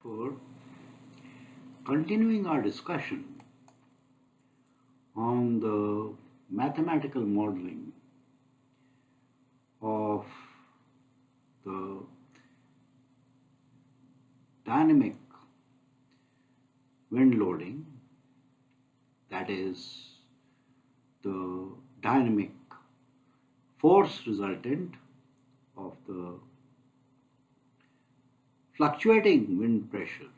For continuing our discussion on the mathematical modeling of the dynamic wind loading, that is the dynamic force resultant of the fluctuating wind pressure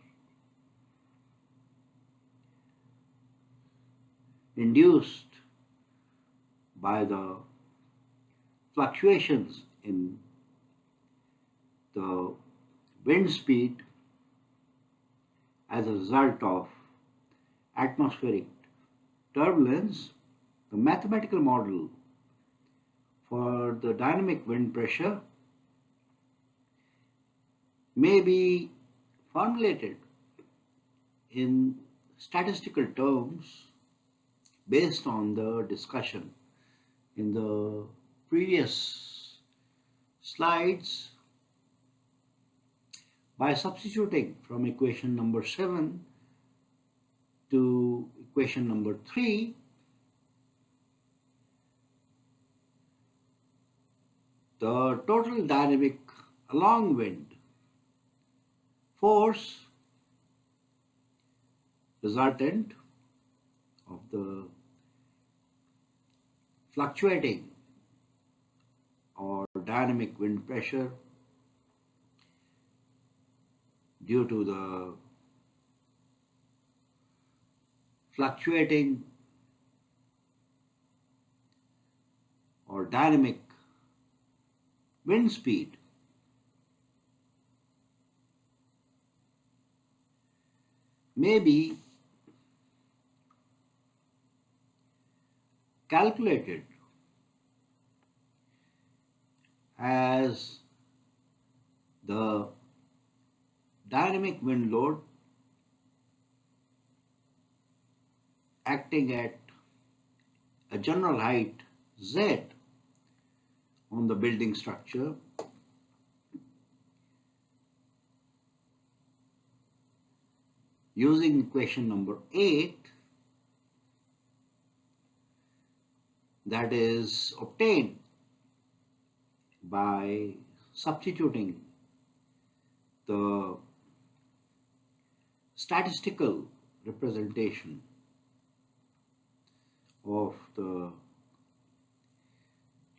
induced by the fluctuations in the wind speed as a result of atmospheric turbulence. The mathematical model for the dynamic wind pressure may be formulated in statistical terms based on the discussion in the previous slides by substituting from equation number 7 to equation number 3. The total dynamic along wind force resultant of the fluctuating or dynamic wind pressure due to the fluctuating or dynamic wind speed may be calculated as the dynamic wind load acting at a general height Z on the building structure using equation number 8, that is obtained by substituting the statistical representation of the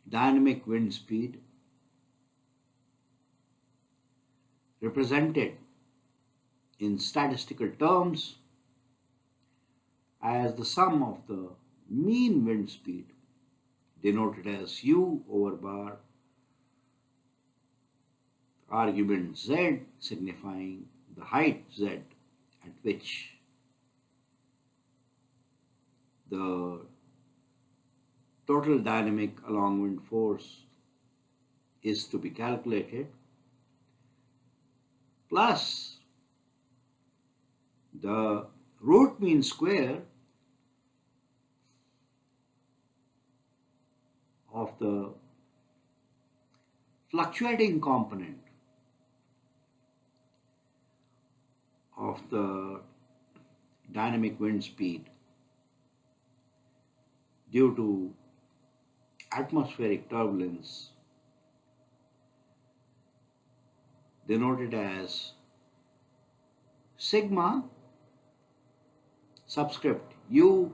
dynamic wind speed represented in statistical terms as the sum of the mean wind speed denoted as U over bar, argument Z signifying the height Z at which the total dynamic along wind force is to be calculated, plus the root mean square of the fluctuating component of the dynamic wind speed due to atmospheric turbulence denoted as sigma subscript U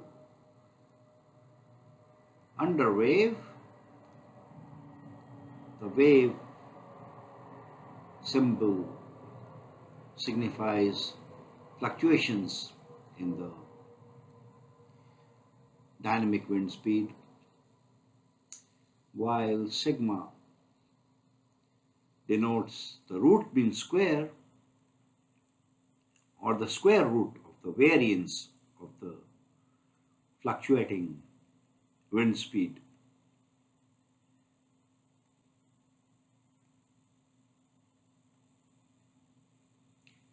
under wave. The wave symbol signifies fluctuations in the dynamic wind speed, while sigma denotes the root mean square or the square root of the variance of the fluctuating wind speed.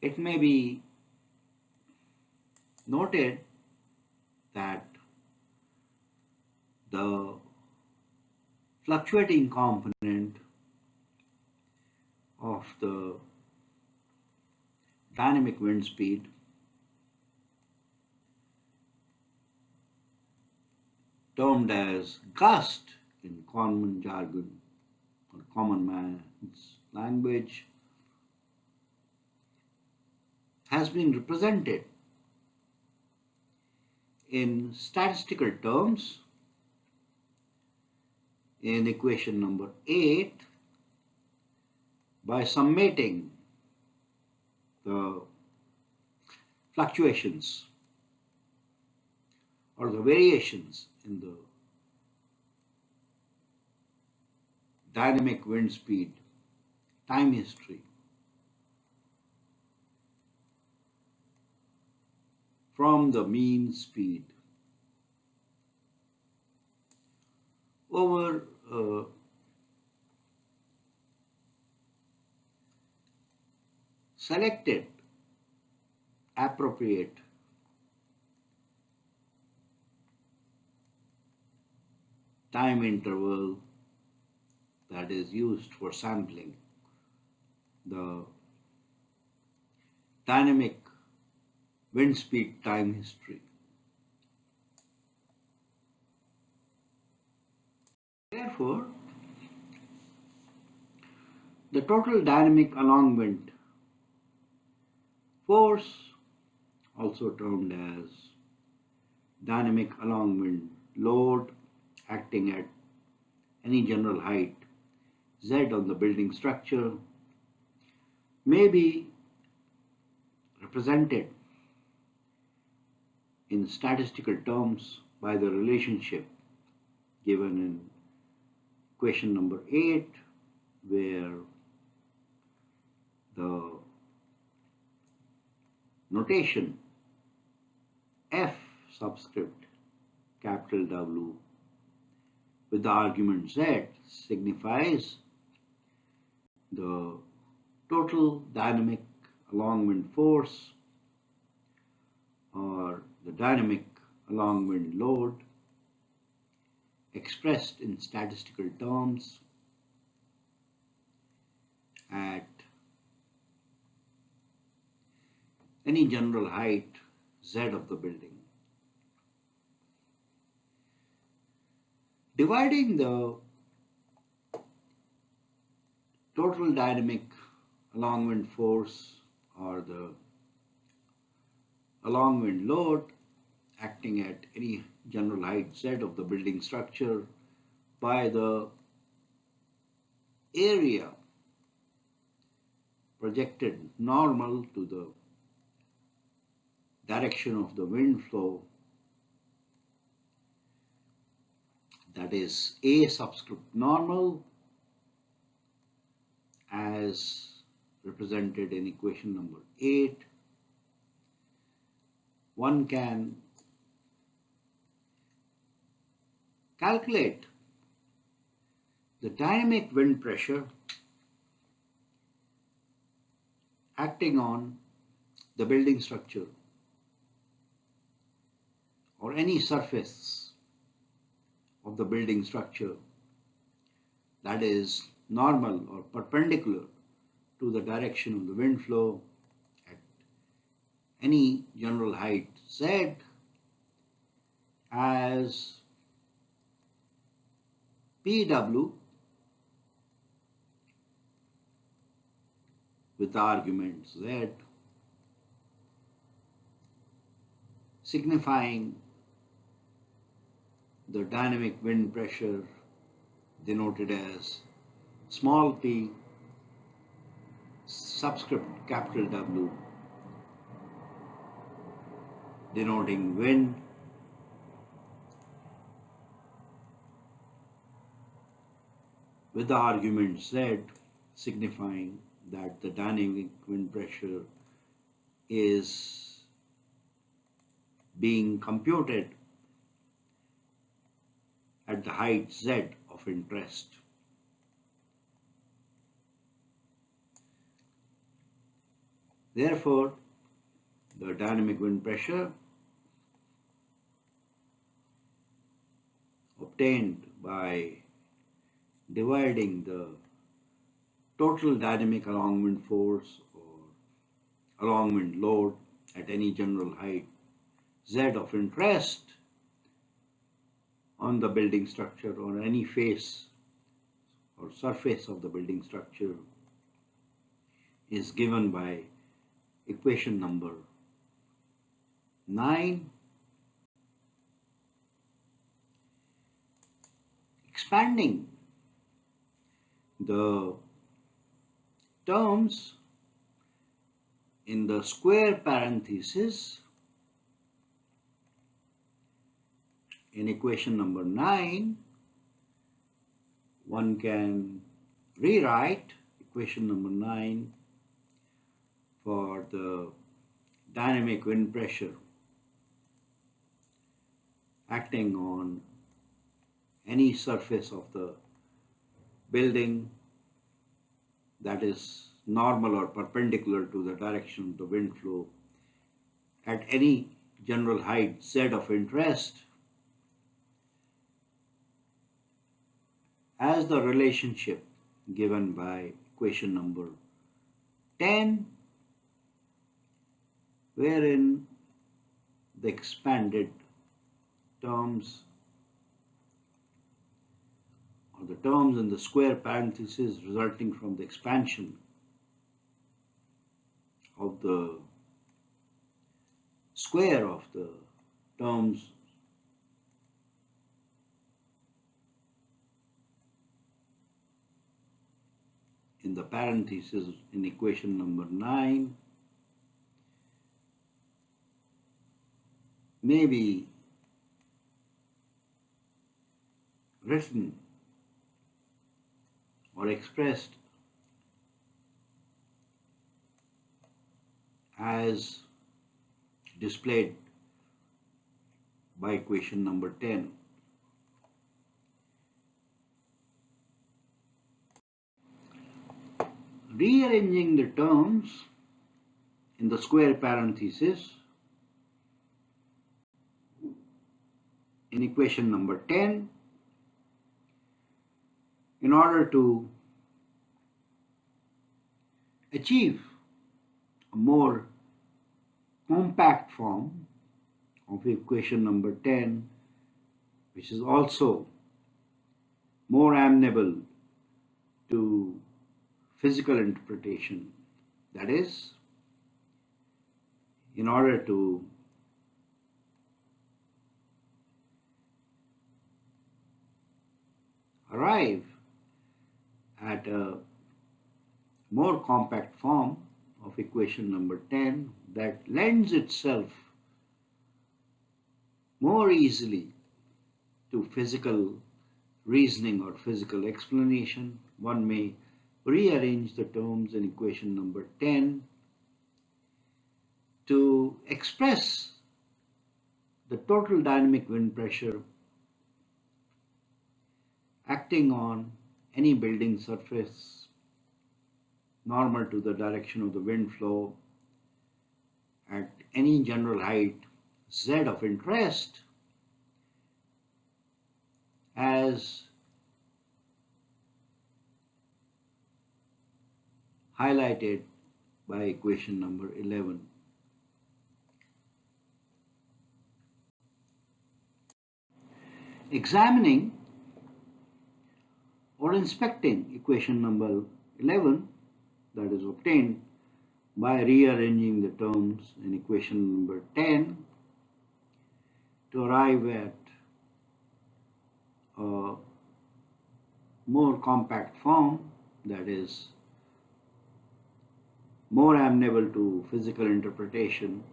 It may be noted that the fluctuating component of the dynamic wind speed termed as gust in common jargon or common man's language has been represented in statistical terms in equation number 8 by summating the fluctuations or the variations in the dynamic wind speed time history from the mean speed over selected appropriate time interval that is used for sampling the dynamic wind speed time history. Therefore, the total dynamic along wind force, also termed as dynamic along wind load acting at any general height Z on the building structure, may be represented in statistical terms by the relationship given in equation number 8, where the notation F subscript capital W with the argument Z signifies the total dynamic along wind force or the dynamic along wind load expressed in statistical terms at any general height Z of the building. Dividing the total dynamic along wind force or the along wind load acting at any general height Z of the building structure by the area projected normal to the direction of the wind flow, that is A subscript normal as represented in equation number 8, one can calculate the dynamic wind pressure acting on the building structure or any surface of the building structure that is normal or perpendicular to the direction of the wind flow at any general height Z as PW with the argument Z signifying the dynamic wind pressure denoted as small p subscript capital W denoting wind with the argument Z signifying that the dynamic wind pressure is being computed at the height Z of interest. Therefore, the dynamic wind pressure obtained by dividing the total dynamic along wind force or along wind load at any general height Z of interest on the building structure or any face or surface of the building structure is given by equation number 9. Expanding the terms in the square parenthesis in equation number 9, one can rewrite equation number 9 for the dynamic wind pressure acting on any surface of the building that is normal or perpendicular to the direction of the wind flow at any general height Z of interest as the relationship given by equation number 10, wherein the expanded terms or the terms in the square parenthesis resulting from the expansion of the square of the terms in the parenthesis in equation number 9 may be written or expressed as displayed by equation number 10. Rearranging the terms in the square parenthesis in equation number 10 in order to achieve a more compact form of equation number 10, which is also more amenable to physical interpretation. That is, in order to arrive at a more compact form of equation number 10 that lends itself more easily to physical reasoning or physical explanation, one may rearrange the terms in equation number 10 to express the total dynamic wind pressure acting on any building surface normal to the direction of the wind flow at any general height Z of interest as highlighted by equation number 11. Examining or inspecting equation number 11 that is obtained by rearranging the terms in equation number 10 to arrive at a more compact form that is more amenable to physical interpretation,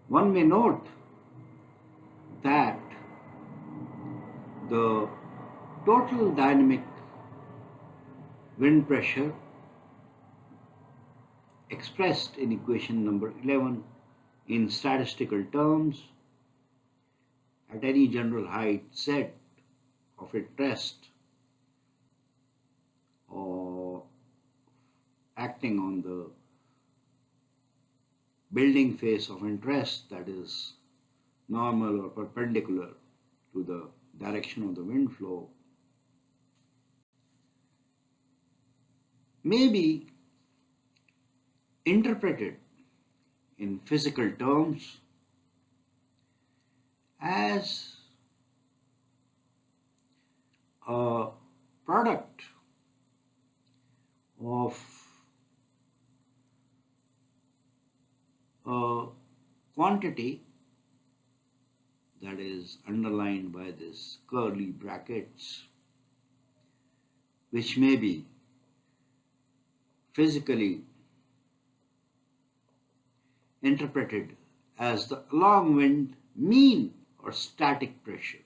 one may note that the total dynamic wind pressure expressed in equation number 11 in statistical terms at any general height Z of interest or acting on the building face of interest that is normal or perpendicular to the direction of the wind flow may be interpreted in physical terms as a product of a quantity that is underlined by this curly brackets, which may be physically interpreted as the along wind mean or static pressure.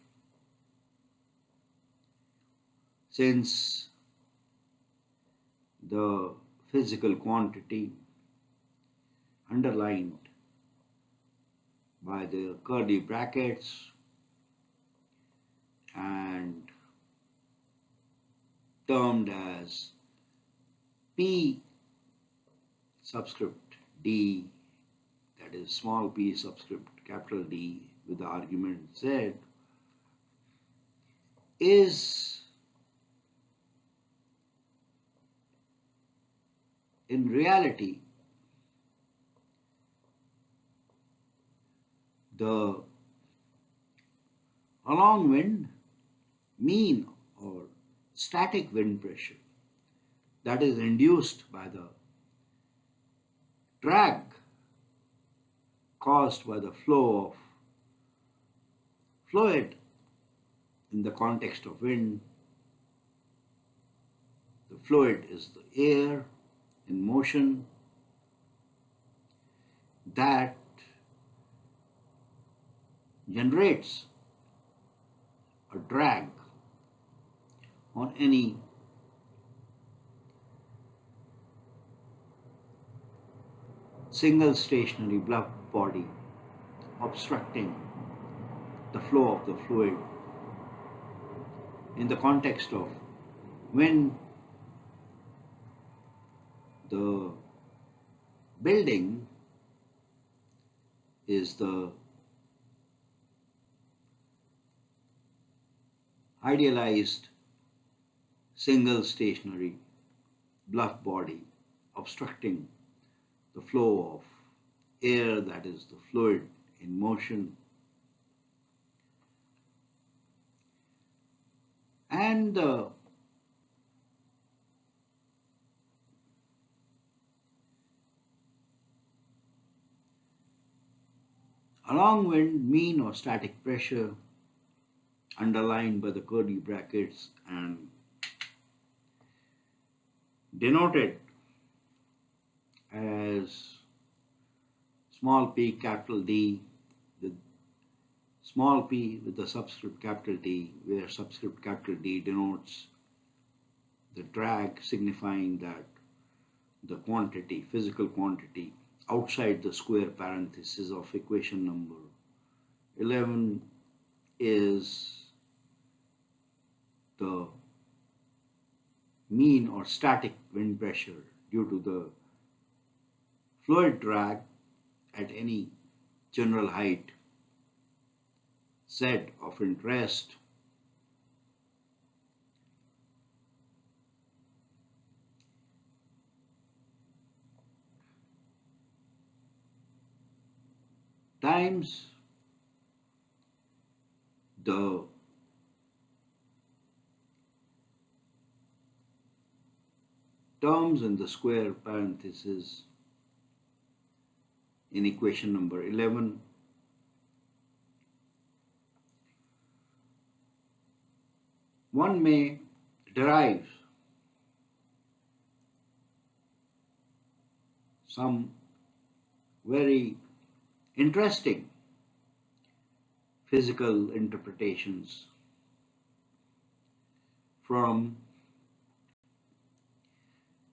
Since the physical quantity underlined by the curly brackets and termed as P subscript D, that is small p subscript capital D with the argument Z, is in reality the along wind mean or static wind pressure that is induced by the drag caused by the flow of fluid in the context of wind. The fluid is the air in motion that generates a drag on any single stationary bluff body obstructing the flow of the fluid in the context of when the building is the idealized single stationary bluff body obstructing the flow of air, that is the fluid in motion, and the along wind mean or static pressure underlined by the curly brackets and denoted as small p capital D, with small p with the subscript capital D, where subscript capital D denotes the drag, signifying that the quantity, physical quantity outside the square parenthesis of equation number 11 is the mean or static wind pressure due to the fluid drag at any general height Z of interest times the terms in the square parenthesis in equation number 11. One may derive some very interesting physical interpretations from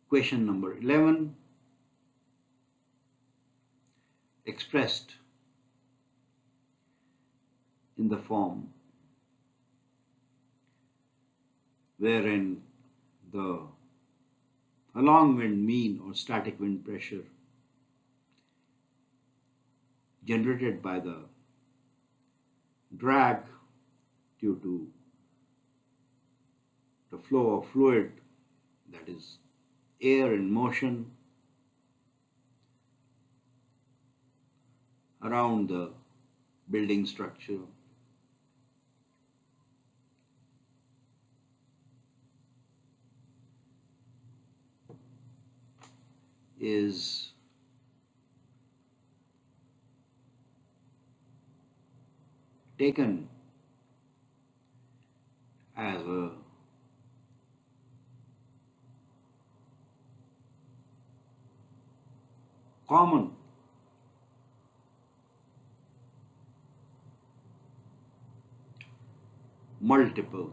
question number 11 expressed in the form wherein the along wind mean or static wind pressure generated by the drag due to the flow of fluid, that is air in motion, around the building structure. Is taken as a common multiple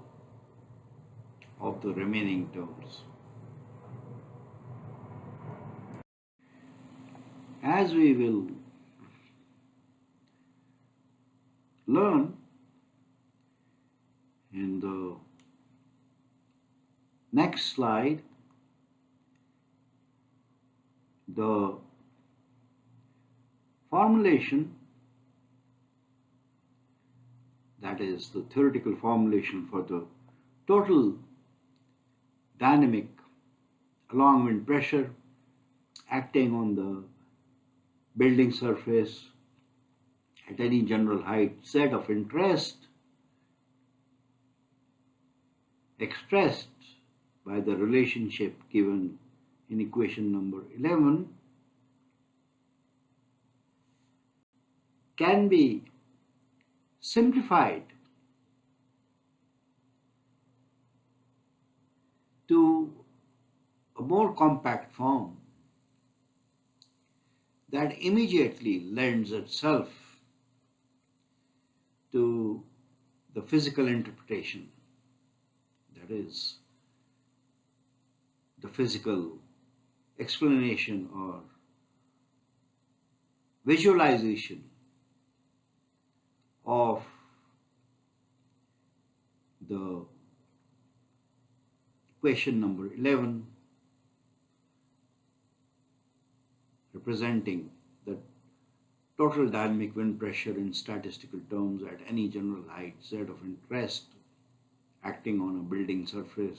of the remaining terms. As we will learn in the next slide, the formulation, that is the theoretical formulation for the total dynamic along wind pressure acting on the building surface at any general height z of interest, expressed by the relationship given in equation number 11, can be simplified to a more compact form that immediately lends itself to the physical interpretation, that is, the physical explanation or visualization of the equation number 11, representing the total dynamic wind pressure in statistical terms at any general height z of interest acting on a building surface.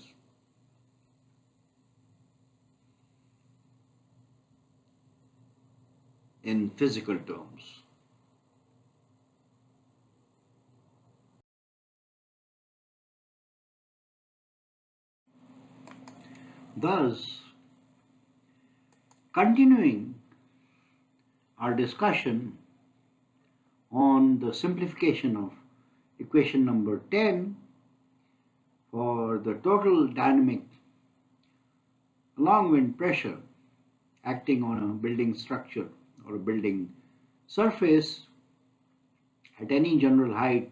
In physical terms. Thus, continuing our discussion on the simplification of equation number 10 for the total dynamic along wind pressure acting on a building structure or a building surface at any general height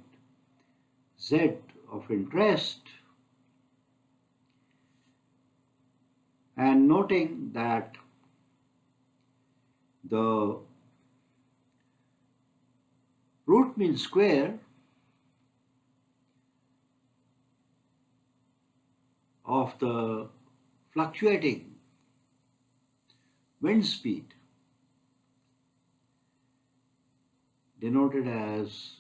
z of interest, and noting that the root mean square of the fluctuating wind speed, denoted as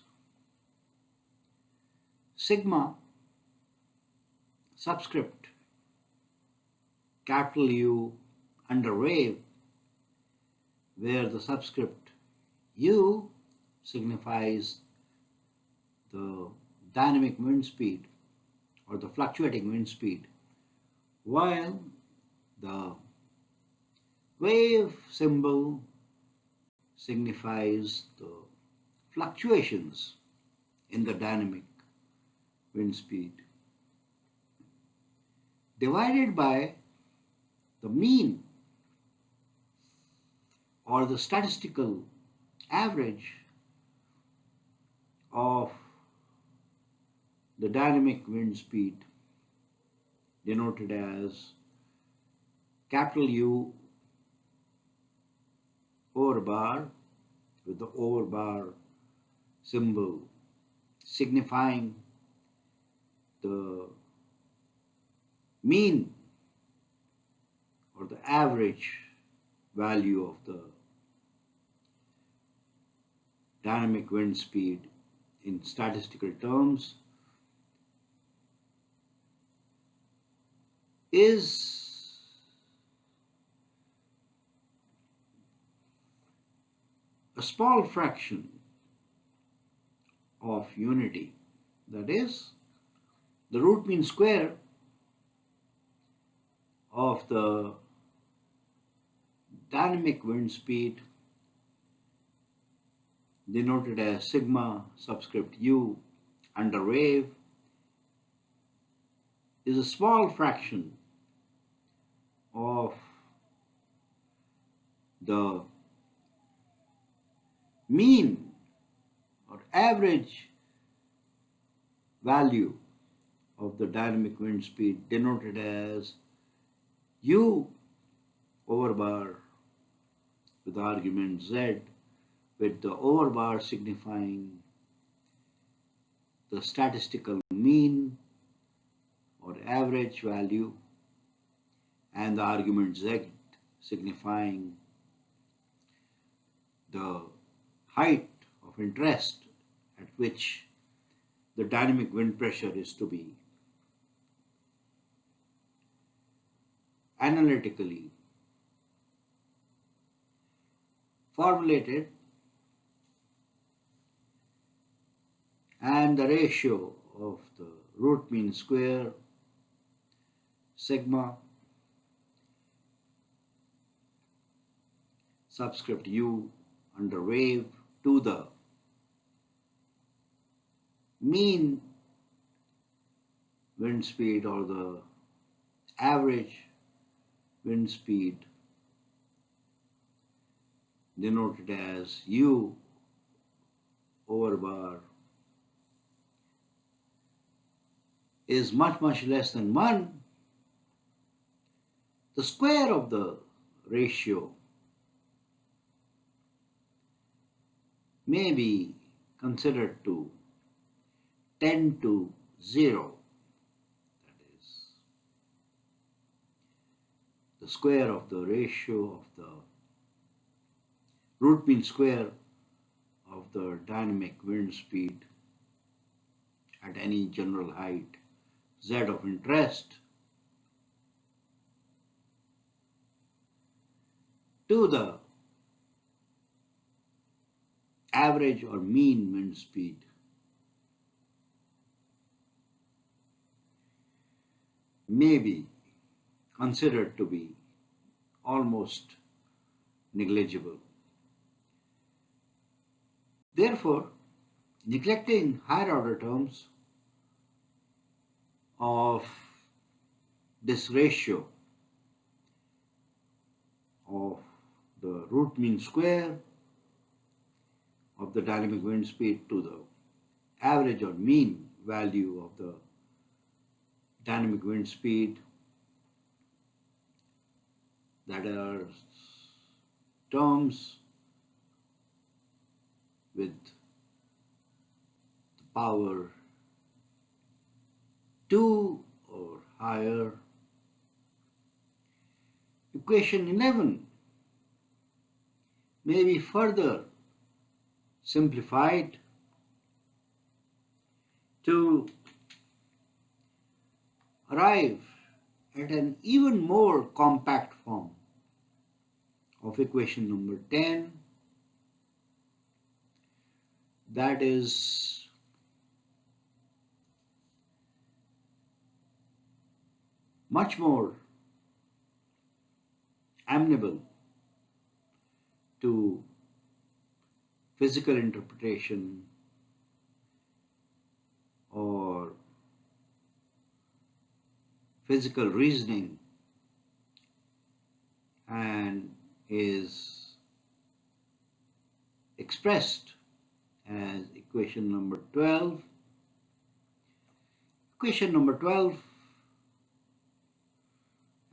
sigma subscript capital U under wave, where the subscript U signifies the dynamic wind speed or the fluctuating wind speed, while the wave symbol signifies the fluctuations in the dynamic wind speed, divided by the mean or the statistical average of the dynamic wind speed, denoted as capital U over bar, with the over bar symbol signifying the mean or the average value of the dynamic wind speed in statistical terms, is a small fraction of unity, that is, the root mean square of the dynamic wind speed denoted as sigma subscript u under wave is a small fraction of the mean or average value of the dynamic wind speed denoted as u over bar with the argument z, with the over bar signifying the statistical mean or average value and the argument z signifying the height of interest at which the dynamic wind pressure is to be analytically formulated, and the ratio of the root mean square sigma subscript u under wave to the mean wind speed or the average wind speed denoted as u over bar is much less than 1, the square of the ratio may be considered to tend to 0. That is, the square of the ratio of the root mean square of the dynamic wind speed at any general height z of interest to the average or mean wind speed may be considered to be almost negligible. Therefore, neglecting higher order terms of this ratio of the root mean square of the dynamic wind speed to the average or mean value of the dynamic wind speed, that are terms with the power 2 or higher. Equation 11 may be further simplified to arrive at an even more compact form of equation number 10, that is much more amenable to physical interpretation or physical reasoning, and is expressed as equation number 12. Equation number 12,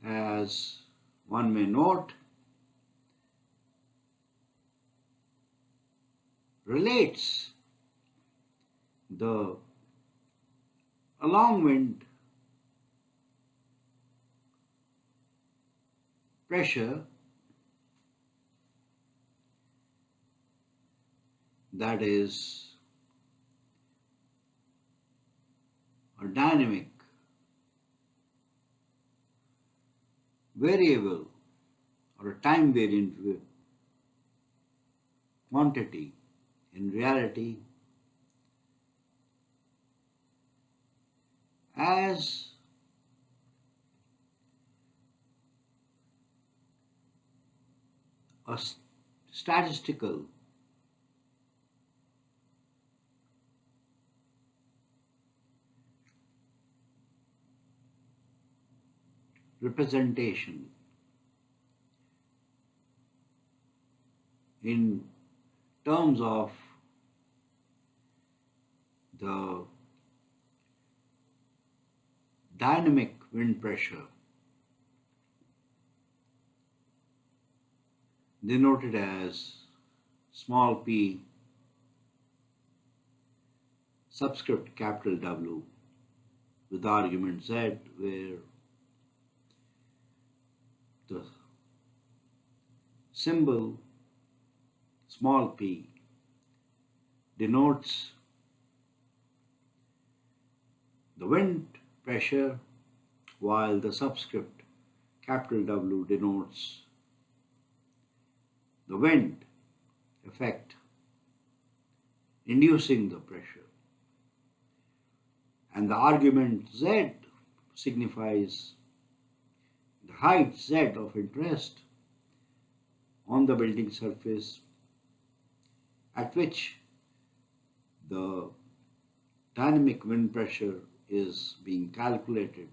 as one may note, relates the along wind pressure, that is a dynamic variable or a time variant quantity in reality as a statistical representation in terms of the dynamic wind pressure denoted as small p subscript capital W with argument z, where the symbol small p denotes the wind pressure, while the subscript capital W denotes the wind effect inducing the pressure, and the argument z signifies the height z of interest on the building surface at which the dynamic wind pressure is being calculated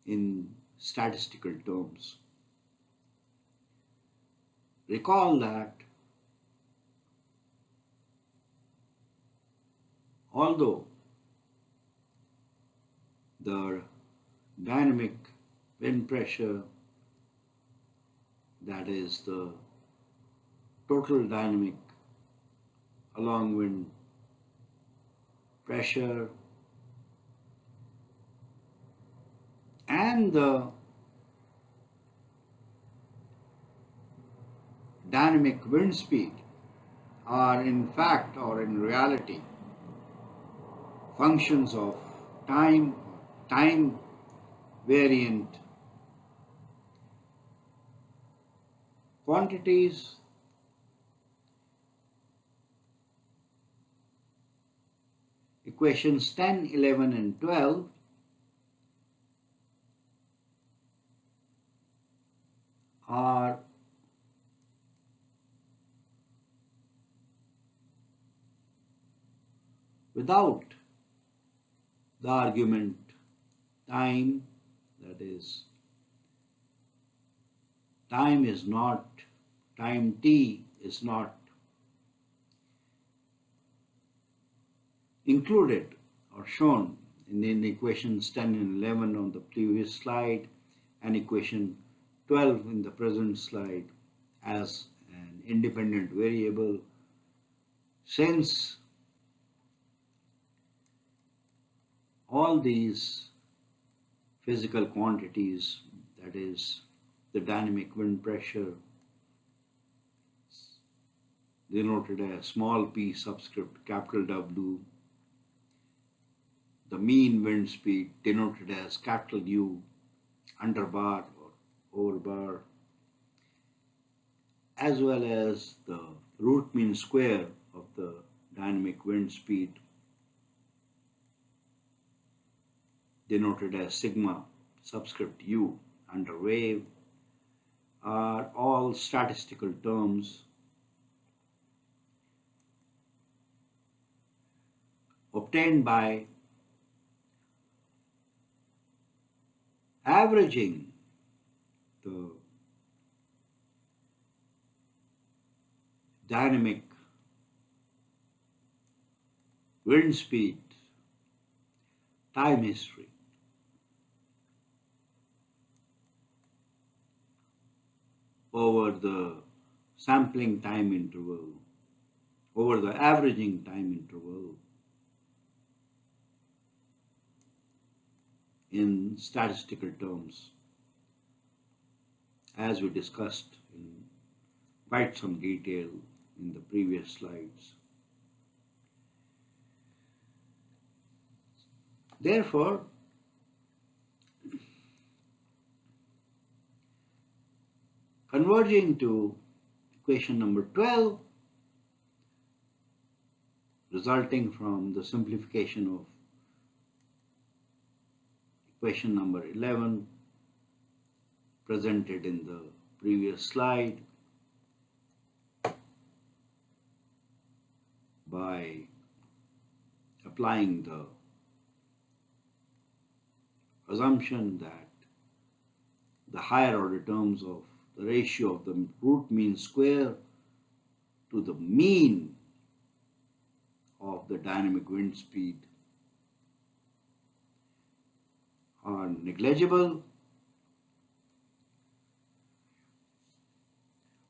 in statistical terms. Recall that although the dynamic wind pressure, that is the total dynamic along wind pressure, and the dynamic wind speed are in fact or in reality functions of time variant quantities, equations 10, 11 and 12 are without the argument time, that is, time t is not included or shown in equations 10 and 11 on the previous slide and equation 12 in the present slide as an independent variable, since all these physical quantities, that is the dynamic wind pressure denoted as small p subscript capital W, the mean wind speed denoted as capital U under bar or over bar, as well as the root mean square of the dynamic wind speed denoted as sigma subscript U under wave, are all statistical terms obtained by averaging the dynamic wind speed time history over the sampling time interval, over the averaging time interval in statistical terms, as we discussed in quite some detail in the previous slides. Therefore, converging to equation number 12, resulting from the simplification of equation number 11 presented in the previous slide by applying the assumption that the higher order terms of the ratio of the root mean square to the mean of the dynamic wind speed are negligible.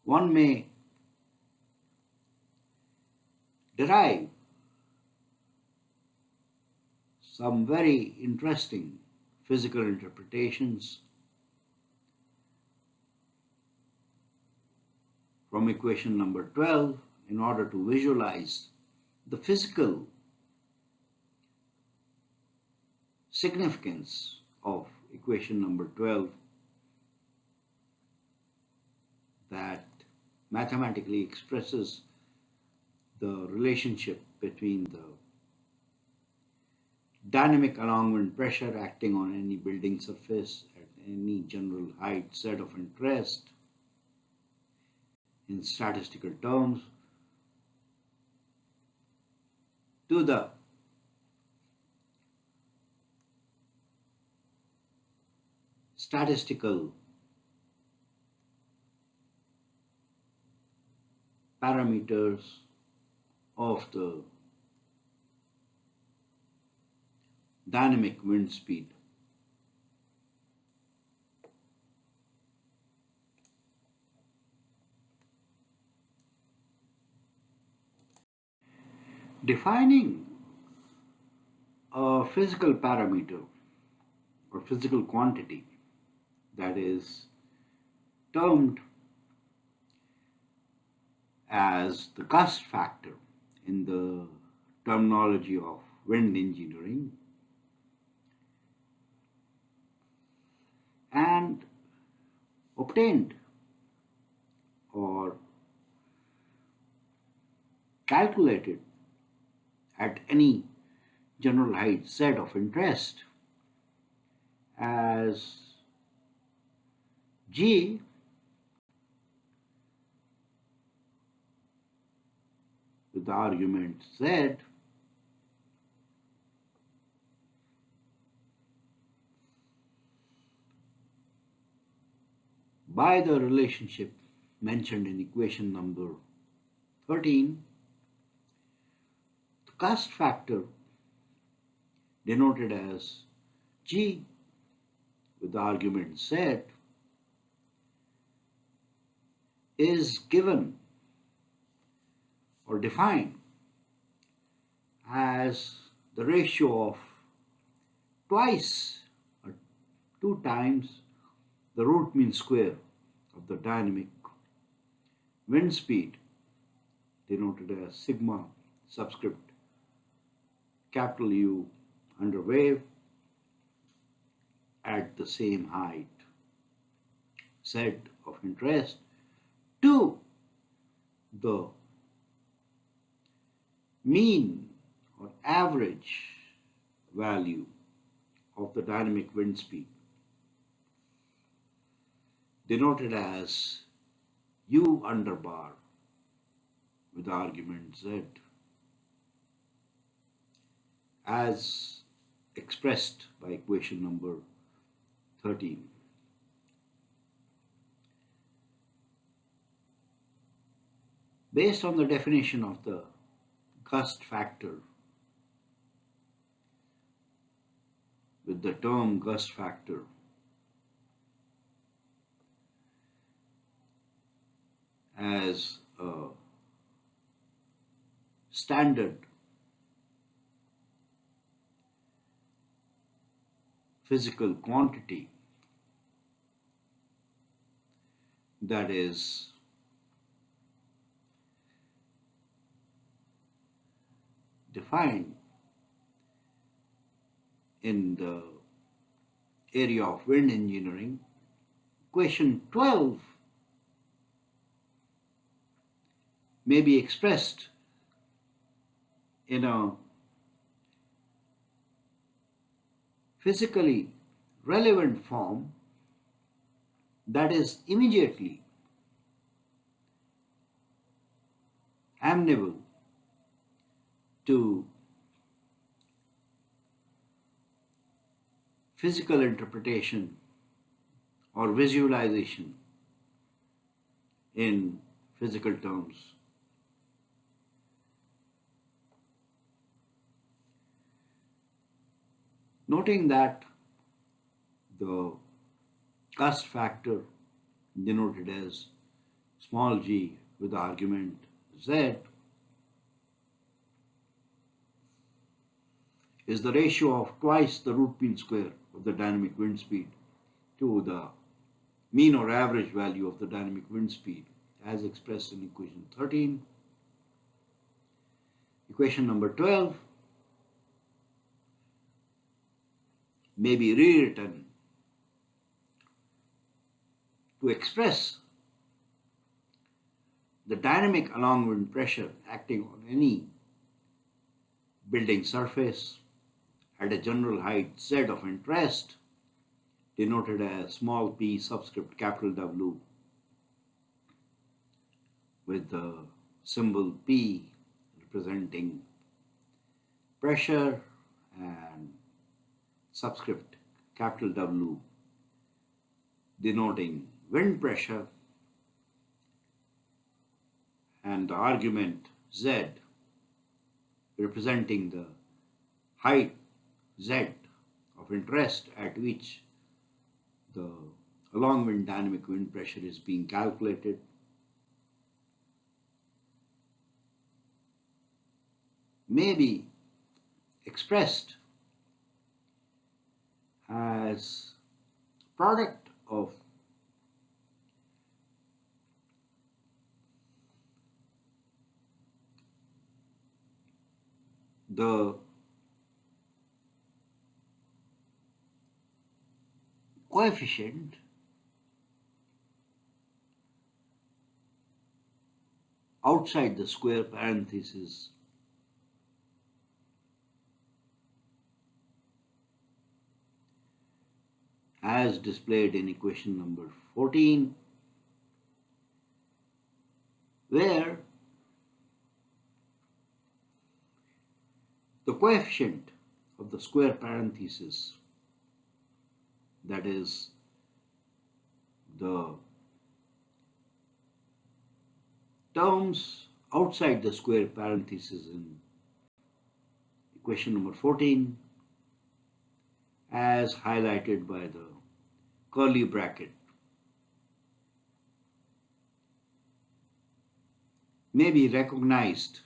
One may derive some very interesting physical interpretations from equation number 12 in order to visualize the physical significance of equation number 12 that mathematically expresses the relationship between the dynamic along wind pressure acting on any building surface at any general height z of interest in statistical terms to the statistical parameters of the dynamic wind speed. Defining a physical parameter or physical quantity that is termed as the gust factor in the terminology of wind engineering, and obtained or calculated at any general height z of interest as G with the argument z by the relationship mentioned in equation number 13. The gust factor denoted as G with the argument z is given or defined as the ratio of twice or 2 times the root mean square of the dynamic wind speed denoted as sigma subscript capital U under wave at the same height z of interest to the mean or average value of the dynamic wind speed denoted as U under bar with the argument z as expressed by equation number 13. Based on the definition of the gust factor with the term gust factor as a standard physical quantity that is defined in the area of wind engineering, equation 12 may be expressed in a physically relevant form that is immediately amenable to physical interpretation or visualization in physical terms. Noting that the cust factor denoted as small g with the argument z is the ratio of twice the root mean square of the dynamic wind speed to the mean or average value of the dynamic wind speed as expressed in equation 13. Equation number 12 may be rewritten to express the dynamic along wind pressure acting on any building surface at a general height z of interest, denoted as small p subscript capital W with the symbol P representing pressure and subscript capital W denoting wind pressure, and the argument Z representing the height Z of interest at which the along wind dynamic wind pressure is being calculated. May be expressed as product of the coefficient outside the square parenthesis as displayed in equation number 14, where the coefficient of the square parenthesis, that is the terms outside the square parenthesis in equation number 14, as highlighted by the curly bracket, may be recognized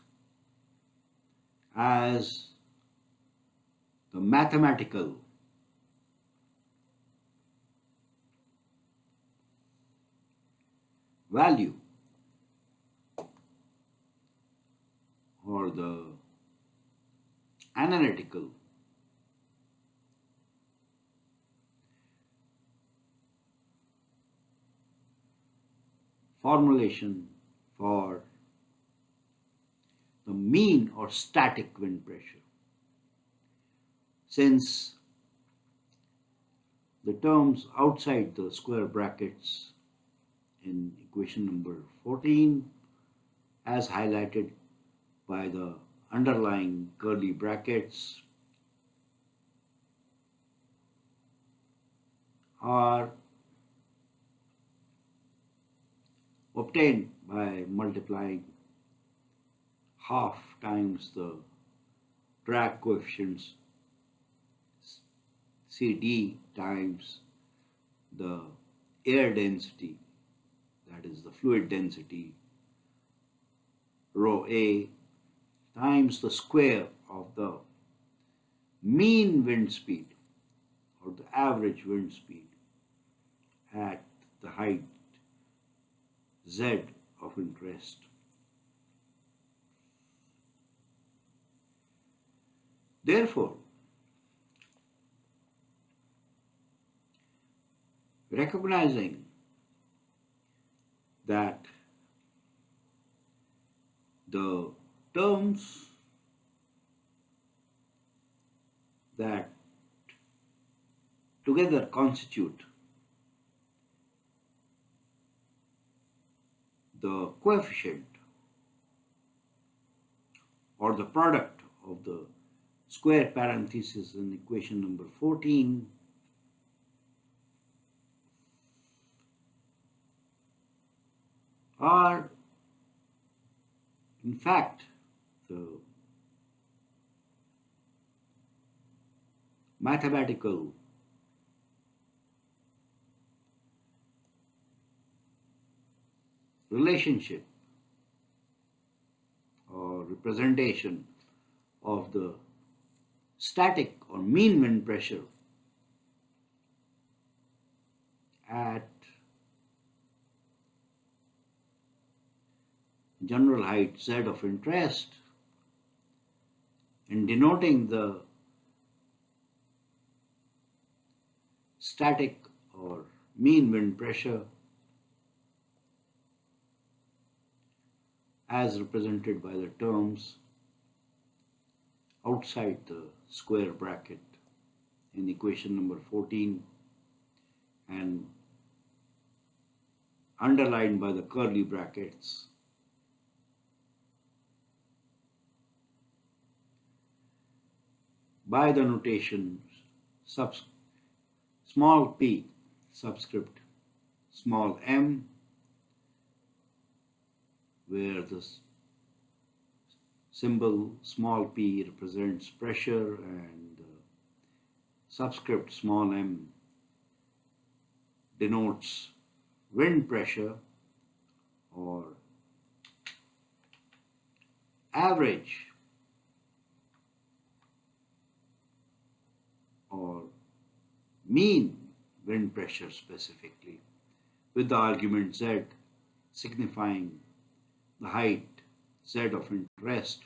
as the mathematical value or the analytical formulation for the mean or static wind pressure. Since the terms outside the square brackets in equation number 14, as highlighted by the underlying curly brackets, are obtained by multiplying half times the drag coefficients CD times the air density, that is the fluid density, rho A, times the square of the mean wind speed or the average wind speed at the height Z of interest. Therefore, recognizing that the terms that together constitute the coefficient or the product of the square parenthesis in equation number 14 are in fact the mathematical relationship or representation of the static or mean wind pressure at general height z of interest, and denoting the static or mean wind pressure as represented by the terms outside the square bracket in equation number 14 and underlined by the curly brackets by the notation small p subscript small m, where the symbol small p represents pressure and the subscript small m denotes wind pressure or average or mean wind pressure specifically, with the argument z signifying the height z of interest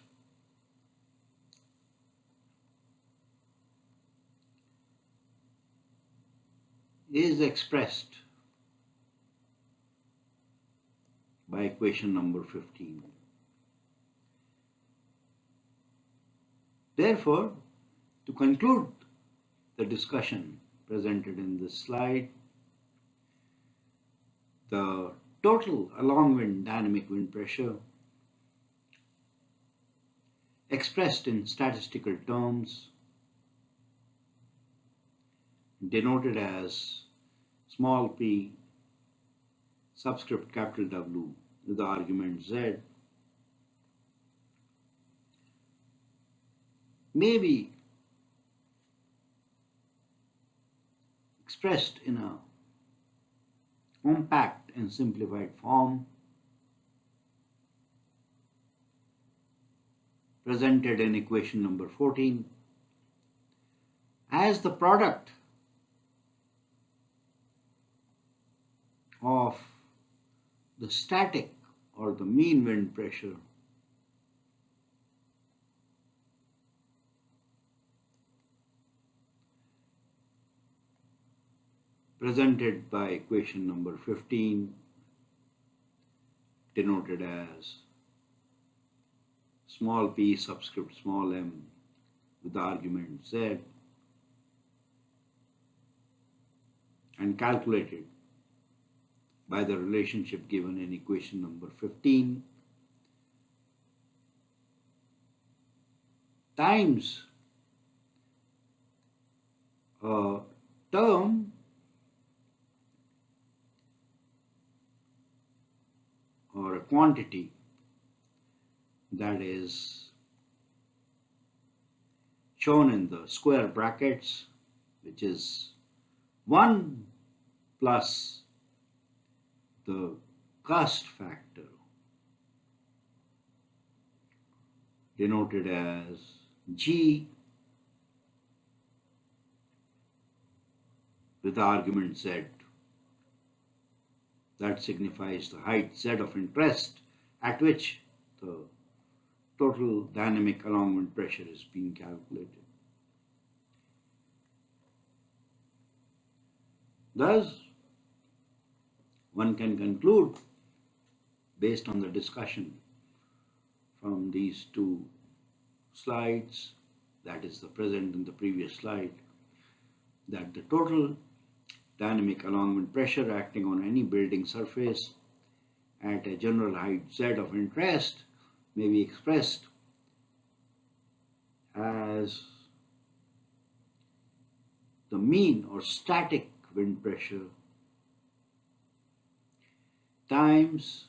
is expressed by equation number 15. Therefore, to conclude the discussion presented in this slide, the total along wind dynamic wind pressure expressed in statistical terms denoted as small p subscript capital W with the argument z may be expressed in a compact and simplified form presented in equation number 14 as the product of the static or the mean wind pressure presented by equation number 15 denoted as small p subscript small m with the argument z and calculated by the relationship given in equation number 15 times a term or a quantity that is shown in the square brackets, which is 1 plus the cost factor denoted as G with the argument Z. That signifies the height Z of interest at which the total dynamic along wind pressure is being calculated. Thus, one can conclude, based on the discussion from these two slides, that is the present and the previous slide, that the total dynamic along pressure acting on any building surface at a general height z of interest may be expressed as the mean or static wind pressure times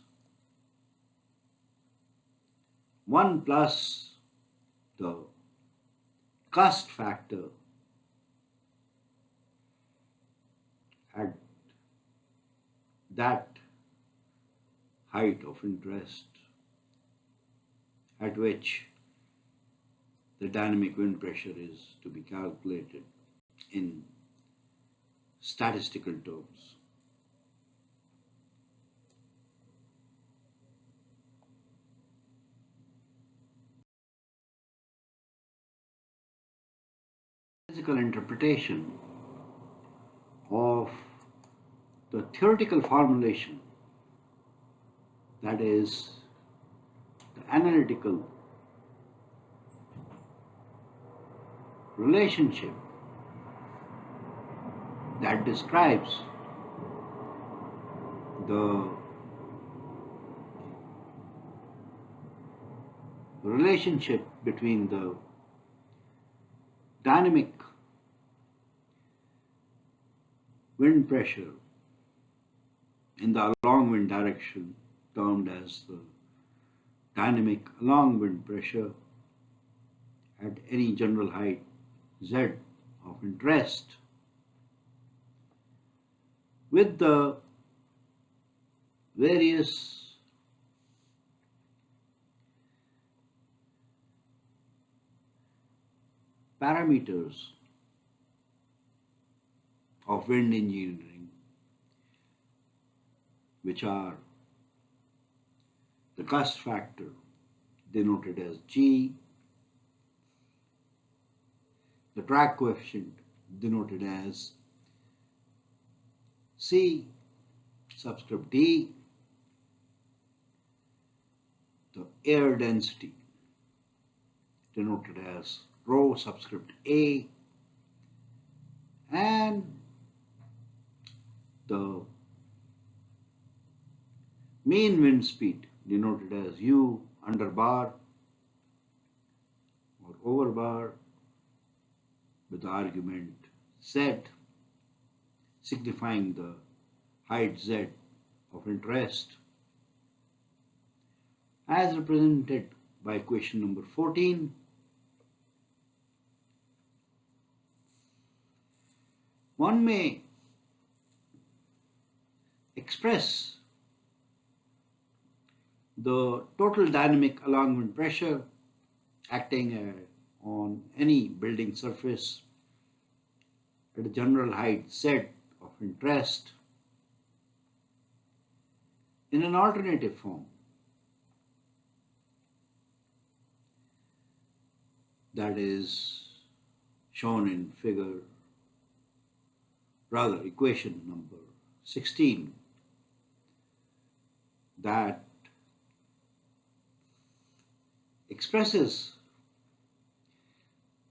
1 plus the gust factor at that height of interest at which the dynamic wind pressure is to be calculated in statistical terms. Physical interpretation of the theoretical formulation, that is the analytical relationship that describes the relationship between the dynamic wind pressure in the along wind direction, termed as the dynamic along wind pressure at any general height z of interest, with the various parameters of wind engineering, which are the gust factor denoted as G, the drag coefficient denoted as C subscript D, the air density denoted as rho subscript A, and the mean wind speed denoted as U under bar or over bar with the argument Z, signifying the height Z of interest, as represented by equation number 14. One may express the total dynamic along wind pressure acting on any building surface at a general height Z of interest in an alternative form, that is shown in equation number 16, that expresses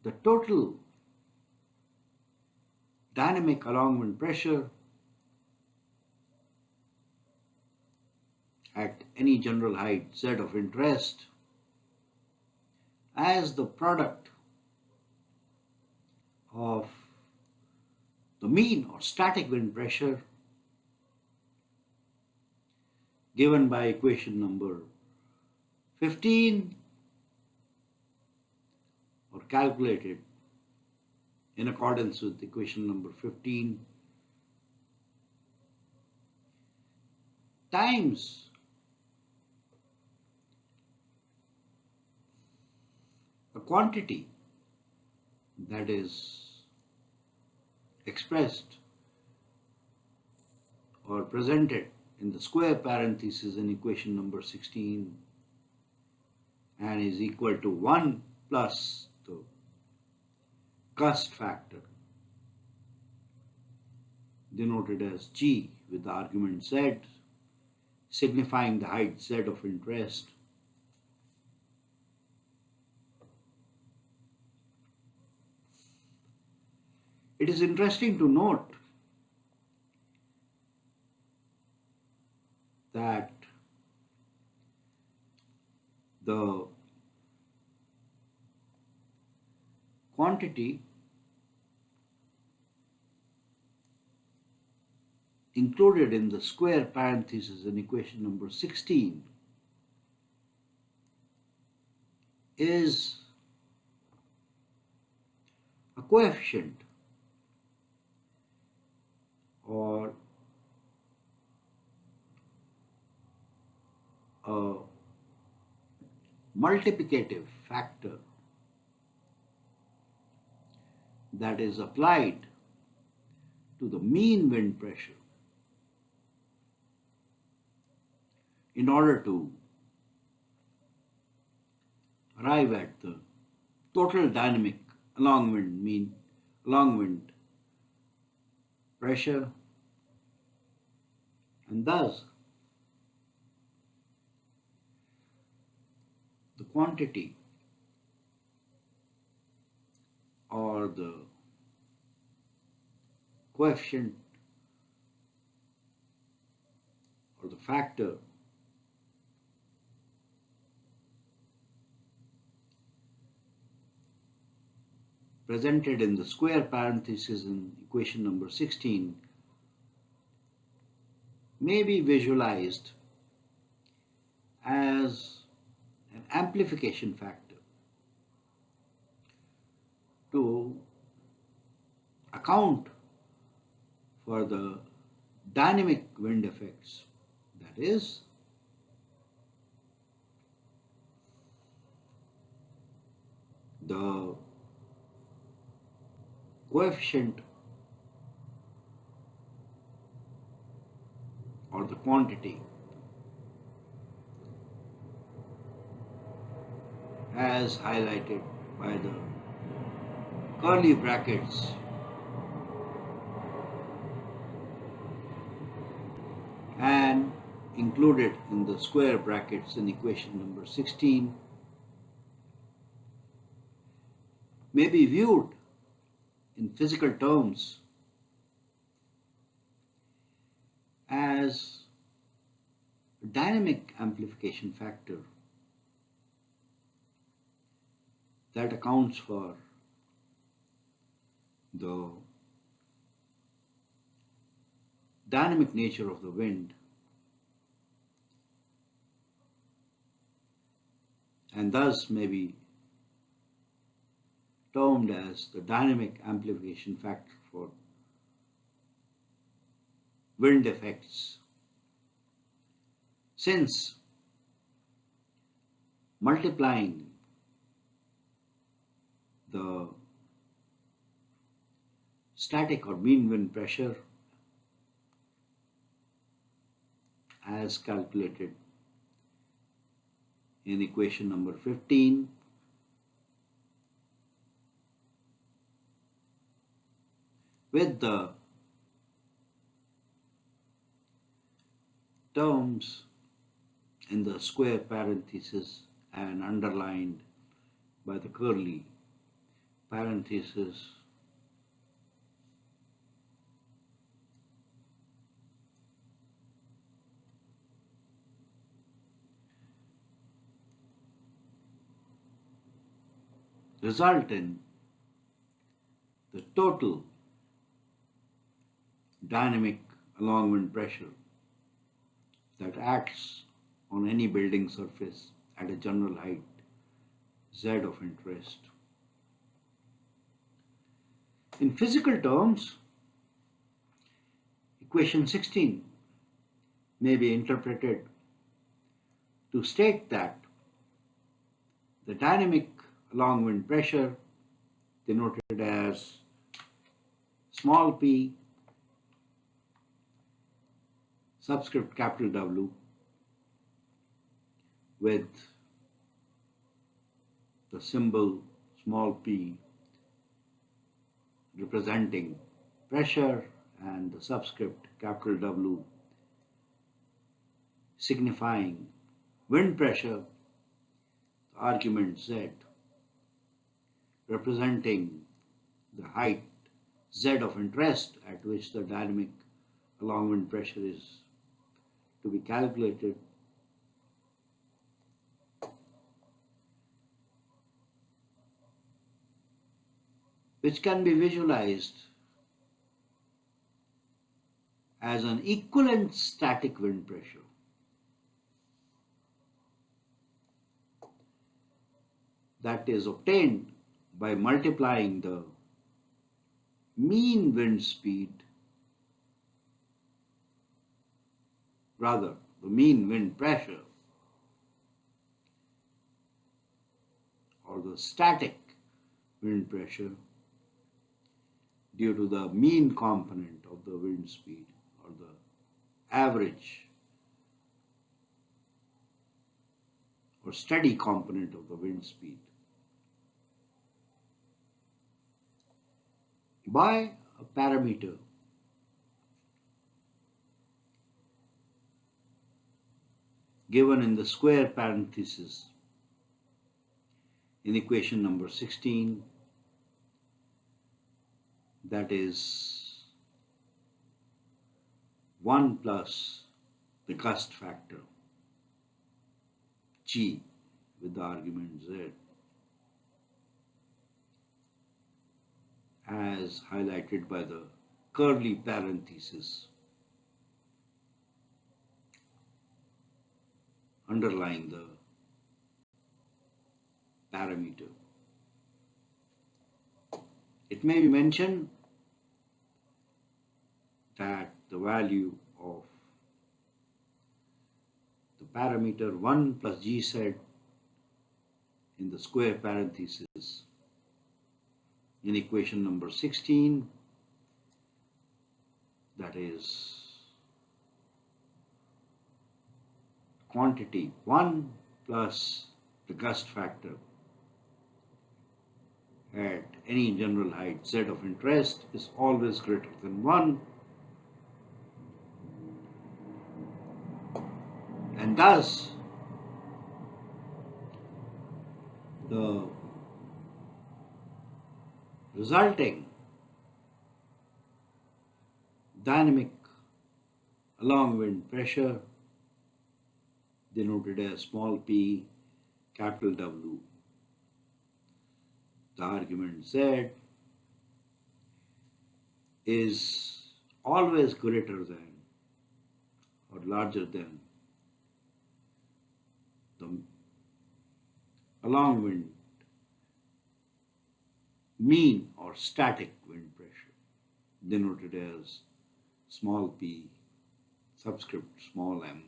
the total dynamic along wind pressure at any general height Z of interest as the product of the mean or static wind pressure given by equation number 15 or calculated in accordance with equation number 15 times a quantity that is expressed or presented in the square parenthesis in equation number 16 and is equal to 1 plus the gust factor denoted as G with the argument Z, signifying the height Z of interest, It is interesting to note that the quantity included in the square parenthesis in equation number 16 is a coefficient or a multiplicative factor that is applied to the mean wind pressure in order to arrive at the total dynamic along wind pressure, and thus the quantity or the coefficient or the factor presented in the square parenthesis in equation number 16 may be visualized as an amplification factor to account for the dynamic wind effects, that is, the coefficient or the quantity as highlighted by the curly brackets and included in the square brackets in equation number 16 may be viewed in physical terms as a dynamic amplification factor that accounts for the dynamic nature of the wind and thus may be termed as the dynamic amplification factor for wind effects, since multiplying the static or mean wind pressure as calculated in equation number 15 with the terms in the square parenthesis and underlined by the curly parenthesis result in the total dynamic along wind pressure that acts on any building surface at a general height Z of interest. In physical terms, equation 16 may be interpreted to state that the dynamic along wind pressure, denoted as small p subscript capital W, with the symbol small p representing pressure and the subscript capital W signifying wind pressure, the argument Z representing the height Z of interest at which the dynamic along wind pressure is to be calculated, which can be visualized as an equivalent static wind pressure. That is obtained by multiplying the mean wind speed, rather the mean wind pressure, or the static wind pressure, due to the mean component of the wind speed, or the average or steady component of the wind speed, by a parameter given in the square parenthesis in equation number 16, that is 1 plus the gust factor G with the argument Z, as highlighted by the curly parenthesis underlying the parameter. It may be mentioned that the value of the parameter 1 plus GZ in the square parenthesis in equation number 16, that is quantity 1 plus the gust factor at any general height Z of interest is always greater than 1, and thus the resulting dynamic along wind pressure, denoted as small p, capital W, the argument Z, is always greater than or larger than the along wind mean or static wind pressure, denoted as small p subscript small m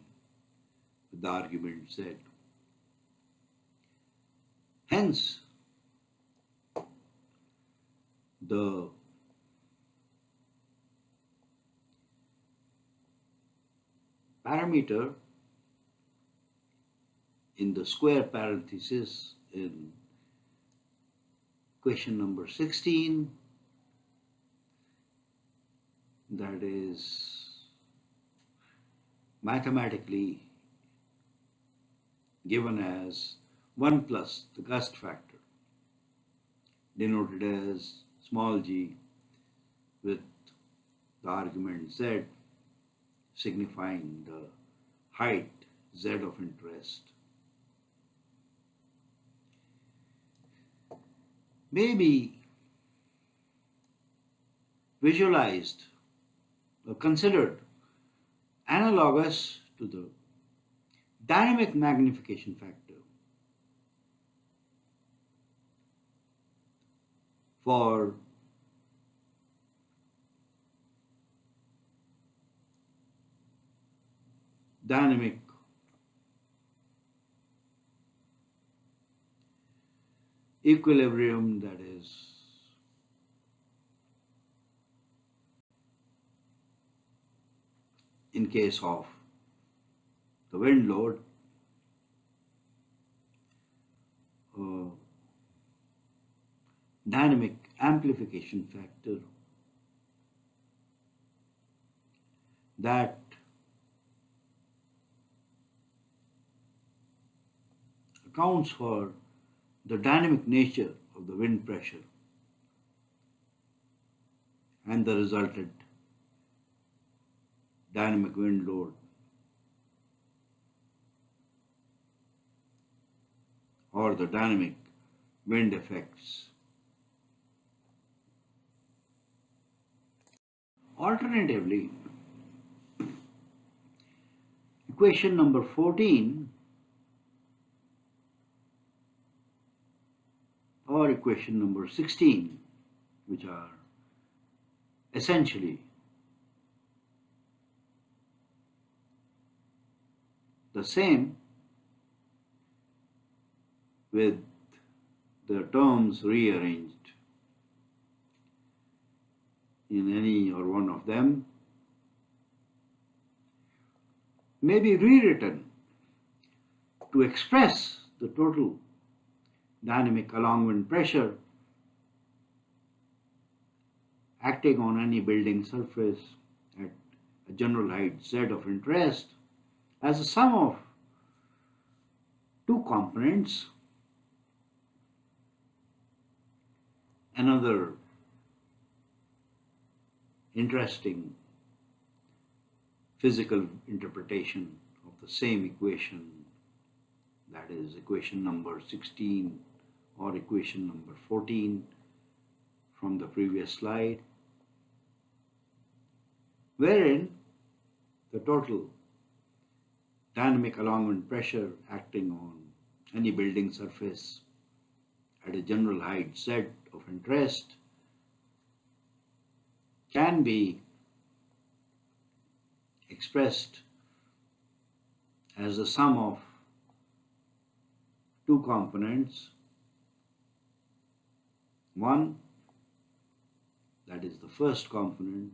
with the argument Z. Hence, the parameter in the square parenthesis in question number 16, that is mathematically given as 1 plus the gust factor, denoted as small g with the argument Z, signifying the height Z of interest, may be visualized or considered analogous to the dynamic magnification factor for dynamic equilibrium, that is in case of the wind load, dynamic amplification factor that accounts for the dynamic nature of the wind pressure and the resultant dynamic wind load or the dynamic wind effects. Alternatively, equation number 14 or equation number 16, which are essentially the same with the terms rearranged in any or one of them, may be rewritten to express the total dynamic along wind pressure acting on any building surface at a general height z of interest as a sum of two components. Another interesting physical interpretation of the same equation, that is equation number 16 or equation number 14 from the previous slide, wherein the total dynamic along wind pressure acting on any building surface at a general height z of interest can be expressed as the sum of two components. One, that is the first component,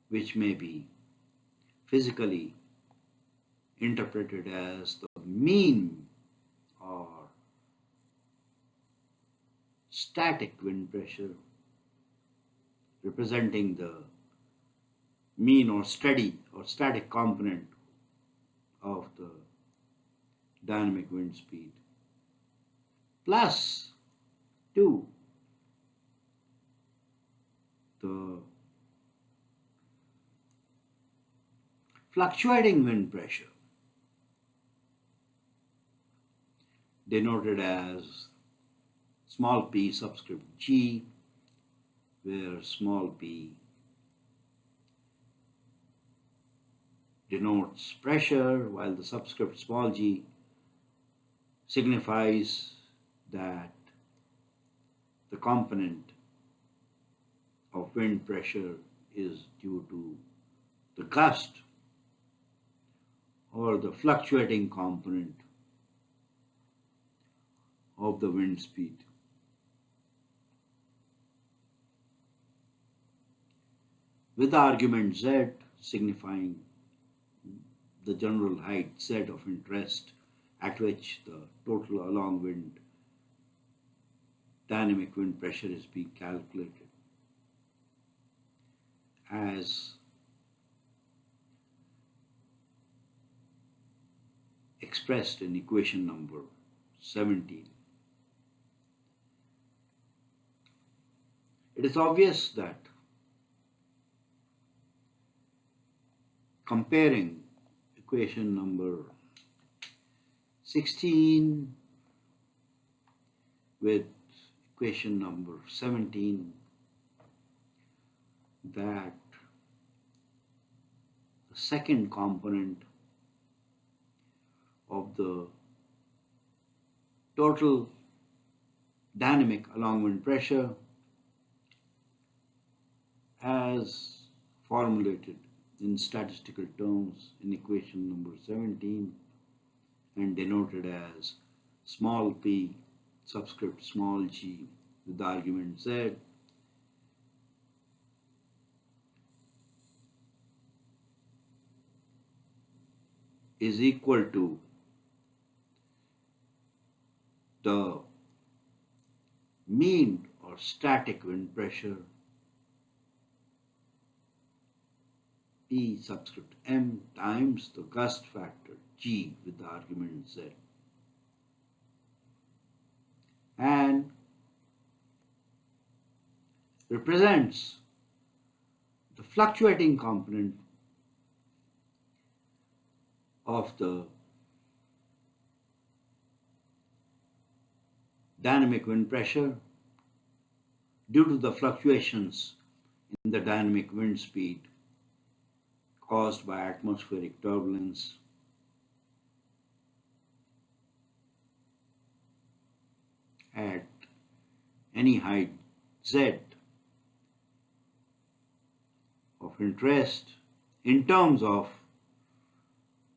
which may be physically interpreted as the mean or static wind pressure, representing the mean or steady or static component of the dynamic wind speed, plus 2, the fluctuating wind pressure, denoted as small p subscript g, where small p denotes pressure, while the subscript small g signifies that the component of wind pressure is due to the gust or the fluctuating component of the wind speed. With the argument z signifying the general height z of interest at which the total along wind dynamic wind pressure is being calculated, as expressed in equation number 17. It is obvious that comparing equation number 16 with equation number 17, that the second component of the total dynamic along wind pressure as formulated in statistical terms in equation number 17 and denoted as small p subscript small g with the argument z, is equal to the mean or static wind pressure P subscript m times the gust factor G with the argument Z, and represents the fluctuating component of the dynamic wind pressure due to the fluctuations in the dynamic wind speed caused by atmospheric turbulence at any height z of interest in terms of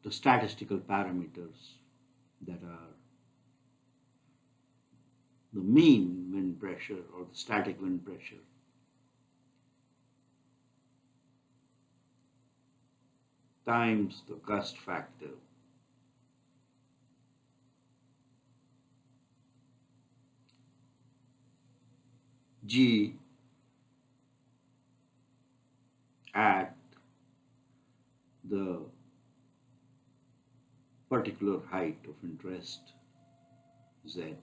the statistical parameters that are the mean wind pressure or the static wind pressure times the gust factor. G at the particular height of interest z.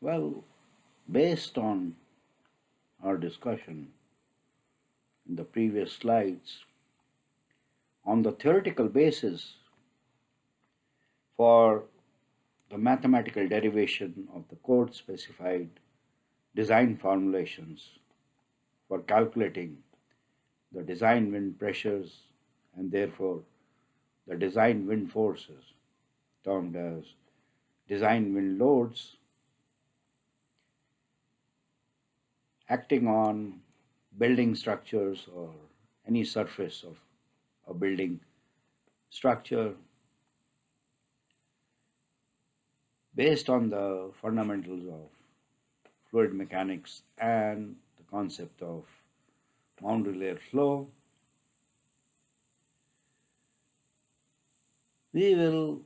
Well, based on our discussion in the previous slides, on the theoretical basis for the mathematical derivation of the code specified design formulations for calculating the design wind pressures and therefore the design wind forces termed as design wind loads acting on building structures or any surface of a building structure based on the fundamentals of fluid mechanics and the concept of boundary layer flow, we will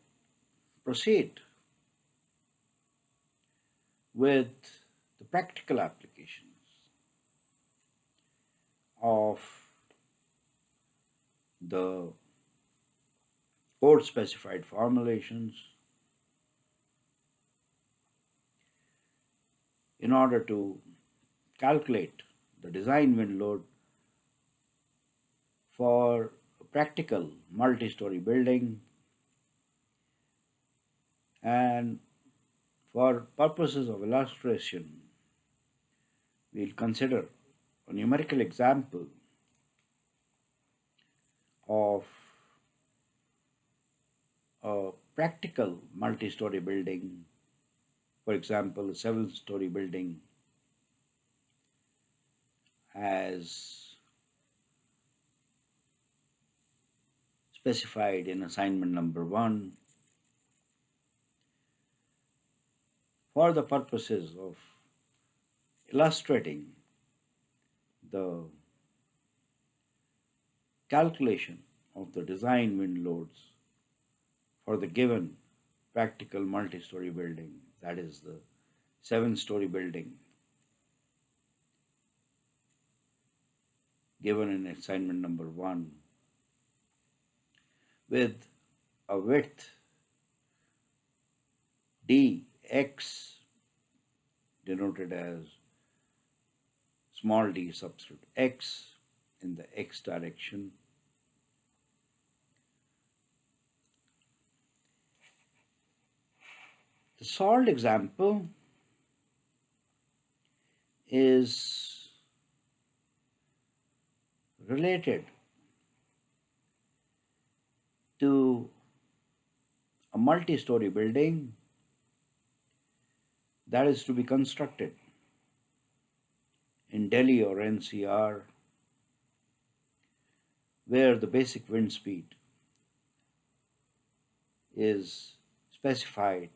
proceed with the practical applications of the code specified formulations in order to calculate the design wind load for a practical multi-story building, and for purposes of illustration we'll consider a numerical example of a practical multi-story building, for example a 7-story building as specified in assignment number 1 for the purposes of illustrating the calculation of the design wind loads for the given practical multi-story building, that is the 7-story building given in assignment number 1 with a width dx denoted as small d subscript x in the x direction. The solved example is related to a multi-story building that is to be constructed in Delhi or NCR, where the basic wind speed is specified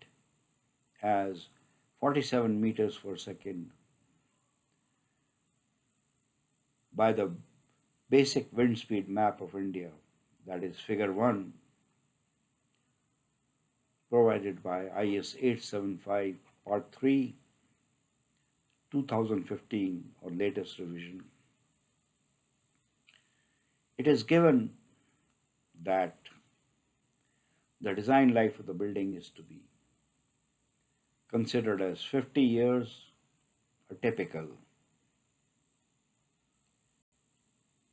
as 47 meters per second by the basic wind speed map of India, that is figure 1 provided by IS 875 part 3 2015 or latest revision. It is given that the design life of the building is to be considered as 50 years, a typical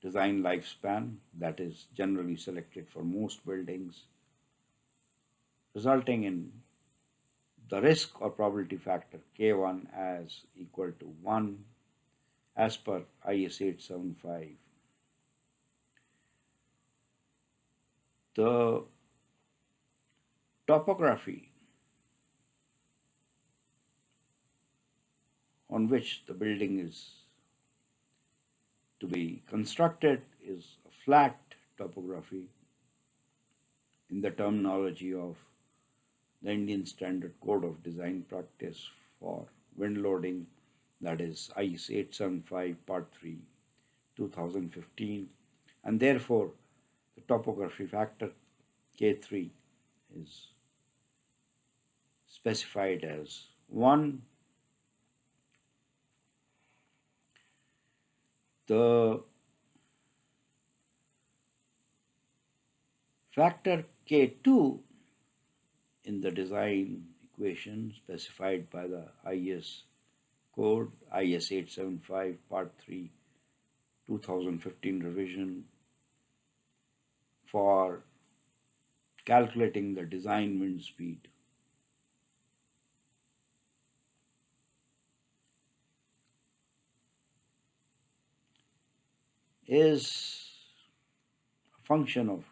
design lifespan that is generally selected for most buildings, resulting in the risk or probability factor K1 as equal to 1 as per IS 875. The topography on which the building is to be constructed is a flat topography in the terminology of the Indian Standard Code of Design Practice for Wind Loading, that is IS 875 Part 3 2015, and therefore the topography factor K3 is specified as 1. The factor K2 in the design equation specified by the IS code IS 875 Part 3 2015 revision for calculating the design wind speed. Is a function of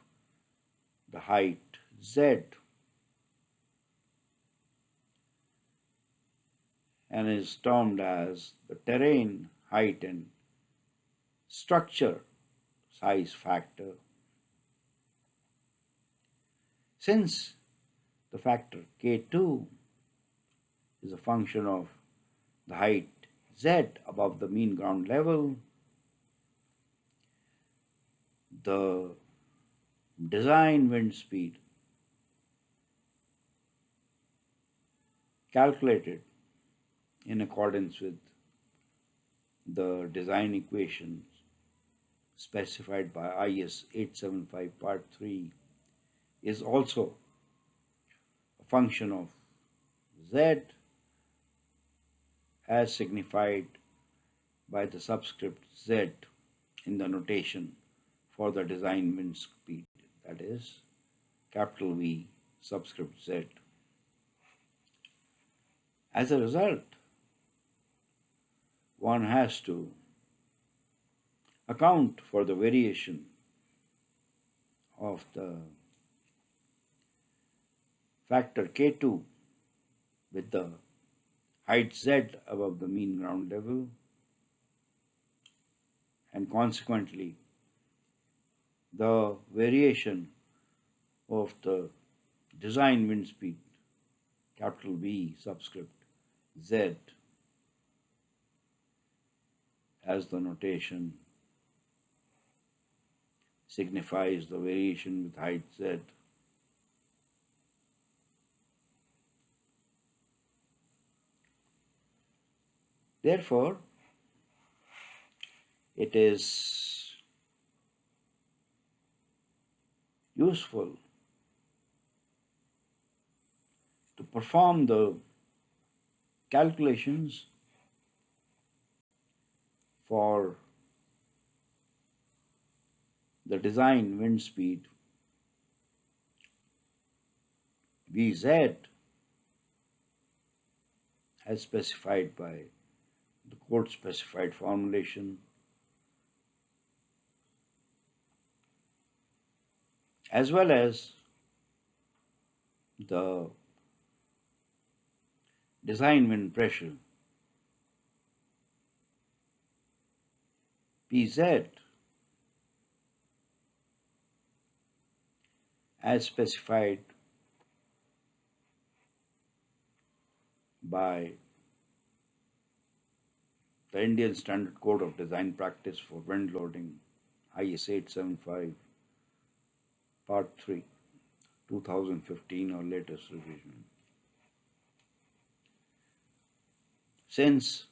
the height z and is termed as the terrain height and structure size factor. Since the factor K2 is a function of the height z above the mean ground level, the design wind speed calculated in accordance with the design equations specified by IS 875 Part 3 is also a function of z as signified by the subscript z in the notation for the design wind speed, that is capital V subscript z. As a result, one has to account for the variation of the factor K2 with the height z above the mean ground level, and consequently the variation of the design wind speed capital V subscript z as the notation signifies the variation with height z. Therefore, it is useful to perform the calculations for the design wind speed Vz as specified by the code specified formulation, as well as the design wind pressure Pz as specified by the Indian Standard Code of Design Practice for Wind Loading IS 875 Part 3 2015 or latest revision. Since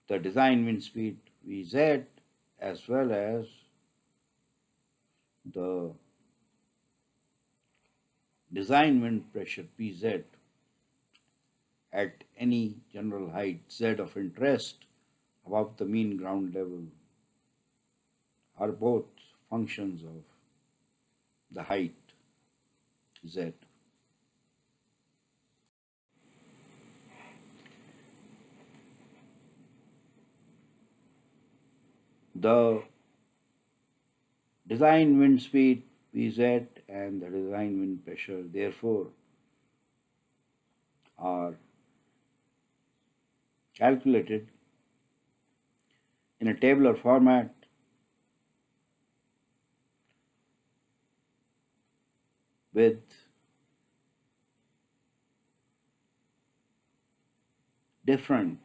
the design wind speed Vz as well as the design wind pressure Pz at any general height z of interest above the mean ground level are both functions of the height z. The design wind speed Pz and the design wind pressure therefore are calculated in a tabular format with different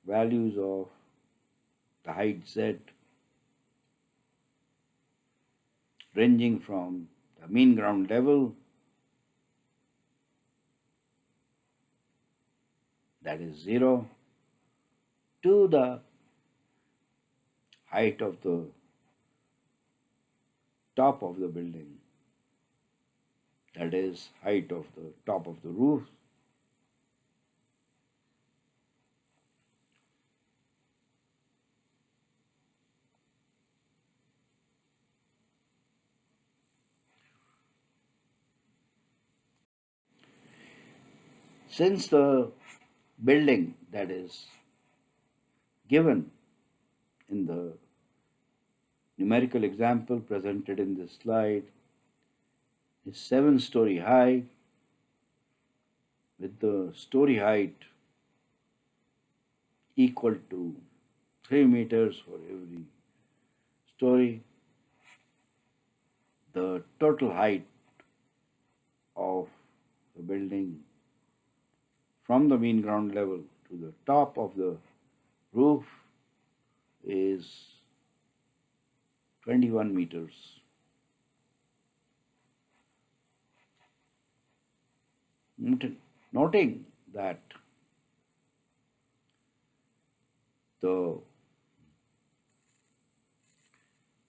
values of the height z ranging from the mean ground level, that is 0, to the height of the top of the building, that is height of the top of the roof. Since the building that is given in the numerical example presented in this slide is 7-story high, with the story height equal to 3 meters for every story, the total height of the building from the mean ground level to the top of the roof is 21 meters. Noting that the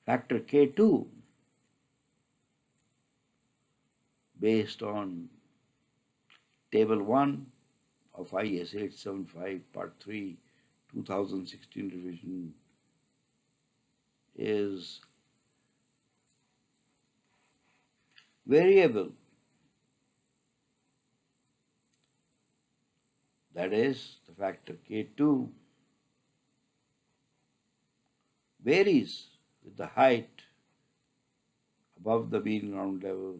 factor K2 based on table 1 of IS 875 part 3 2016 revision is variable, that is the factor K2 varies with the height above the mean ground level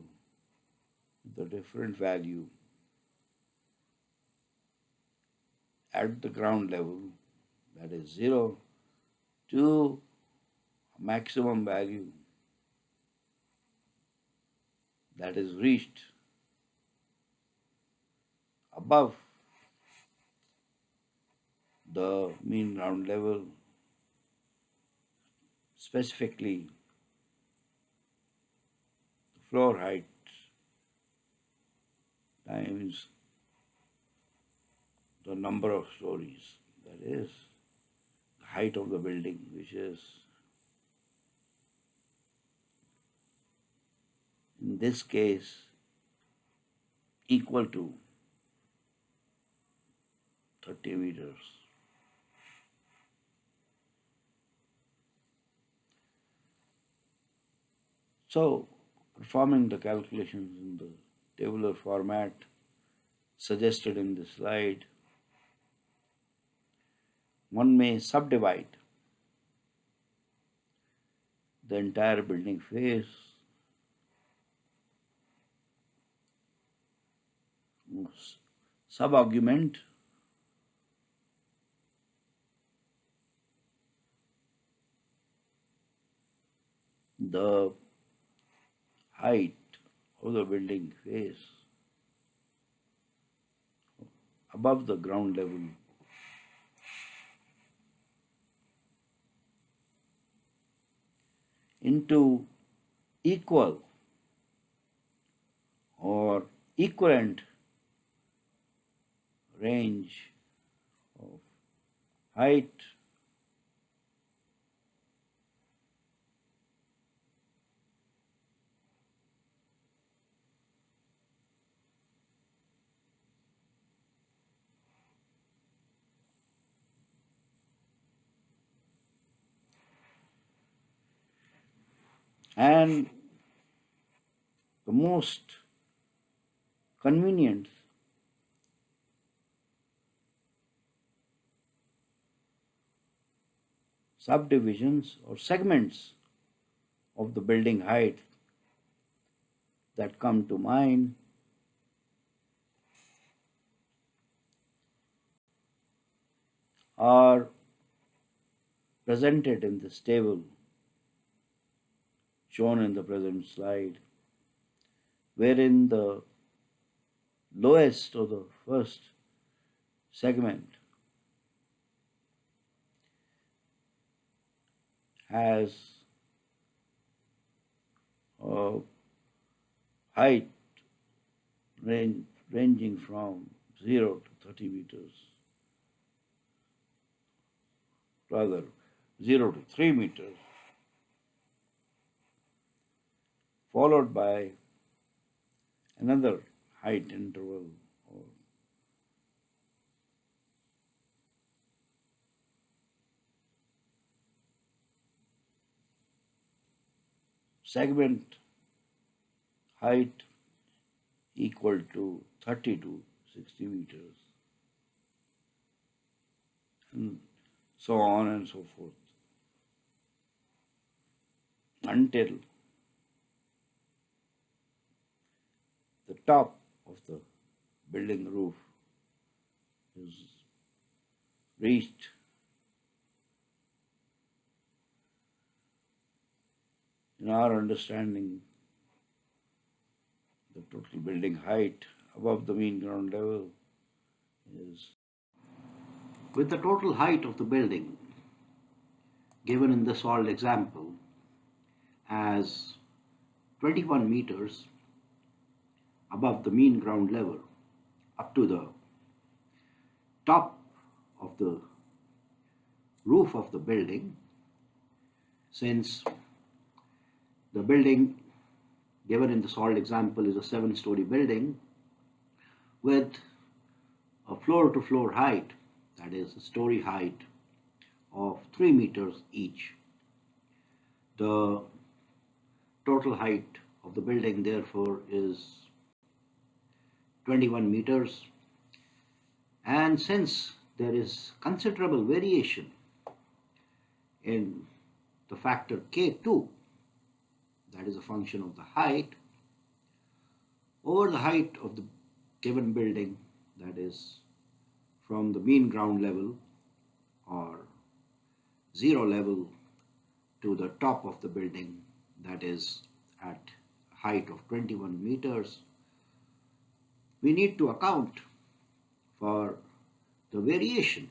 with a different value at the ground level, that is 0, to a maximum value that is reached above the mean ground level, specifically the floor height times the number of stories, that is the height of the building, which is in this case equal to 30 meters. So, performing the calculations in the tabular format suggested in the slide, one may subdivide the entire building face subargument the height of the building face above the ground level into equal or equivalent range of height and the most convenient subdivisions or segments of the building height that come to mind are presented in this table shown in the present slide, wherein the lowest or the first segment has a height ranging from 0 to 30 meters, rather 0 to 3 meters, followed by another height interval or segment height equal to 30 to 60 meters, and so on and so forth, until the top of the building roof is reached. In our understanding, the total building height above the mean ground level is, with the total height of the building given in the solved example as 21 meters above the mean ground level up to the top of the roof of the building, since the building given in the solved example is a 7-story building with a floor-to-floor height, that is a story height of 3 meters each. The total height of the building therefore is 21 meters, and since there is considerable variation in the factor K2, that is a function of the height, over the height of the given building, that is from the mean ground level or zero level to the top of the building, that is at a height of 21 meters, we need to account for the variation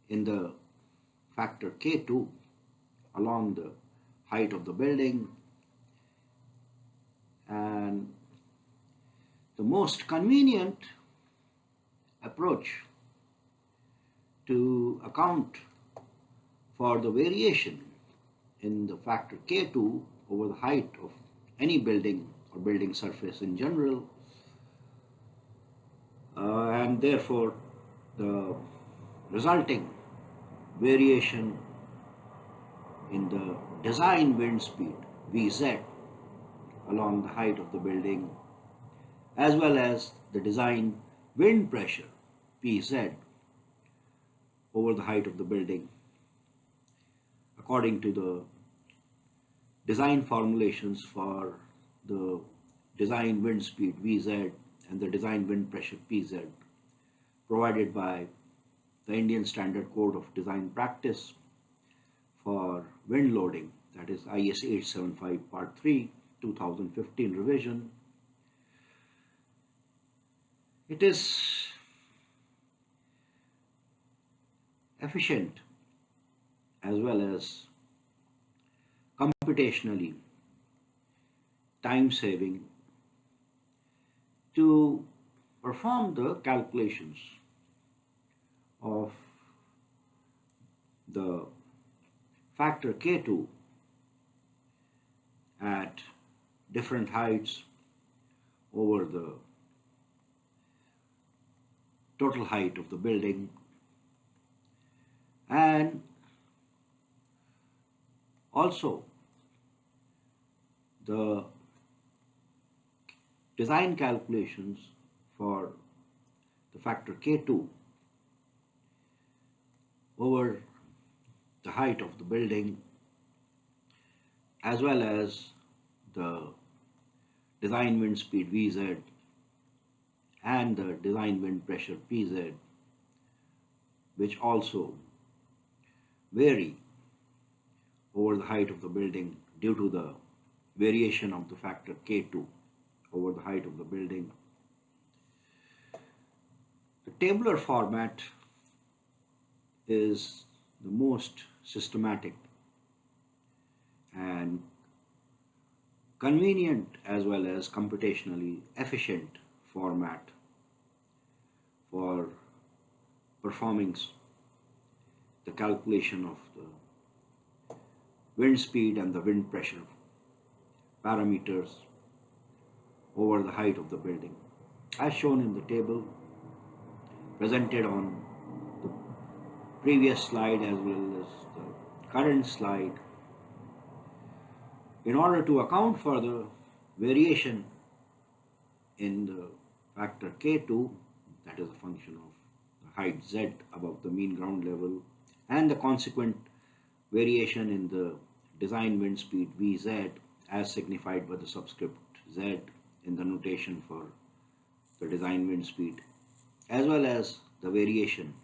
in the factor K2 along the height of the building, and the most convenient approach to account for the variation in the factor K2 over the height of any building or building surface in general, and therefore the resulting variation in the design wind speed Vz along the height of the building, as well as the design wind pressure Pz over the height of the building, according to the design formulations for the design wind speed Vz and the design wind pressure Pz provided by the Indian Standard Code of Design Practice for wind loading, that is IS 875 Part 3 2015 revision. It is efficient as well as computationally time saving to perform the calculations of the factor K2 at different heights over the total height of the building, and also the design calculations for the factor K2 over the height of the building, as well as the design wind speed Vz and the design wind pressure Pz, which also vary over the height of the building due to the variation of the factor K2 over the height of the building. The tabular format is the most systematic and convenient as well as computationally efficient format for performing the calculation of the wind speed and the wind pressure parameters over the height of the building. As shown in the table presented on the previous slide as well as the current slide, in order to account for the variation in the factor K2, that is a function of the height Z above the mean ground level, and the consequent variation in the design wind speed Vz as signified by the subscript Z in the notation for the design wind speed, as well as the variation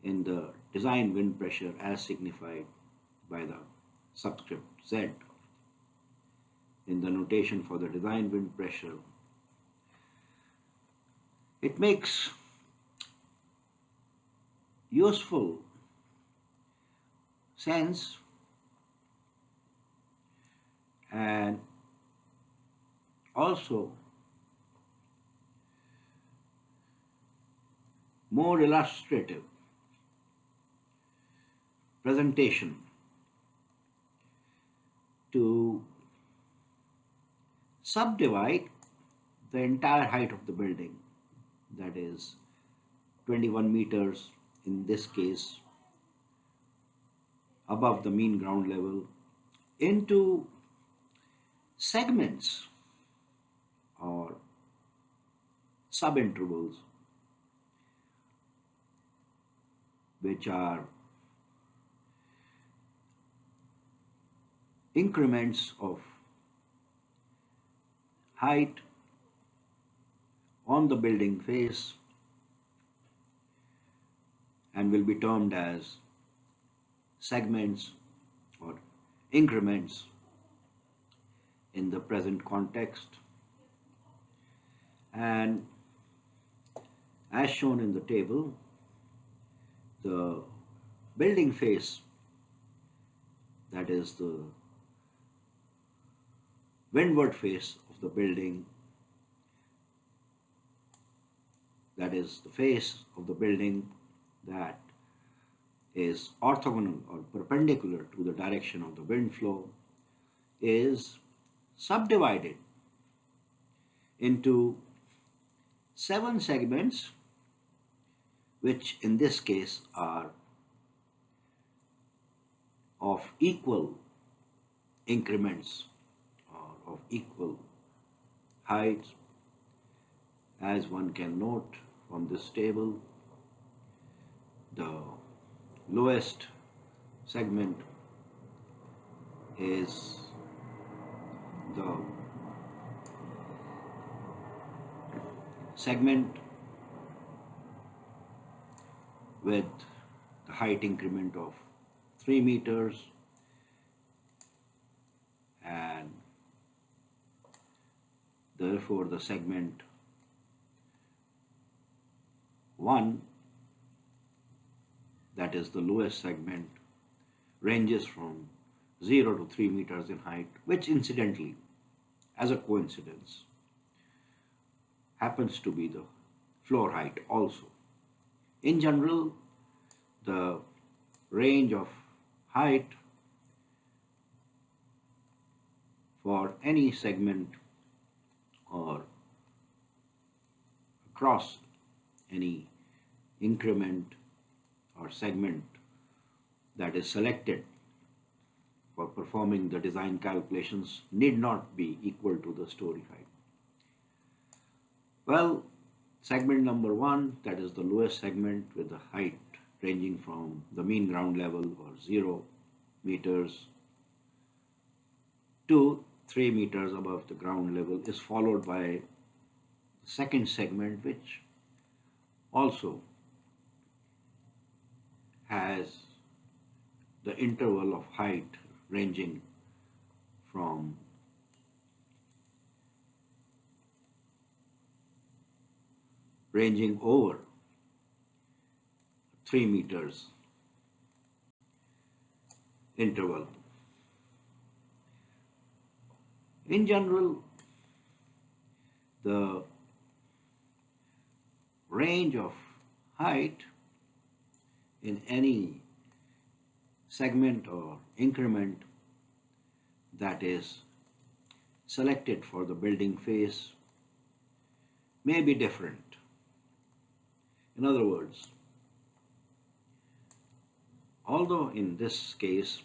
in the design wind pressure as signified by the subscript Z in the notation for the design wind pressure, it makes useful sense and also more illustrative presentation to subdivide the entire height of the building, that is 21 meters in this case above the mean ground level, into segments or subintervals which are increments of height on the building face and will be termed as segments or increments in the present context. And as shown in the table, the building face, that is the windward face of the building, that is the face of the building that is orthogonal or perpendicular to the direction of the wind flow, is subdivided into 7 segments, which in this case are of equal increments or of equal heights. As one can note from this table, the lowest segment is the segment with the height increment of 3 meters, and therefore the segment 1, that is the lowest segment, ranges from 0 to 3 meters in height, which incidentally, as a coincidence, happens to be the floor height also. In general, the range of height for any segment or across any increment or segment that is selected for performing the design calculations need not be equal to the story height. Well, segment number 1, that is the lowest segment with the height ranging from the mean ground level or 0 meters to 3 meters above the ground level, is followed by the second segment, which also has the interval of height ranging from over 3 meters interval. In general, the range of height in any segment or increment that is selected for the building face may be different. In other words, although in this case,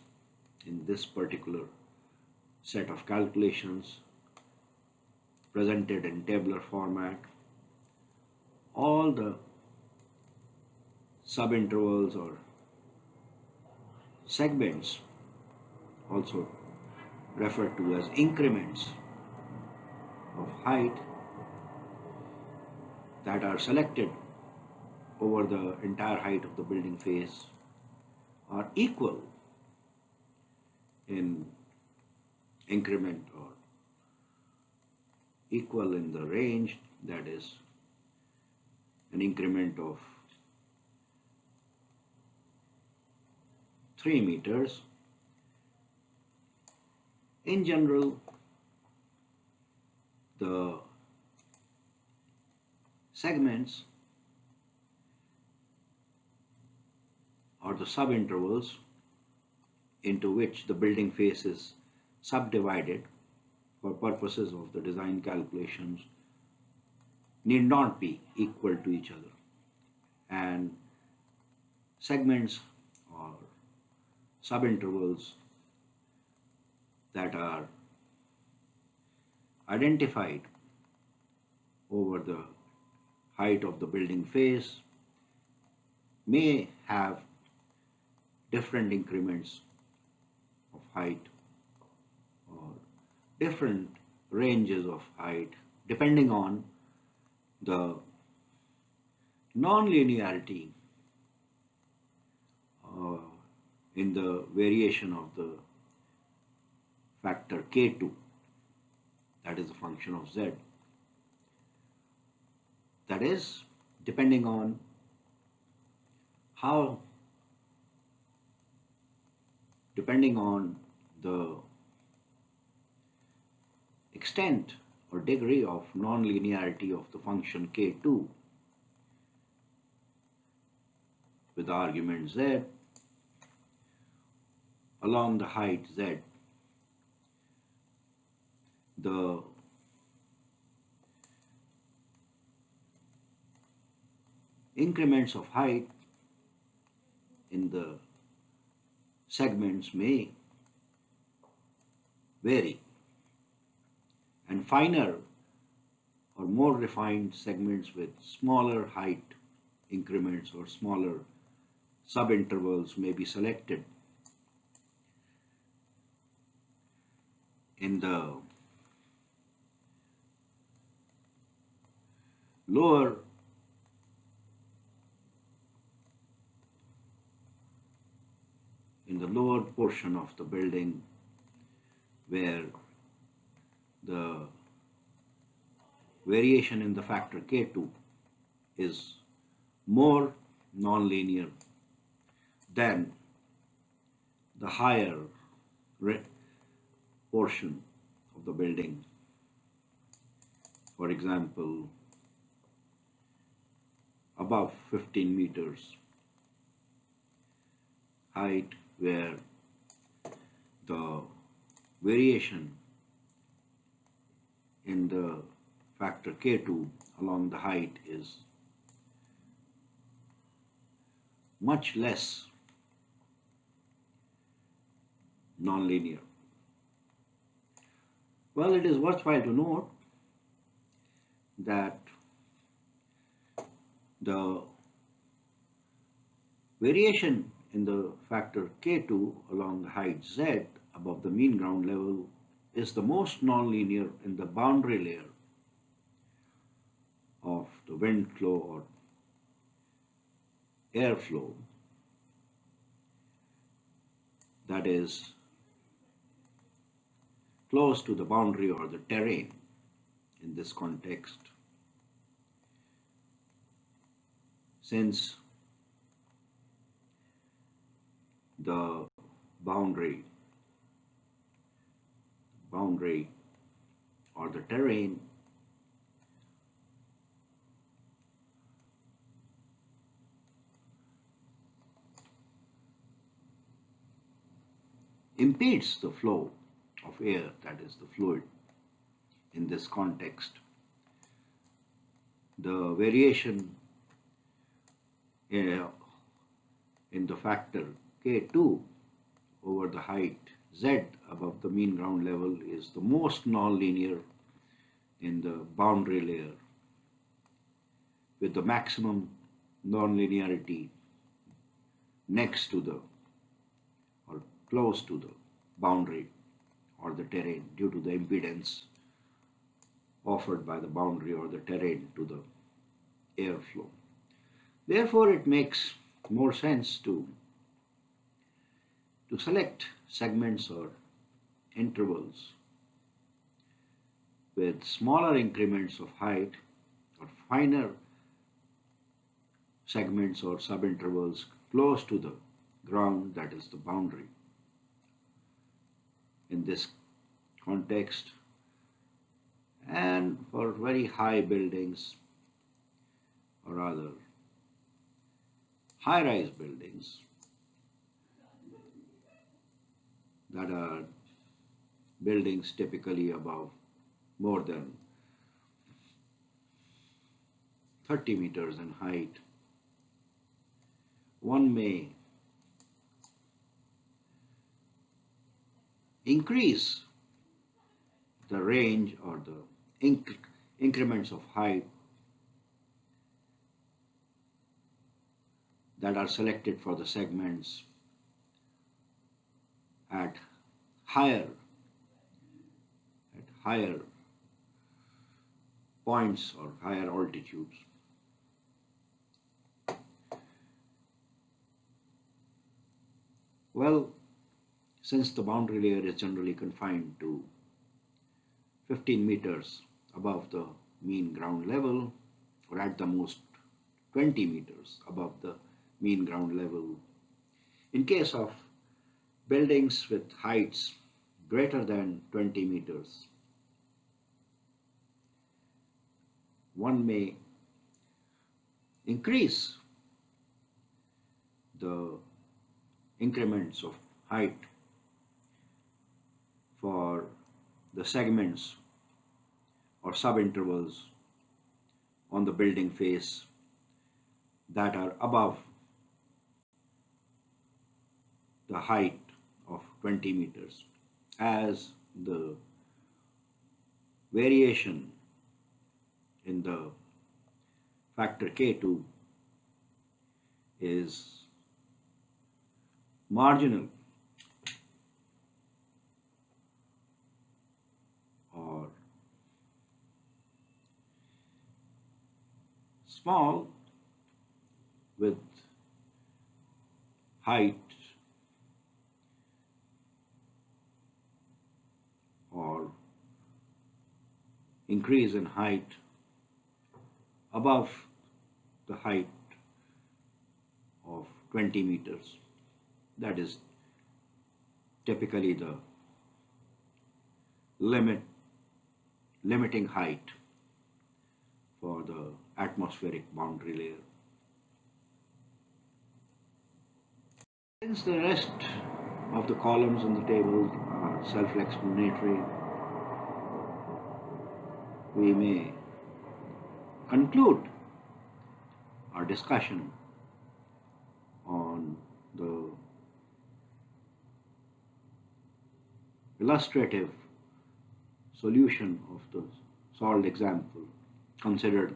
in this particular set of calculations presented in tabular format, all the subintervals or segments, also referred to as increments of height, that are selected over the entire height of the building face are equal in increment or equal in the range, that is an increment of 3 meters. In general, the segments or the subintervals into which the building face is subdivided for purposes of the design calculations need not be equal to each other, and segments or subintervals that are identified over the height of the building face may have different increments of height or different ranges of height depending on the non-linearity in the variation of the factor k2, that is a function of z. That is, depending on depending on the extent or degree of non-linearity of the function k2 with the argument z along the height z, the increments of height in the segments may vary, and finer or more refined segments with smaller height increments or smaller subintervals may be selected. In the lower portion of the building, where the variation in the factor k2 is more nonlinear than the higher portion of the building. For example, above 15 meters height, where the variation in the factor k2 along the height is much less nonlinear. Well, it is worthwhile to note that the variation in the factor k2 along the height z above the mean ground level is the most nonlinear in the boundary layer of the wind flow or airflow, that is close to the boundary or the terrain in this context, since the boundary or the terrain impedes the flow of air, that is the fluid, in this context. The variation in the factor K2 over the height Z above the mean ground level is the most nonlinear in the boundary layer, with the maximum nonlinearity next to the or close to the boundary or the terrain due to the impedance offered by the boundary or the terrain to the airflow. Therefore, it makes more sense to select segments or intervals with smaller increments of height or finer segments or subintervals close to the ground, that is the boundary. In this context, and for very high buildings, or rather high-rise buildings that are buildings typically above more than 30 meters in height, one may increase the range or the increments of height that are selected for the segments at higher points or higher altitudes. Well, since the boundary layer is generally confined to 15 meters above the mean ground level, or at the most 20 meters above the mean ground level, in case of buildings with heights greater than 20 meters, one may increase the increments of height for the segments or subintervals on the building face that are above the height of 20 meters, as the variation in the factor K2 is marginal or small with height or increase in height above the height of 20 meters. That is typically the limiting height for the atmospheric boundary layer. Since the rest of the columns in the table are self-explanatory, we may conclude our discussion on the illustrative solution of the solved example considered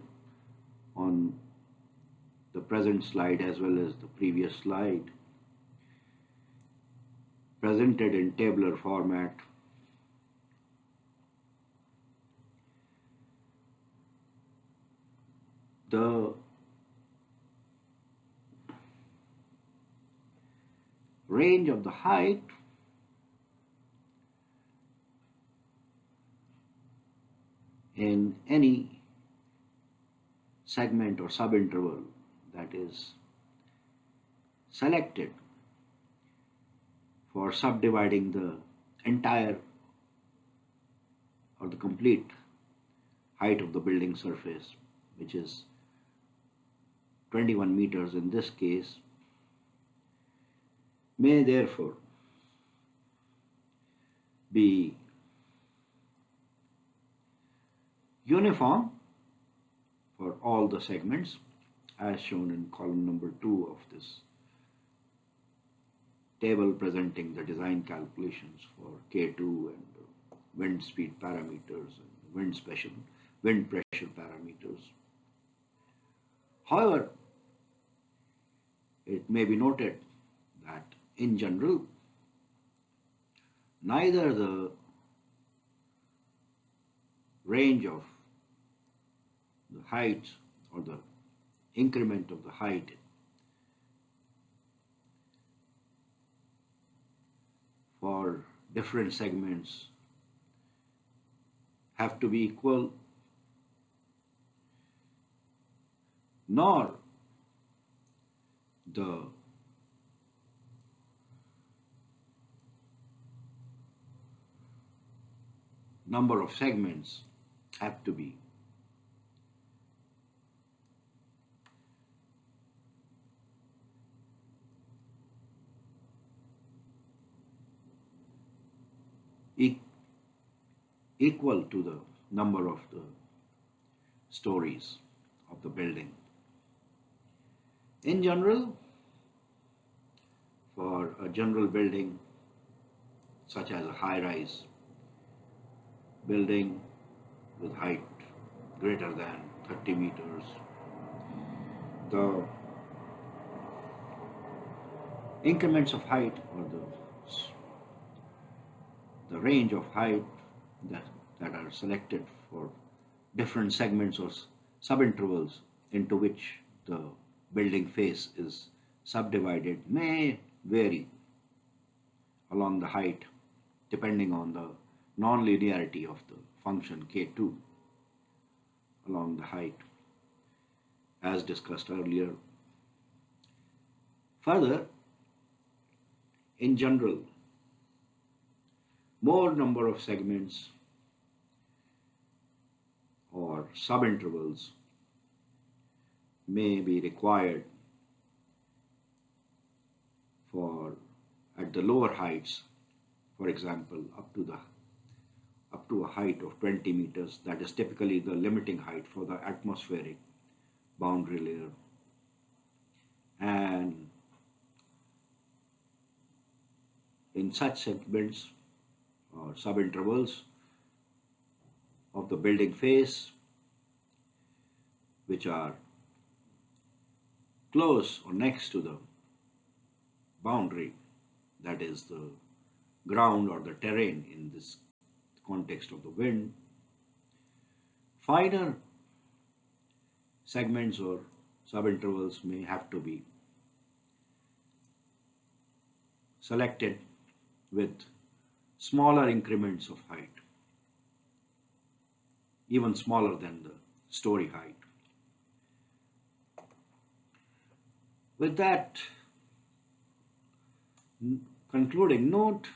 on the present slide as well as the previous slide, presented in tabular format. The range of the height in any segment or subinterval that is selected for subdividing the entire or the complete height of the building surface, which is 21 meters in this case, may therefore be uniform for all the segments as shown in column number 2 of this table presenting the design calculations for K2 and wind speed parameters and wind pressure parameters. However, it may be noted that in general, neither the range of the height or the increment of the height for different segments have to be equal, nor the number of segments have to be equal to the number of the stories of the building. In general, for a general building such as a high-rise building with height greater than 30 meters, the increments of height or the range of height that are selected for different segments or subintervals into which the building face is subdivided may vary along the height depending on the non-linearity of the function K2 along the height as discussed earlier. Further, in general, more number of segments or subintervals may be required for at the lower heights, for example, up to a height of 20 meters, that is typically the limiting height for the atmospheric boundary layer. And in such segments or subintervals of the building face which are close or next to the boundary, that is the ground or the terrain in this context of the wind, finer segments or subintervals may have to be selected with smaller increments of height, even smaller than the story height. With that concluding note,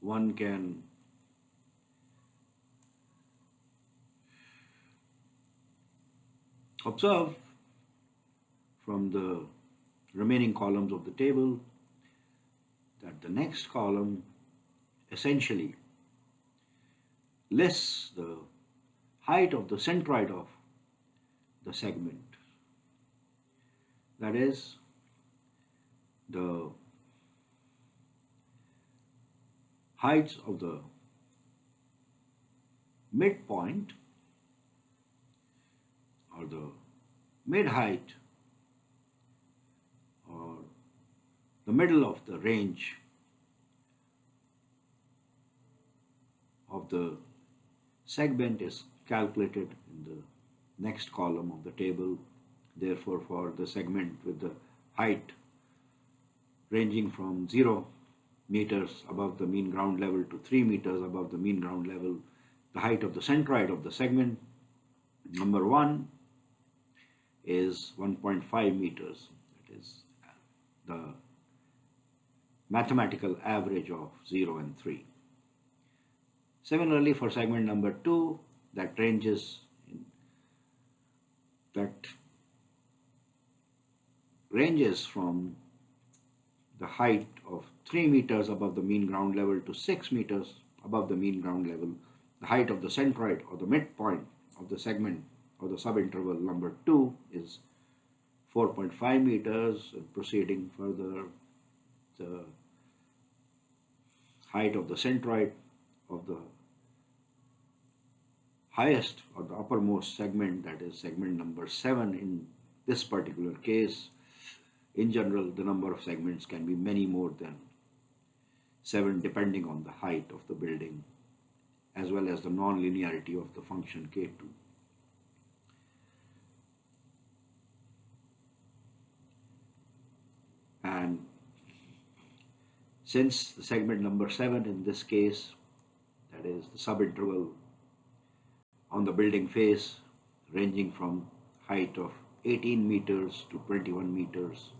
one can observe from the remaining columns of the table that the next column essentially lists the height of the centroid of the segment, that is the heights of the midpoint or the mid height or the middle of the range of the segment is calculated in the next column of the table. Therefore, for the segment with the height ranging from 0 meters above the mean ground level to 3 meters above the mean ground level, the height of the centroid of the segment number 1 is 1.5 meters. That is the mathematical average of 0 and 3. Similarly, for segment number 2, that ranges from the height of 3 meters above the mean ground level to 6 meters above the mean ground level. The height of the centroid or the midpoint of the segment or the subinterval number 2 is 4.5 meters. And proceeding further, the height of the centroid of the highest or the uppermost segment, that is segment number 7 in this particular case. In general, the number of segments can be many more than 7 depending on the height of the building as well as the non-linearity of the function k2. And since the segment number 7 in this case, that is the subinterval on the building face ranging from height of 18 meters to 21 meters,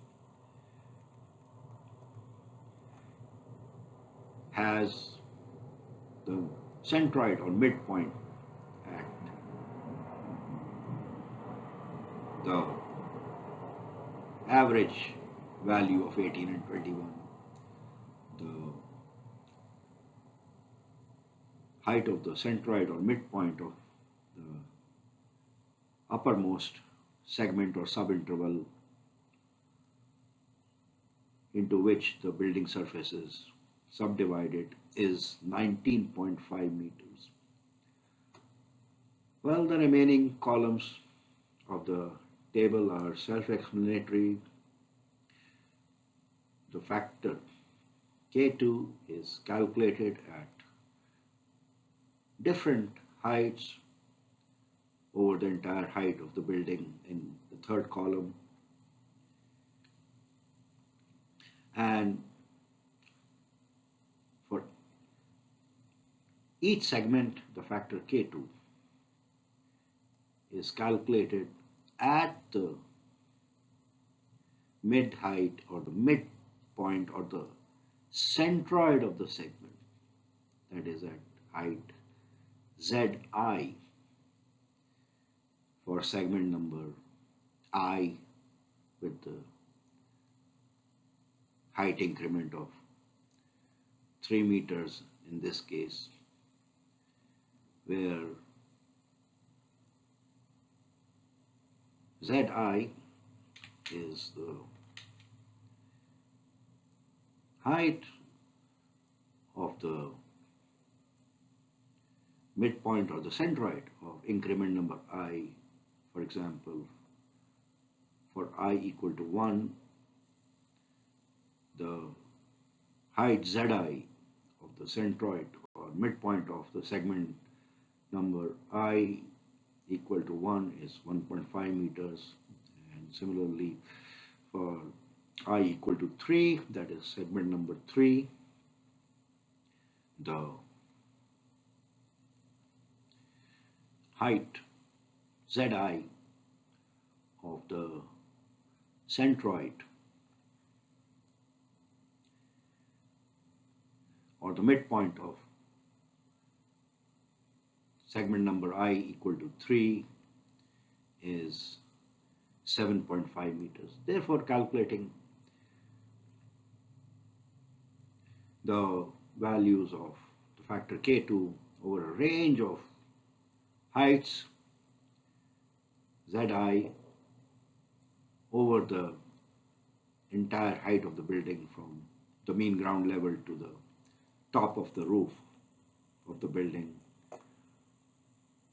has the centroid or midpoint at the average value of 18 and 21. The height of the centroid or midpoint of the uppermost segment or subinterval into which the building surface is subdivided is 19.5 meters. Well, the remaining columns of the table are self-explanatory. The factor K2 is calculated at different heights over the entire height of the building in the third column, and for each segment the factor K2 is calculated at the mid height or the midpoint or the centroid of the segment, that is at height Zi for segment number I with the height increment of 3 meters in this case, where Zi is the height of the midpoint or the centroid of increment number I. For example, for I equal to 1, the height Zi of the centroid or midpoint of the segment number I equal to 1 is 1.5 meters, and similarly for I equal to 3, that is segment number 3, the height Zi of the centroid or the midpoint of segment number I equal to 3 is 7.5 meters. Therefore, calculating the values of the factor K2 over a range of heights Zi over the entire height of the building from the mean ground level to the top of the roof of the building,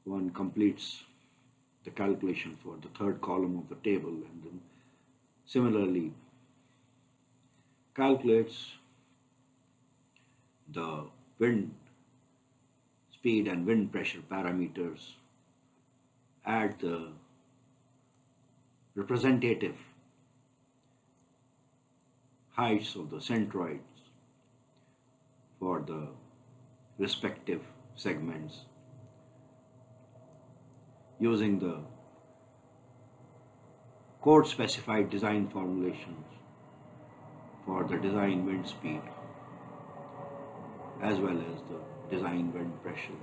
one completes the calculation for the third column of the table and then similarly calculates the wind speed and wind pressure parameters at the representative heights of the centroids for the respective segments using the code specified design formulations for the design wind speed as well as the design wind pressure.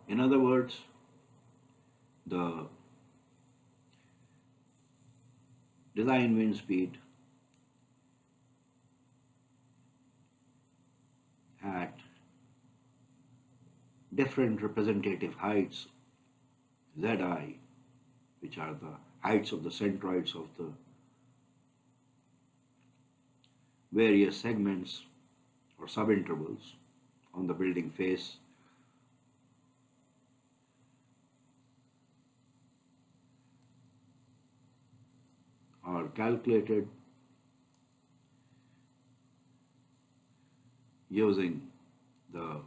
In other words, the design wind speed at different representative heights Zi, which are the heights of the centroids of the various segments or subintervals on the building face, are calculated using the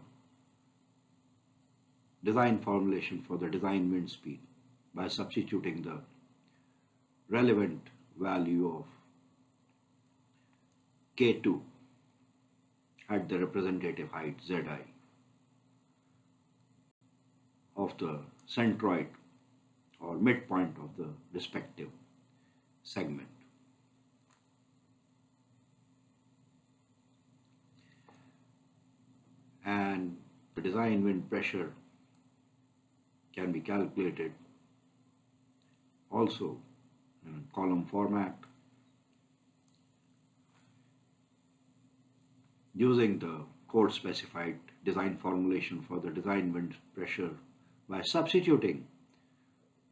design formulation for the design wind speed by substituting the relevant value of K2 at the representative height Zi of the centroid or midpoint of the respective segment. And the design wind pressure can be calculated also in a column format using the course specified design formulation for the design wind pressure by substituting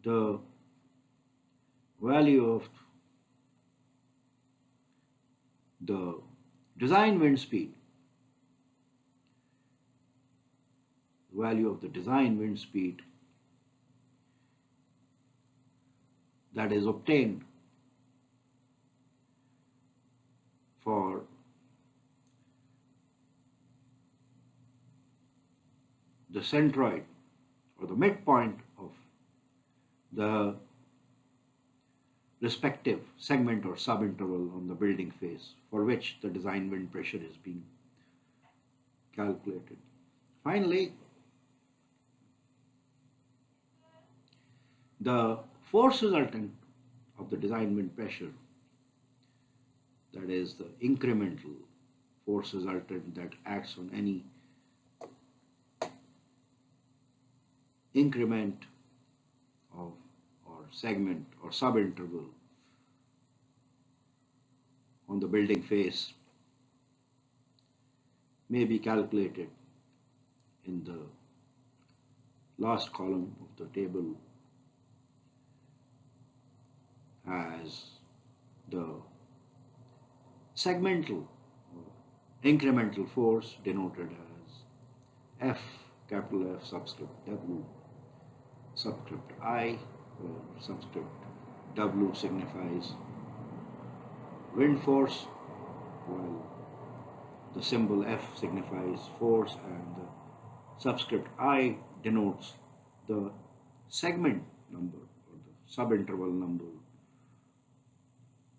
the value of the design wind speed, value of the design wind speed that is obtained for the centroid or the midpoint of the respective segment or subinterval on the building face for which the design wind pressure is being calculated. Finally, the force resultant of the design wind pressure, that is the incremental force resultant that acts on any increment of or segment or subinterval on the building face, may be calculated in the last column of the table as the segmental or incremental force denoted as F, capital F subscript W subscript I, where subscript W signifies wind force, while the symbol F signifies force and the subscript I denotes the segment number or the subinterval number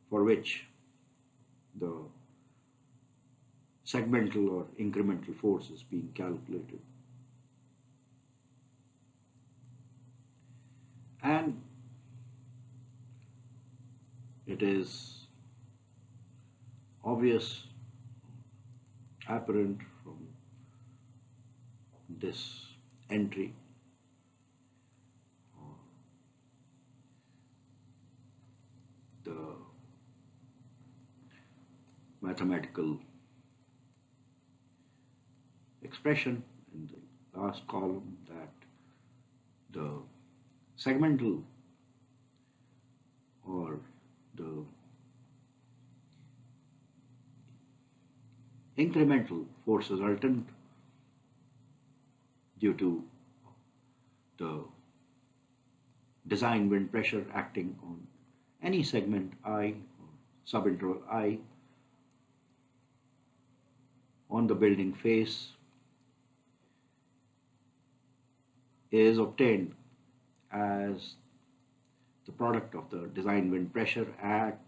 for which the segmental or incremental force is being calculated. And it is obvious, apparent from this entry the mathematical expression in the last column that the segmental or the incremental force resultant due to the design wind pressure acting on any segment I or subinterval I on the building face is obtained as the product of the design wind pressure at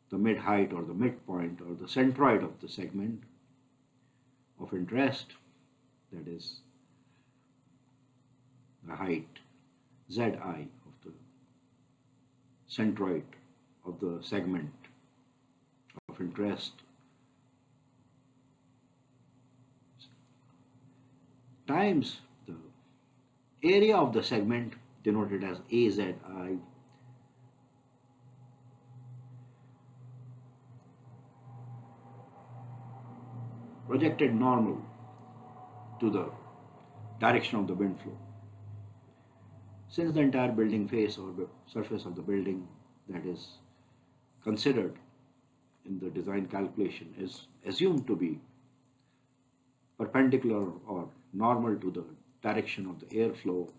the mid height or the midpoint or the centroid of the segment of interest, that is the height Zi of the centroid of the segment of interest times the area of the segment denoted as AZI projected normal to the direction of the wind flow. Since the entire building face or the surface of the building that is considered in the design calculation is assumed to be perpendicular or normal to the direction of the airflow,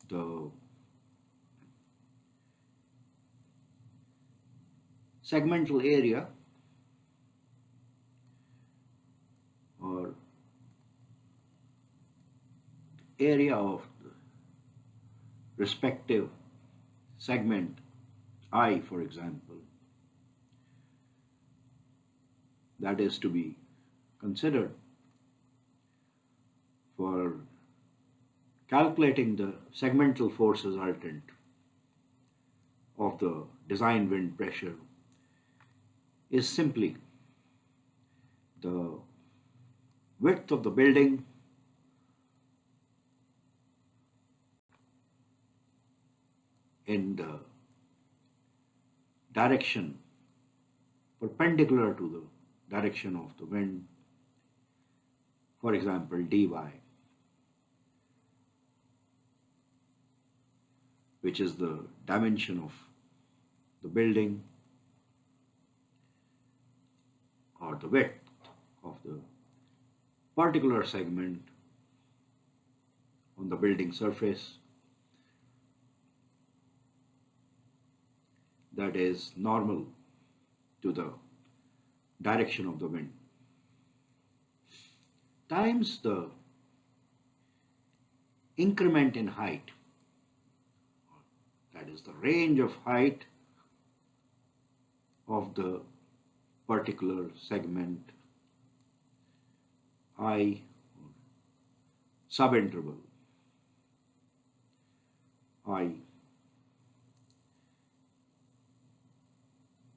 the segmental area or area of the respective segment I, for example, that is to be considered for calculating the segmental force resultant of the design wind pressure is simply the width of the building in the direction perpendicular to the direction of the wind, for example dy, which is the dimension of the building or the width of the particular segment on the building surface that is normal to the direction of the wind, times the increment in height, that is the range of height of the particular segment I, subinterval I,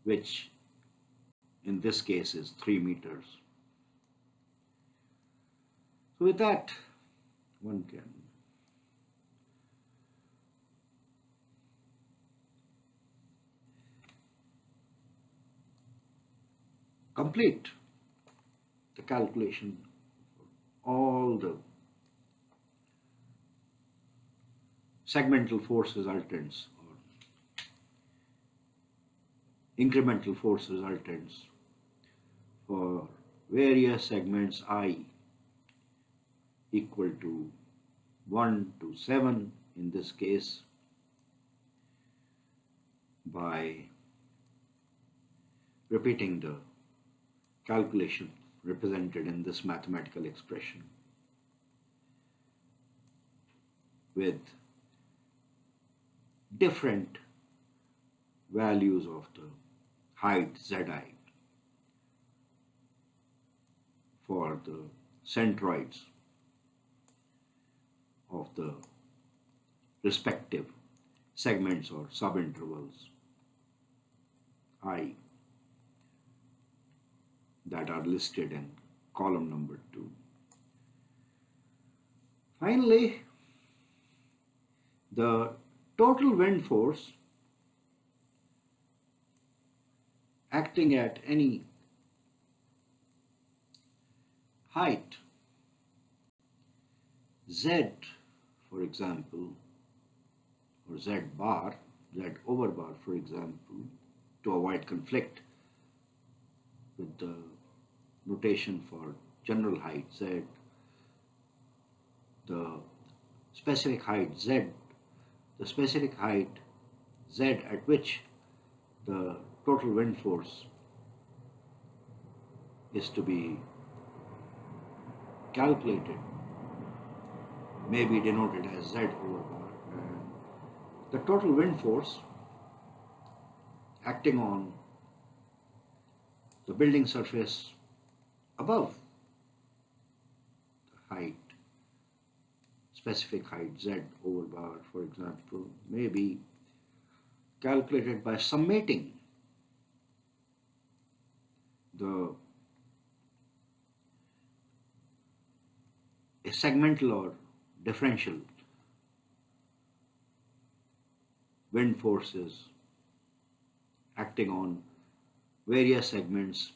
which in this case is 3 meters. So with that, one can complete the calculation for all the segmental force resultants or incremental force resultants for various segments I equal to 1 to 7 in this case by repeating the calculation represented in this mathematical expression with different values of the height Zi for the centroids of the respective segments or subintervals I that are listed in column number 2. Finally, the total wind force acting at any height Z, for example, or Z bar, Z over bar, for example, to avoid conflict with the notation for general height Z, the specific height Z, the specific height Z at which the total wind force is to be calculated may be denoted as Z over bar, and the total wind force acting on the building surface above the height, specific height Z over bar, for example, may be calculated by summating the segmental or differential wind forces acting on various segments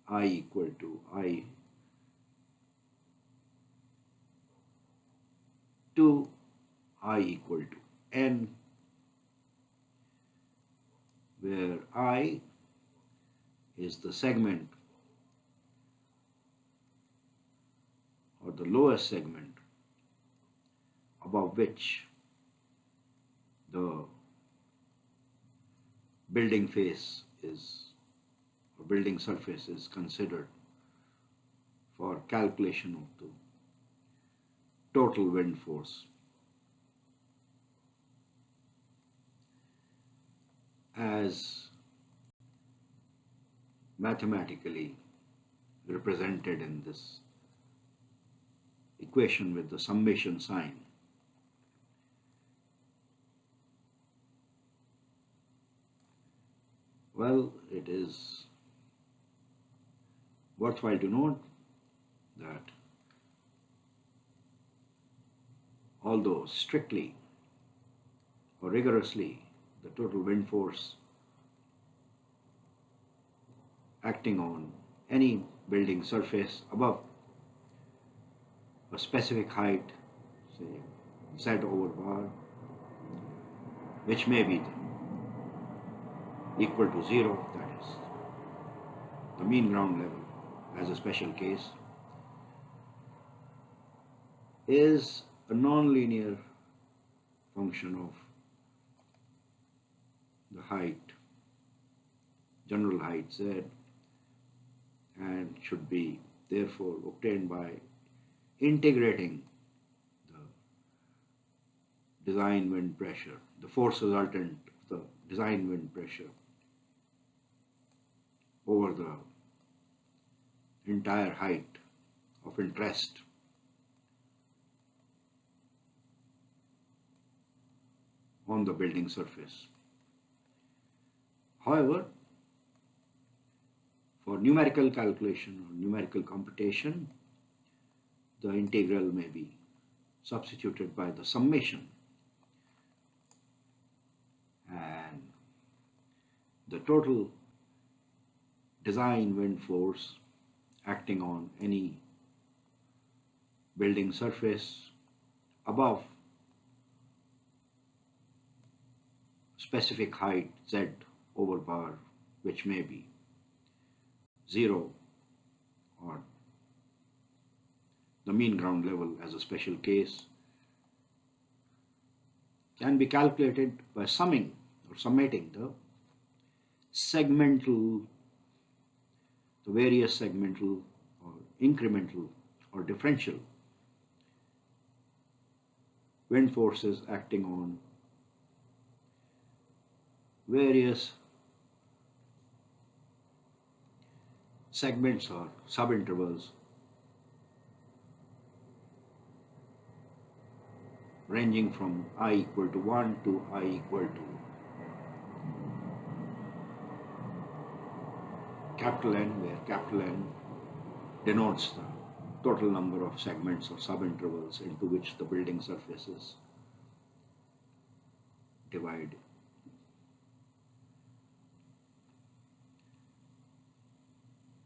I equal to I to I equal to n, where I is the segment or the lowest segment above which the building face is or building surface is considered for calculation of the total wind force. As mathematically represented in this equation with the summation sign. Well, it is worthwhile to note that although strictly or rigorously the total wind force acting on any building surface above a specific height, say z over bar, which may be equal to 0, that is the mean ground level as a special case, is a non-linear function of the height, general height z, and should be therefore obtained by integrating the design wind pressure, the force resultant of the design wind pressure over the entire height of interest on the building surface. However, for numerical calculation or numerical computation, the integral may be substituted by the summation, and the total design wind force acting on any building surface above specific height z over bar, which may be 0 or the mean ground level as a special case, can be calculated by summing or summating the various segmental or incremental or differential wind forces acting on various segments or subintervals ranging from I equal to 1 to I equal to capital N, where capital N denotes the total number of segments or subintervals into which the building surface is divided.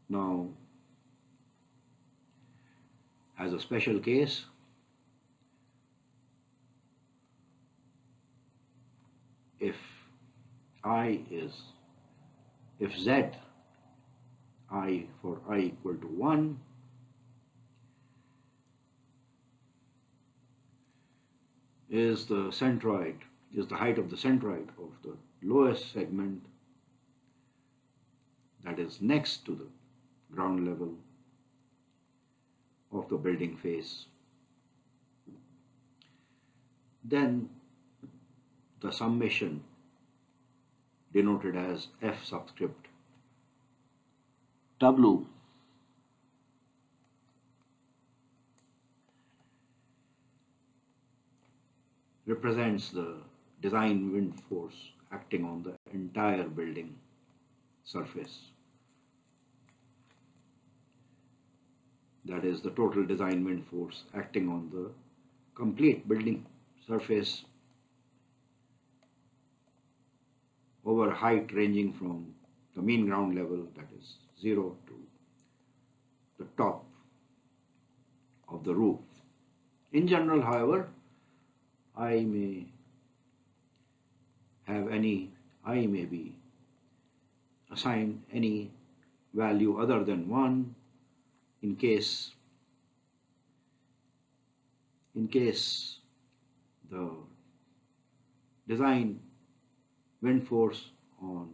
Now, as a special case, if Z, I for I equal to 1, is the centroid, is the height of the centroid of the lowest segment that is next to the ground level of the building face, then the summation denoted as F subscript W represents the design wind force acting on the entire building surface. That is the total design wind force acting on the complete building surface over height ranging from the mean ground level, that is 0, to the top of the roof. In general, however, I may be assigned any value other than 1 in case the design wind force on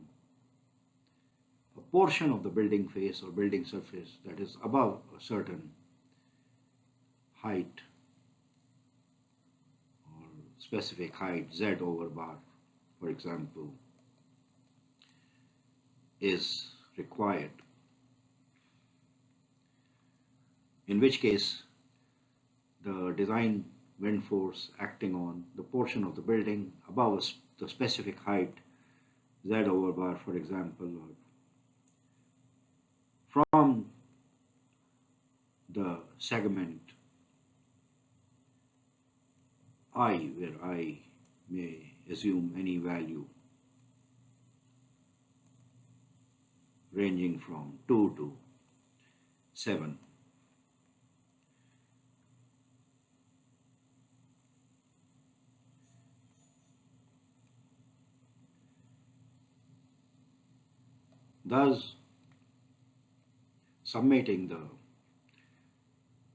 a portion of the building face or building surface that is above a certain height or specific height z over bar, for example, is required, in which case the design wind force acting on the portion of the building above the specific height z over bar, for example, or from the segment I, where I may assume any value ranging from 2 to 7. Thus, summating the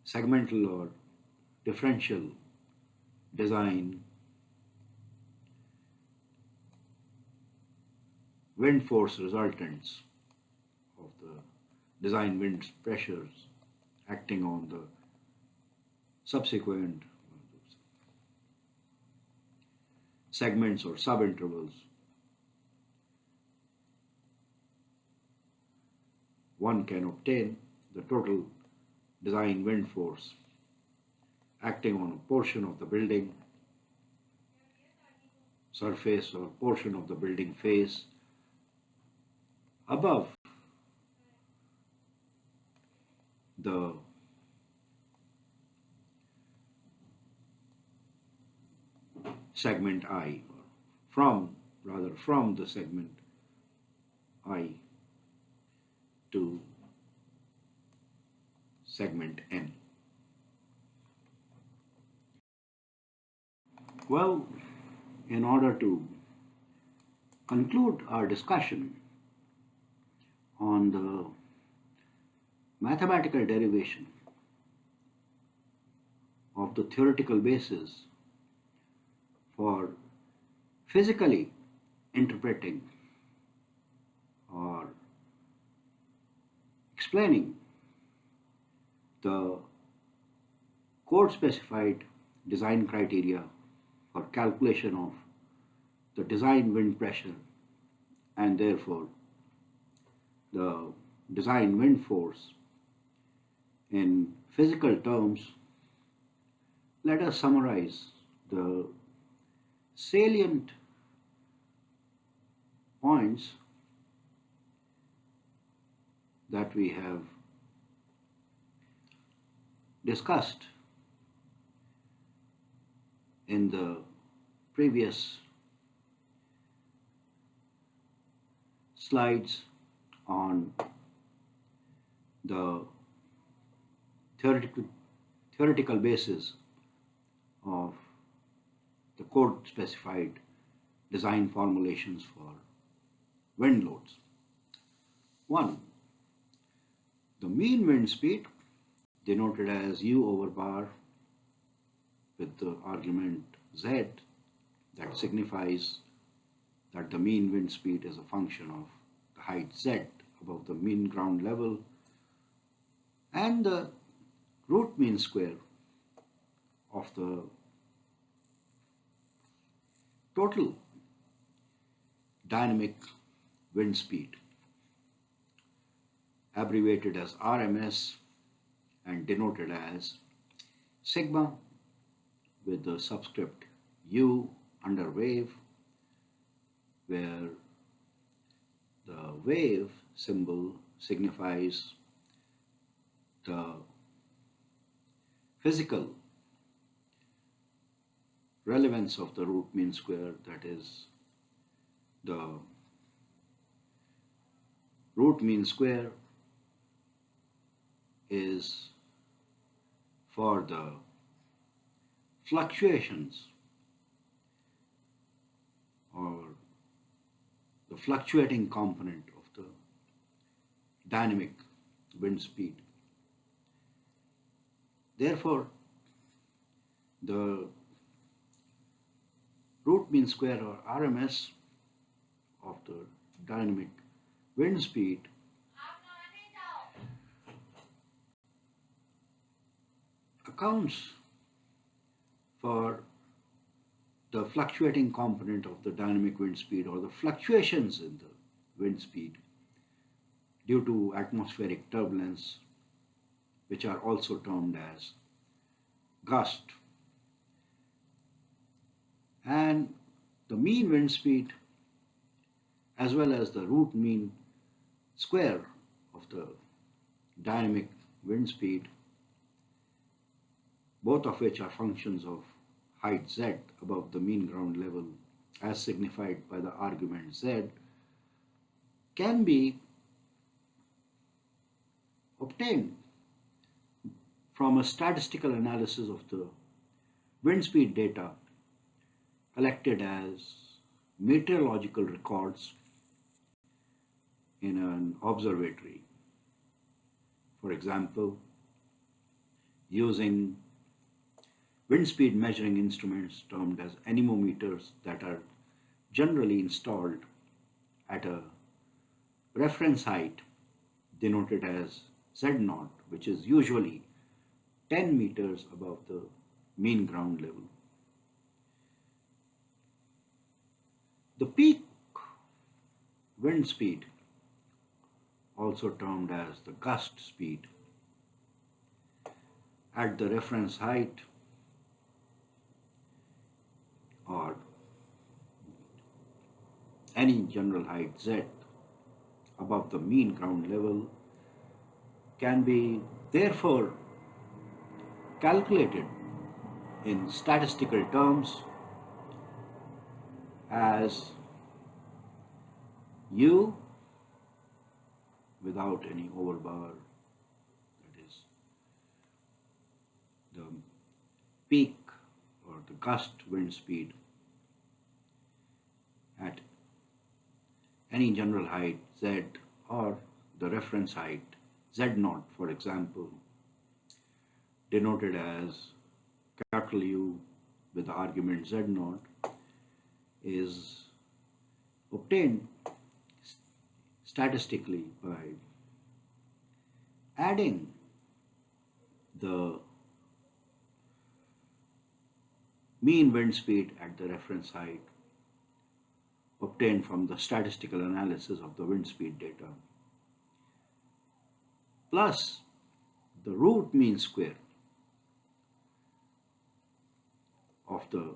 segmental or differential design wind force resultants of the design wind pressures acting on the subsequent segments or subintervals, one can obtain the total design wind force acting on a portion of the building surface or portion of the building face above the segment I, or from the segment I to segment N. Well, in order to conclude our discussion on the mathematical derivation of the theoretical basis for physically interpreting or explaining the code-specified design criteria for calculation of the design wind pressure and therefore the design wind force in physical terms, let us summarize the salient points that we have discussed in the previous slides on the theoretical basis of the code specified design formulations for wind loads. 1. The mean wind speed, denoted as u over bar with the argument z, that signifies that the mean wind speed is a function of the height z above the mean ground level, and the root mean square of the total dynamic wind speed, abbreviated as RMS and denoted as sigma with the subscript u under wave, where the wave symbol signifies the physical relevance of the root mean square, that is, the root mean square is for the fluctuations or the fluctuating component of the dynamic wind speed. Therefore, the root mean square or RMS of the dynamic wind speed accounts for the fluctuating component of the dynamic wind speed or the fluctuations in the wind speed due to atmospheric turbulence, which are also termed as gust. And the mean wind speed as well as the root mean square of the dynamic wind speed, both of which are functions of height z above the mean ground level as signified by the argument z, can be obtained from a statistical analysis of the wind speed data collected as meteorological records in an observatory. For example, using wind speed measuring instruments termed as anemometers that are generally installed at a reference height denoted as Z0, which is usually 10 meters above the mean ground level. The peak wind speed, also termed as the gust speed, at the reference height or any general height z above the mean ground level, can be therefore calculated in statistical terms as U without any overbar, that is the peak or the gust wind speed at any general height z or the reference height z0, for example, denoted as capital U with the argument z0, is obtained statistically by adding the mean wind speed at the reference height obtained from the statistical analysis of the wind speed data plus the root mean square of the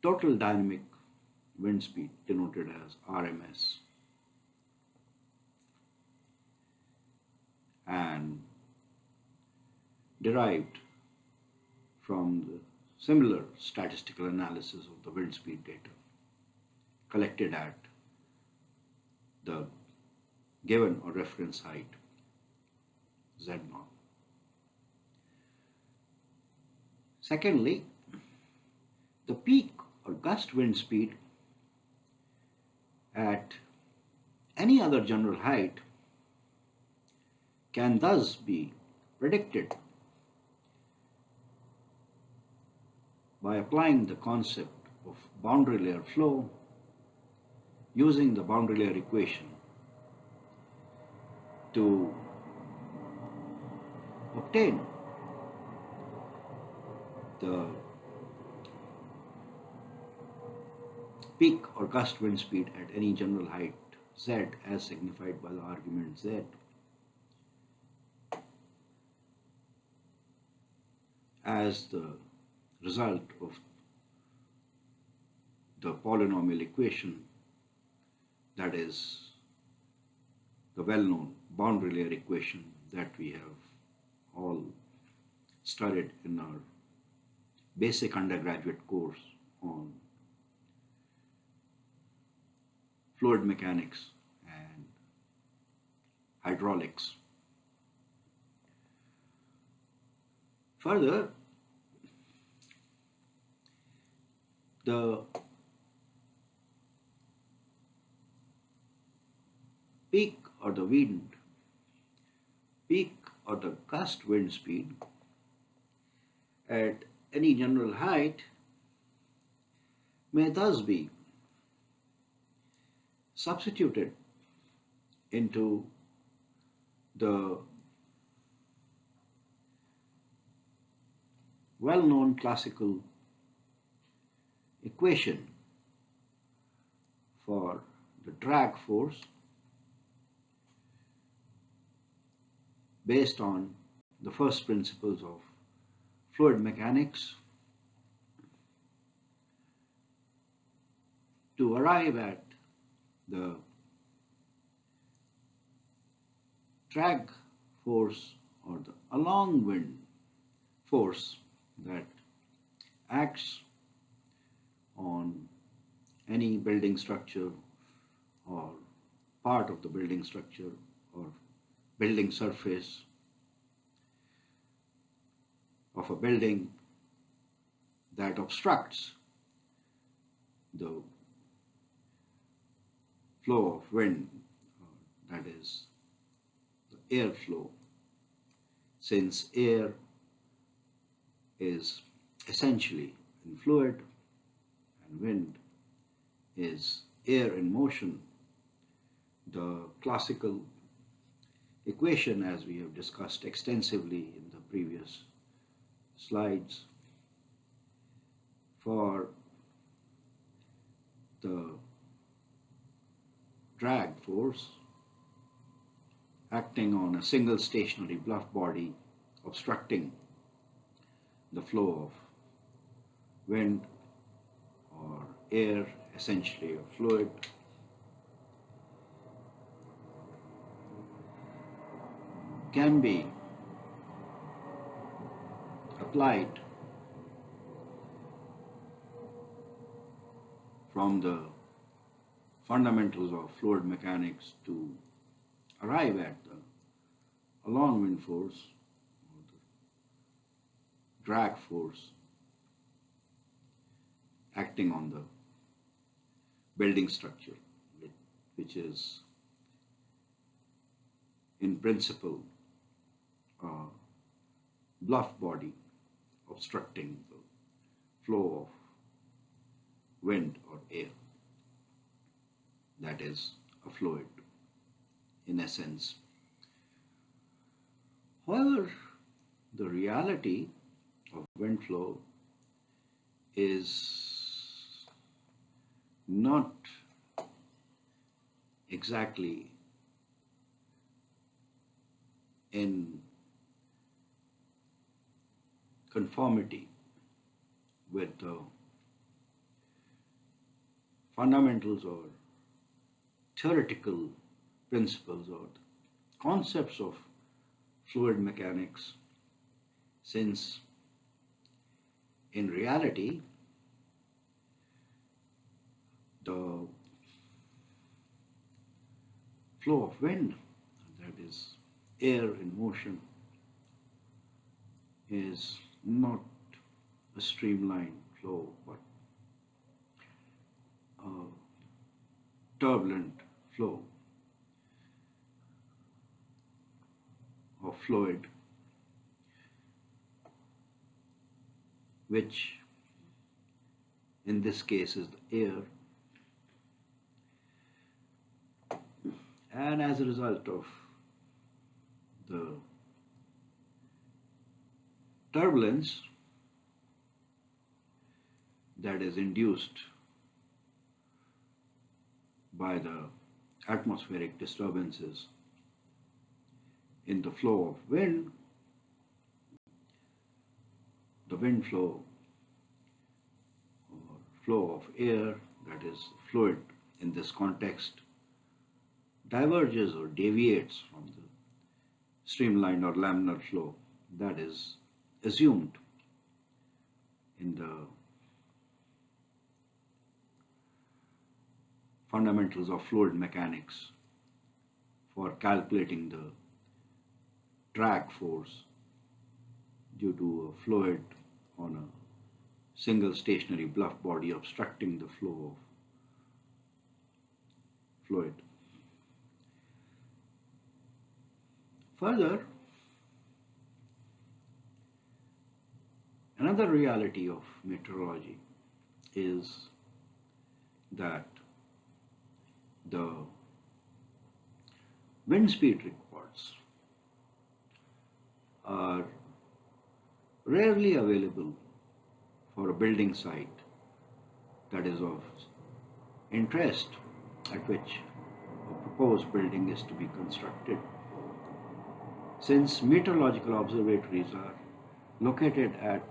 total dynamic wind speed denoted as RMS, and derived from the similar statistical analysis of the wind speed data collected at the given or reference height Z0. Secondly, the peak or gust wind speed at any other general height can thus be predicted by applying the concept of boundary layer flow using the boundary layer equation to obtain the peak or gust wind speed at any general height z as signified by the argument z as the result of the polynomial equation, that is the well-known boundary layer equation that we have all studied in our basic undergraduate course on fluid mechanics and hydraulics. Further, the peak or the wind, peak or the gust wind speed at any general height may thus be substituted into the well-known classical equation for the drag force based on the first principles of fluid mechanics to arrive at the drag force or the along wind force that acts on any building structure or part of the building structure or building surface of a building that obstructs the flow of wind, that is the airflow, since air is essentially in fluid and wind is air in motion. The classical equation, as we have discussed extensively in the previous slides, for the drag force acting on a single stationary bluff body obstructing the flow of wind or air, essentially a fluid, can be applied from the fundamentals of fluid mechanics to arrive at the along wind force or the drag force acting on the building structure, which is in principle a bluff body obstructing the flow of wind or air, that is a fluid in essence. However, the reality of wind flow is not exactly in conformity with the fundamentals or theoretical principles or concepts of fluid mechanics, since in reality the flow of wind, that is air in motion, is not a streamlined flow but a turbulent flow of fluid, which in this case is the air, and as a result of the turbulence that is induced by the atmospheric disturbances in the flow of wind, the wind flow or flow of air, that is fluid in this context, diverges or deviates from the streamlined or laminar flow that is assumed in the fundamentals of fluid mechanics for calculating the drag force due to a fluid on a single stationary bluff body obstructing the flow of fluid. Further, another reality of meteorology is that the wind speed records are rarely available for a building site that is of interest at which a proposed building is to be constructed. Since meteorological observatories are located at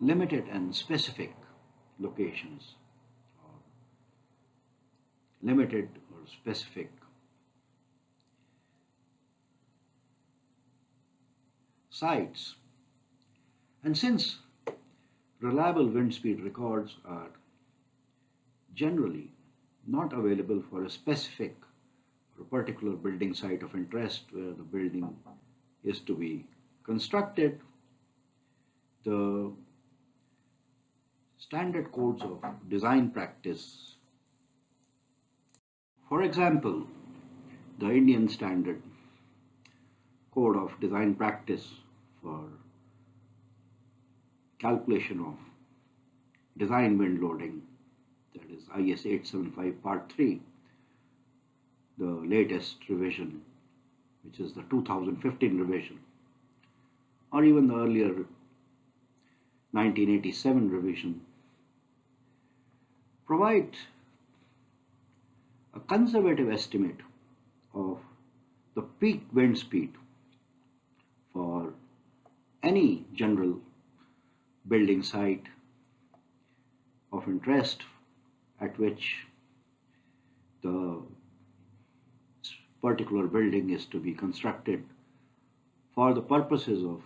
limited and specific locations, or limited or specific sites, and since reliable wind speed records are generally not available for a specific or a particular building site of interest where the building is to be constructed, the standard codes of design practice, for example, the Indian Standard Code of Design Practice for calculation of design wind loading, that is IS 875 Part 3, the latest revision, which is the 2015 revision, or even the earlier 1987 revision, provide a conservative estimate of the peak wind speed for any general building site of interest at which the particular building is to be constructed for the purposes of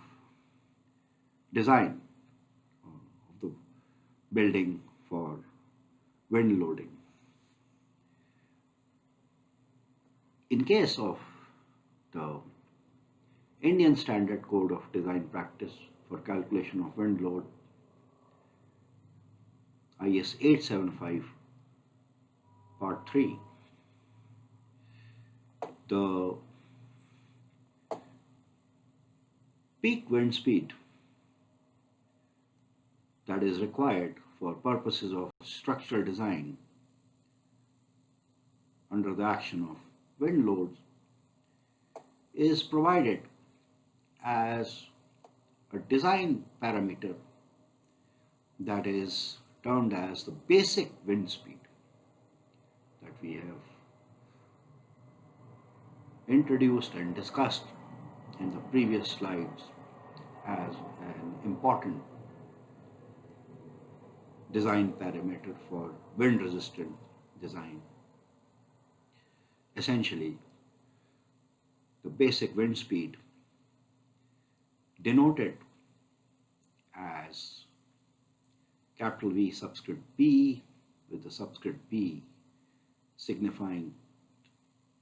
design of the building for wind loading. In case of the Indian Standard Code of Design Practice for calculation of wind load, IS 875 Part 3, the peak wind speed that is required for purposes of structural design under the action of wind loads is provided as a design parameter that is termed as the basic wind speed that we have introduced and discussed in the previous slides as an important design parameter for wind resistant design. Essentially, the basic wind speed denoted as capital V subscript B, with the subscript B signifying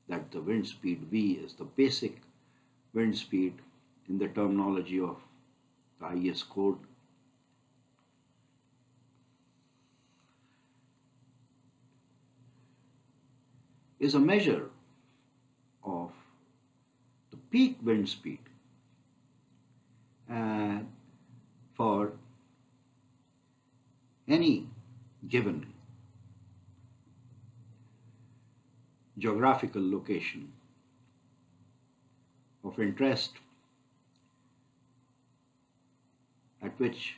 that the wind speed V is the basic wind speed in the terminology of the IS code. Is a measure of the peak wind speed for any given geographical location of interest at which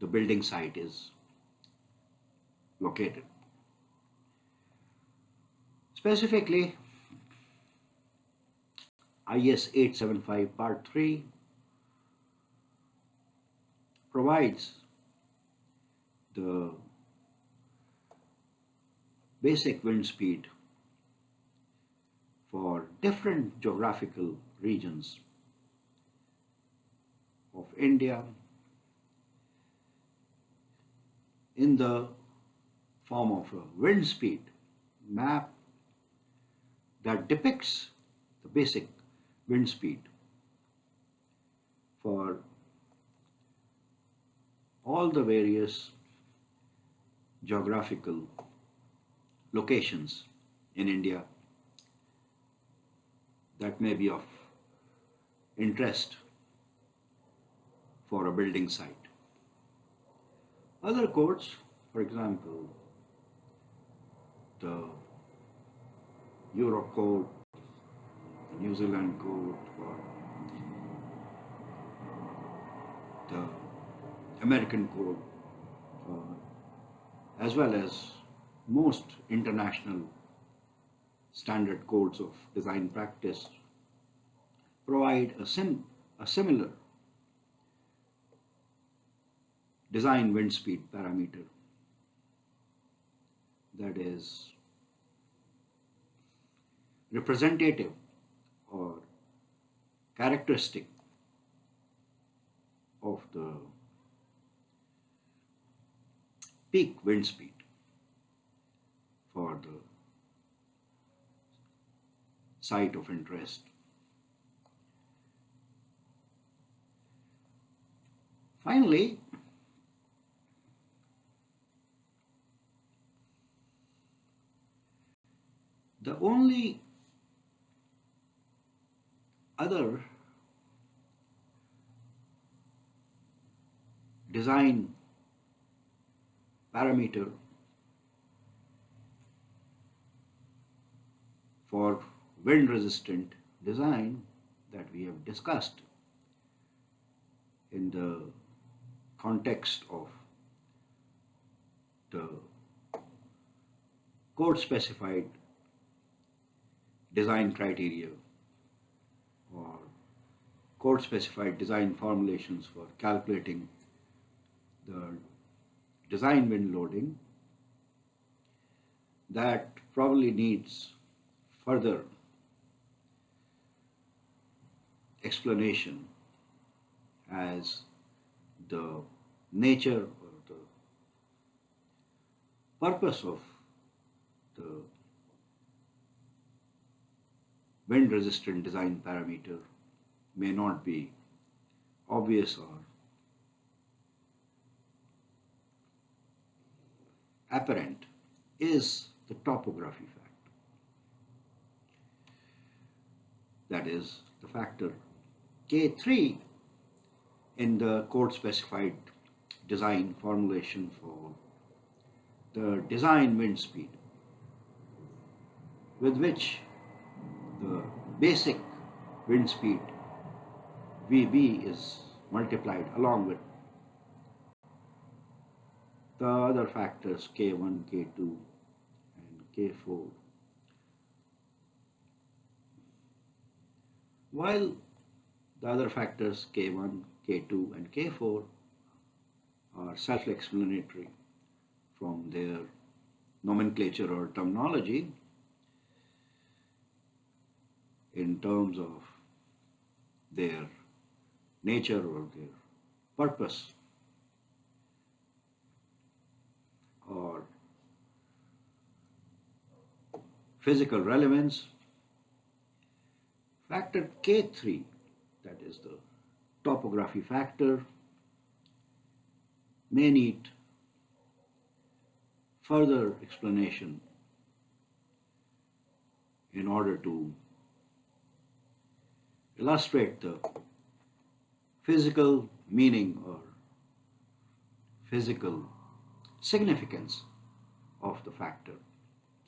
the building site is located. Specifically, IS 875 Part 3 provides the basic wind speed for different geographical regions of India in the form of a wind speed map that depicts the basic wind speed for all the various geographical locations in India that may be of interest for a building site. Other codes, for example, the Europe code, the New Zealand code, or the American code, as well as most international standard codes of design practice, provide a similar design wind speed parameter that is representative or characteristic of the peak wind speed for the site of interest. Finally, the only other design parameter for wind resistant design that we have discussed in the context of the code specified design criteria or code specified design formulations for calculating the design wind loading, that probably needs further explanation, as the nature or the purpose of the wind resistant design parameter may not be obvious or apparent, is the topography factor. That is the factor K3 in the code specified design formulation for the design wind speed, with which the basic wind speed VB is multiplied along with the other factors K1, K2 and K4. While the other factors K1, K2 and K4 are self-explanatory from their nomenclature or terminology in terms of their nature or their purpose or physical relevance, factor K3, that is the topography factor, may need further explanation in order to illustrate the physical meaning or physical significance of the factor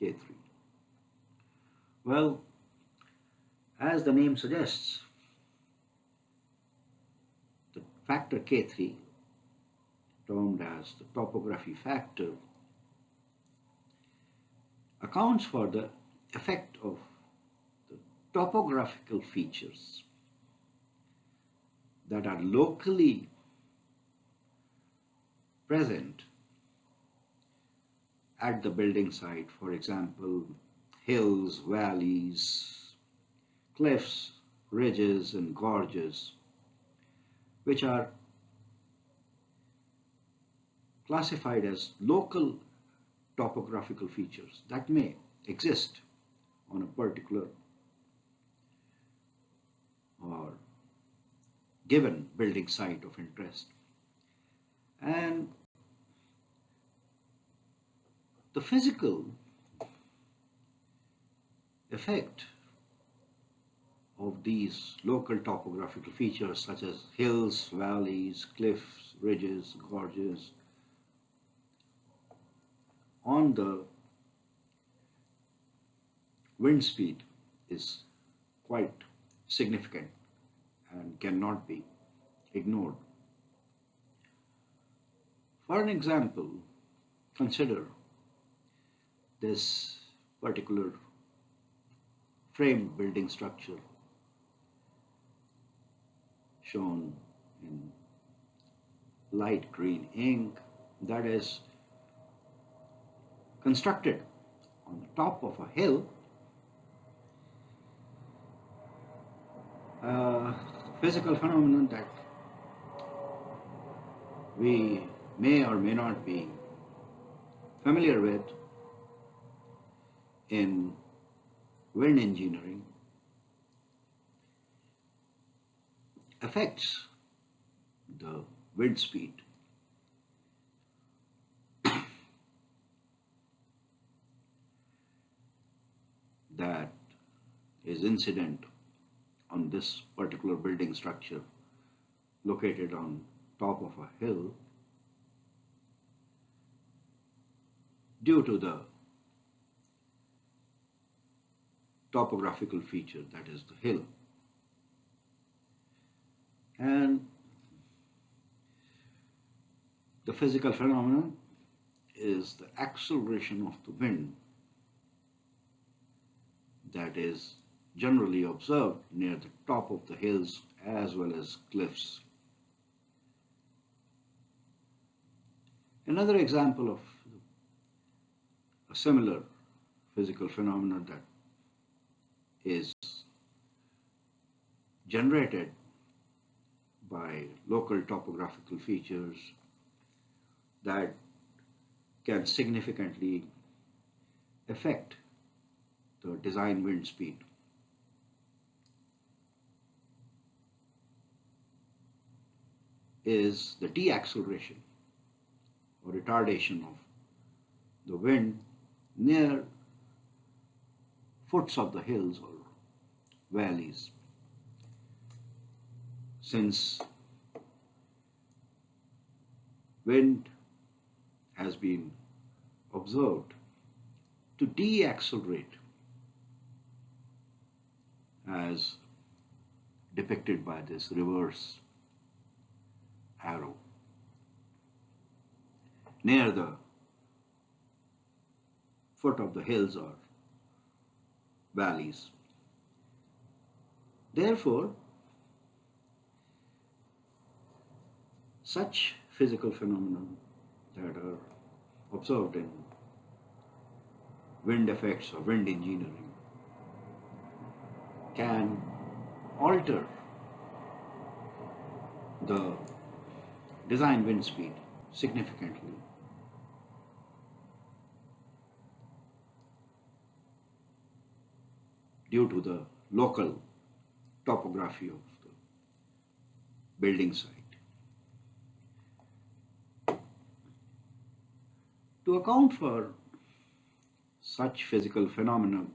K3. Well, as the name suggests, the factor K3, termed as the topography factor, accounts for the effect of the topographical features that are locally present at the building site. For example, hills, valleys, cliffs, ridges and gorges, which are classified as local topographical features that may exist on a particular or given building site of interest. And the physical effect of these local topographical features such as hills, valleys, cliffs, ridges, gorges on the wind speed is quite significant and cannot be ignored. For an example, consider this particular frame building structure shown in light green ink that is constructed on the top of a hill. A physical phenomenon that we may or may not be familiar with in wind engineering affects the wind speed. That is incident on this particular building structure located on top of a hill due to the topographical feature, that is the hill. And the physical phenomenon is the acceleration of the wind that is generally observed near the top of the hills as well as cliffs. Another example of a similar physical phenomenon that is generated by local topographical features that can significantly affect the design wind speed. Is the deceleration or retardation of the wind near foots of the hills or valleys. Since wind has been observed to decelerate as depicted by this reverse arrow near the foot of the hills or valleys. Therefore, such physical phenomena that are observed in wind effects or wind engineering can alter the design wind speed significantly. Due to the local topography of the building site. To account for such physical phenomena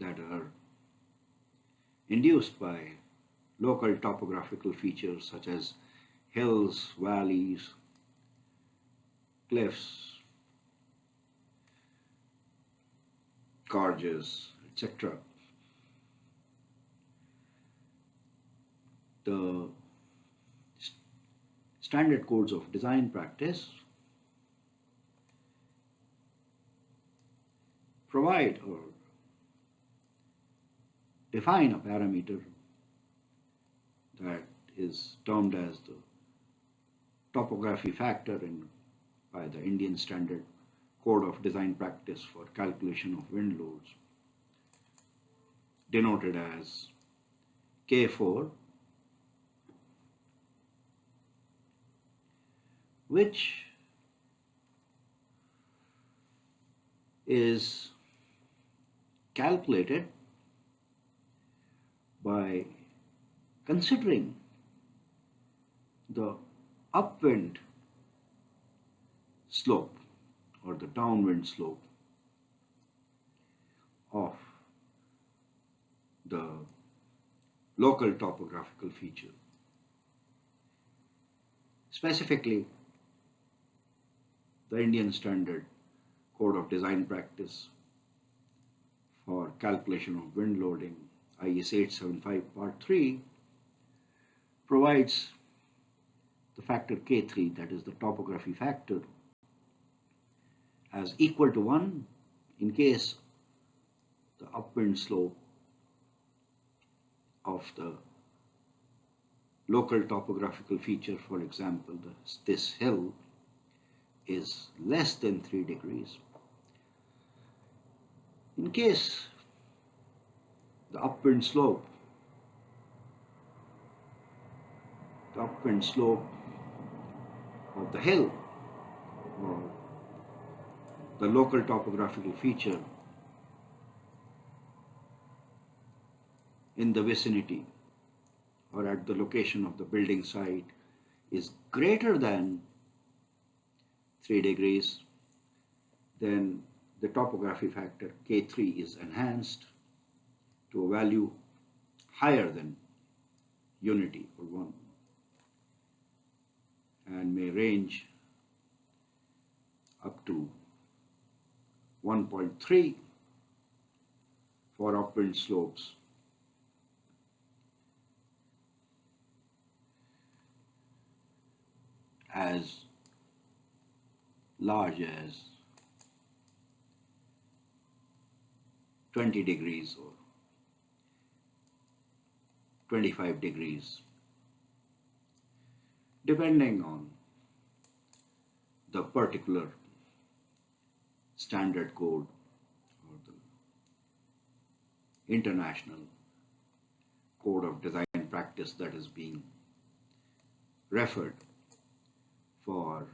that are induced by local topographical features such as hills, valleys, cliffs, gorges, etc. The standard codes of design practice provide or define a parameter that is termed as the topography factor by the Indian Standard Code of Design Practice for calculation of wind loads, denoted as K4, which is calculated by considering the upwind slope or the downwind slope of the local topographical feature. Specifically, the Indian Standard Code of Design Practice for calculation of wind loading, IS 875 Part 3, provides the factor K3, that is the topography factor, as equal to 1 in case the upwind slope of the local topographical feature, for example, this hill, is less than 3 degrees. In case the upwind slope of the hill or the local topographical feature in the vicinity or at the location of the building site is greater than 3 degrees, then the topography factor K3 is enhanced to a value higher than unity or 1 and may range up to 1.3 for upwind slopes as large as 20 degrees or 25 degrees, depending on the particular standard code or the international code of design practice that is being referred for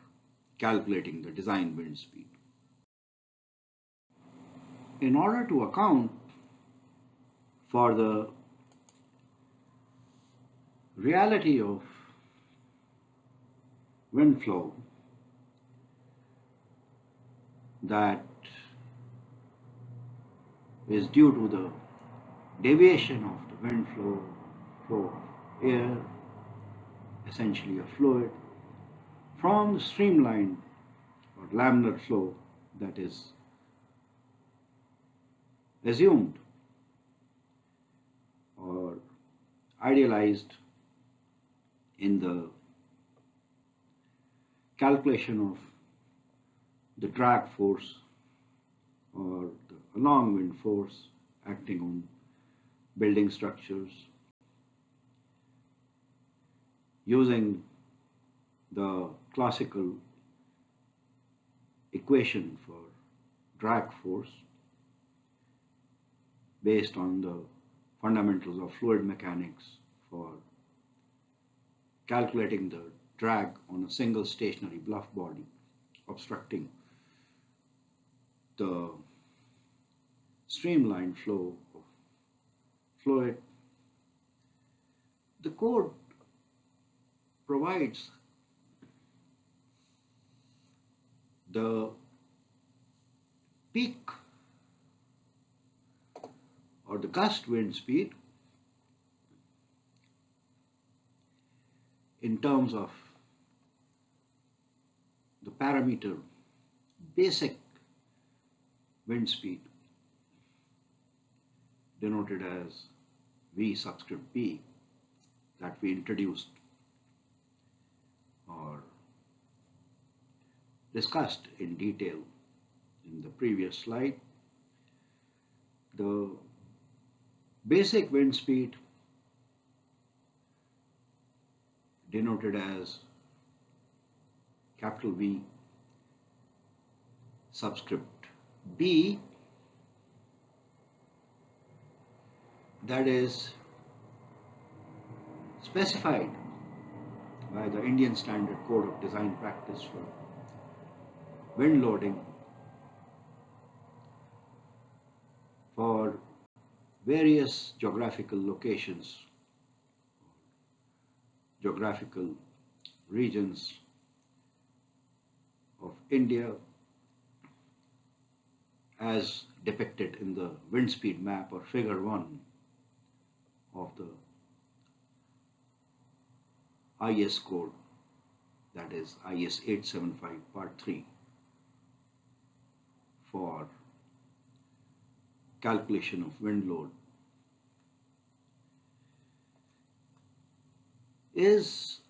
calculating the design wind speed. In order to account for the reality of wind flow that is due to the deviation of the wind flow of air, essentially a fluid, from the streamlined or laminar flow that is assumed or idealized in the calculation of the drag force or the along wind force acting on building structures using the classical equation for drag force based on the fundamentals of fluid mechanics for calculating the drag on a single stationary bluff body obstructing the streamlined flow of fluid. The code provides the peak or the gust wind speed in terms of the parameter basic wind speed denoted as V subscript B that we introduced or discussed in detail in the previous slide. The basic wind speed denoted as capital V subscript B, that is specified by the Indian Standard Code of Design Practice for wind loading for various geographical locations, geographical regions of India as depicted in the wind speed map or figure 1 of the IS code, that is IS 875 part 3 for calculation of wind load, is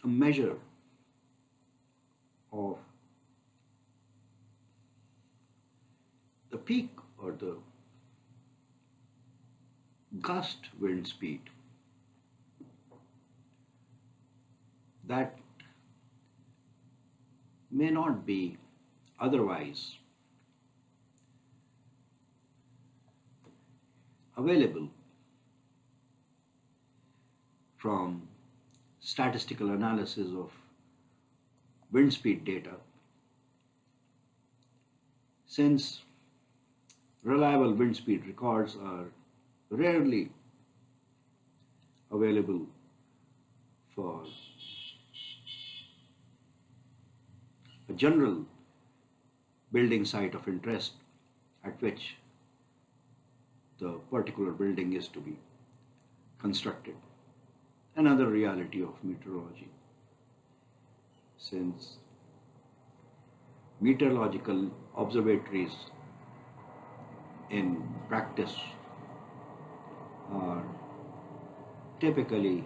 a measure of the peak or the gust wind speed that may not be otherwise available from statistical analysis of wind speed data, since reliable wind speed records are rarely available for a general building site of interest at which the particular building is to be constructed. Another reality of meteorology, since meteorological observatories in practice are typically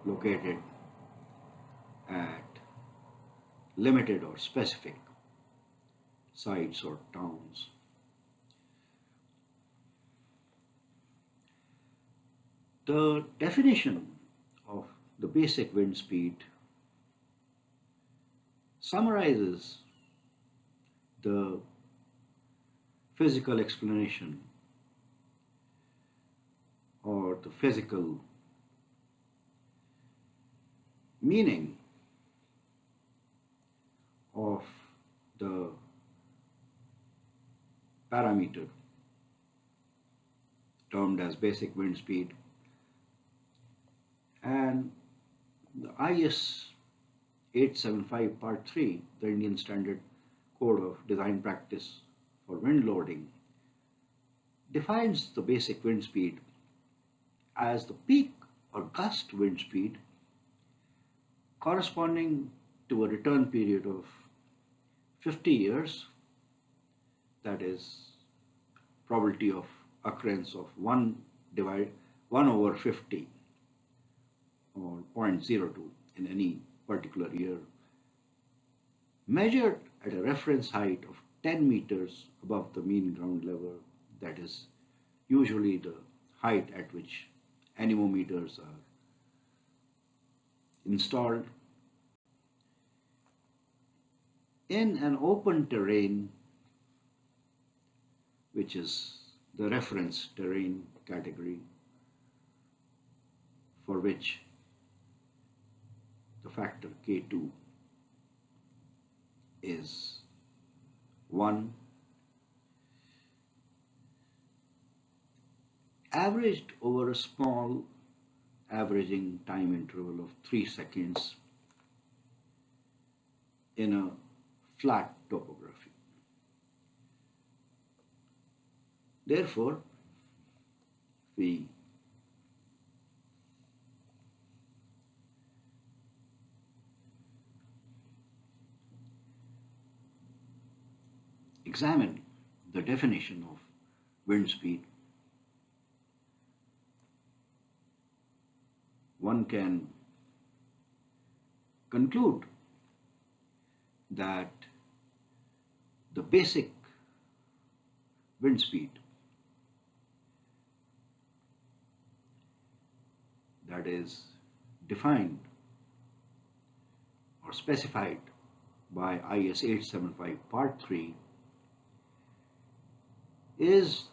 located at limited or specific sites or towns. The definition of the basic wind speed summarizes the physical explanation or the physical meaning of the parameter termed as basic wind speed, and the IS 875 part 3, the Indian Standard Code of Design Practice for Wind Loading, defines the basic wind speed as the peak or gust wind speed corresponding to a return period of 50 years, that is probability of occurrence of 1 over 50 or 0.02 in any particular year, measured at a reference height of 10 meters above the mean ground level, that is usually the height at which anemometers are installed, in an open terrain, which is the reference terrain category, for which the factor K2 is 1, averaged over a small averaging time interval of 3 seconds in a flat topography. Therefore, we examine the definition of wind speed, one can conclude that the basic wind speed, that is defined or specified by IS 875 part 3, is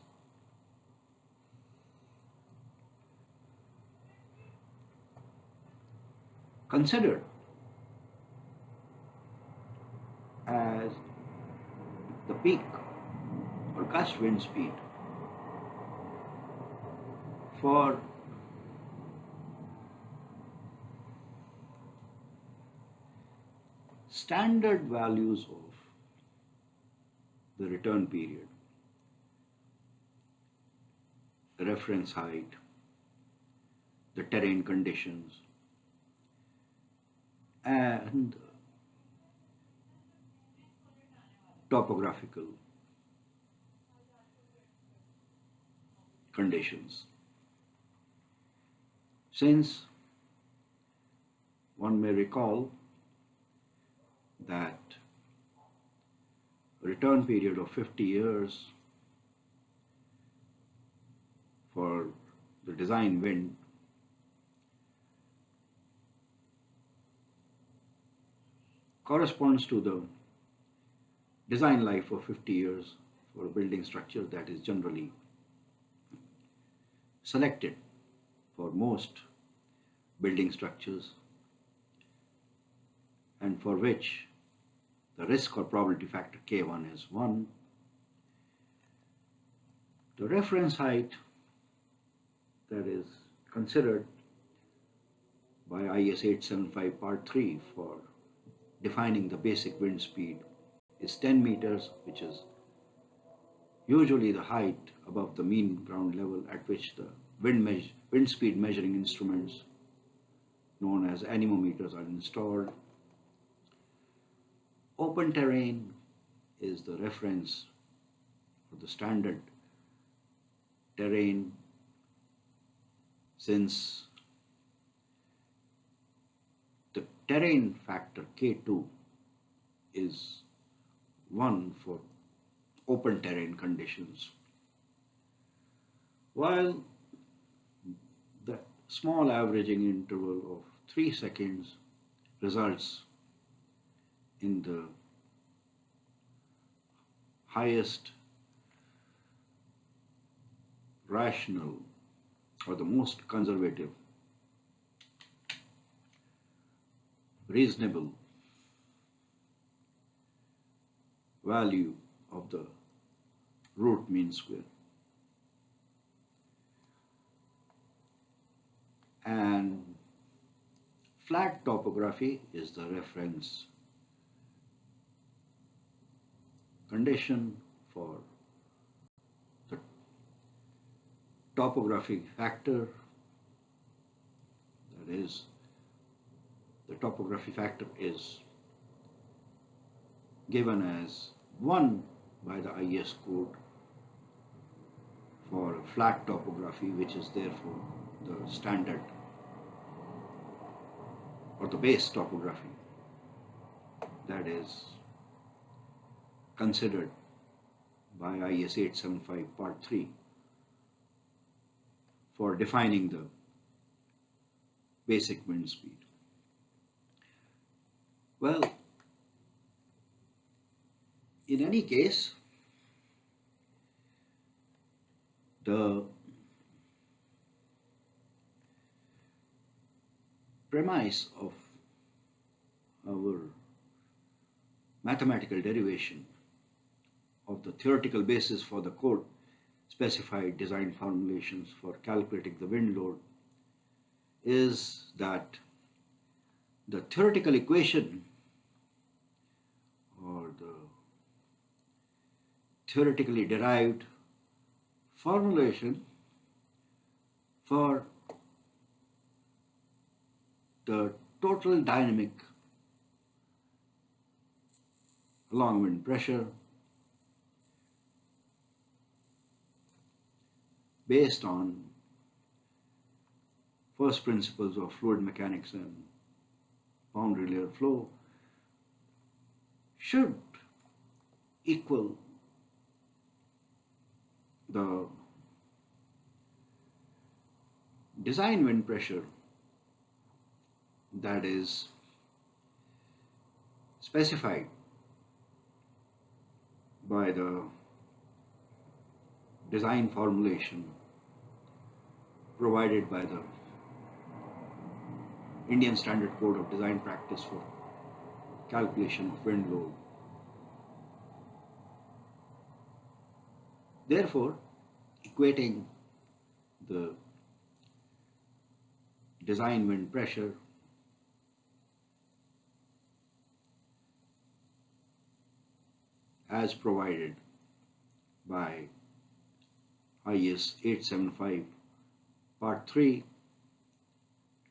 considered as the peak or gust wind speed for standard values of the return period, the reference height, the terrain conditions, and topographical conditions. Since one may recall that a return period of 50 years for the design wind corresponds to the design life of 50 years for a building structure that is generally selected for most building structures and for which the risk or probability factor K1 is 1. The reference height that is considered by IS 875 Part 3 for defining the basic wind speed is 10 meters, which is usually the height above the mean ground level at which the wind speed measuring instruments known as anemometers are installed. Open terrain is the reference for the standard terrain, since the terrain factor K2 is 1 for open terrain conditions, while the small averaging interval of 3 seconds results in the highest rational or the most conservative, reasonable value of the root mean square. And flat topography is the reference condition for the topographic factor, that is, the topography factor is given as 1 by the IS code for flat topography, which is therefore the standard or the base topography that is considered by IS 875 Part 3 for defining the basic wind speed. Well, in any case, the premise of our mathematical derivation of the theoretical basis for the code specified design formulations for calculating the wind load is that the theoretical equation or the theoretically derived formulation for the total dynamic along wind pressure based on first principles of fluid mechanics and boundary layer flow should equal the design wind pressure that is specified by the design formulation provided by the Indian Standard Code of Design Practice for calculation of wind load. Therefore, equating the design wind pressure as provided by IS 875 Part 3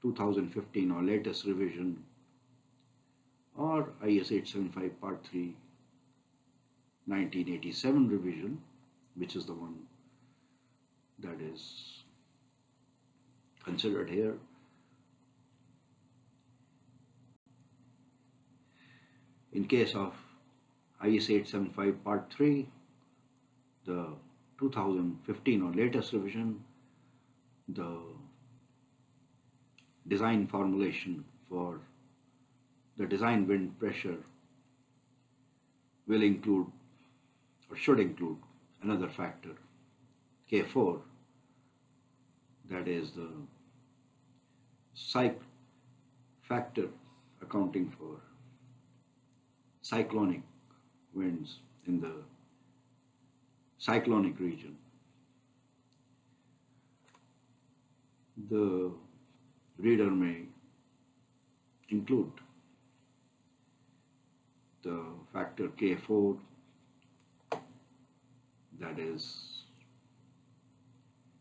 2015 or latest revision, or IS 875 Part 3 1987 revision, which is the one that is considered here. In case of IS 875 Part 3, the 2015 or latest revision, the design formulation for the design wind pressure will include or should include another factor, K4, that is the factor accounting for cyclonic winds in the cyclonic region. The reader may include the factor K4 that is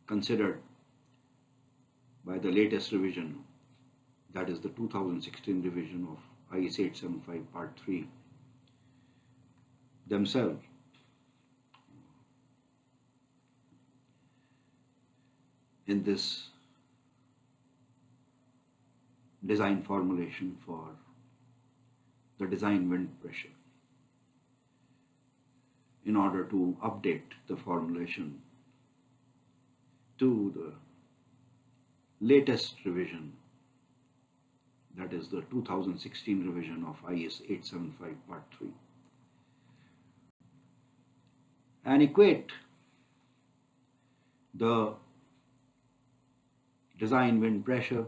considered by the latest revision, that is the 2016 revision of IS 875 Part 3 themselves. In this design formulation for the design wind pressure, in order to update the formulation to the latest revision, that is the 2016 revision of IS 875 Part 3, and equate the design wind pressure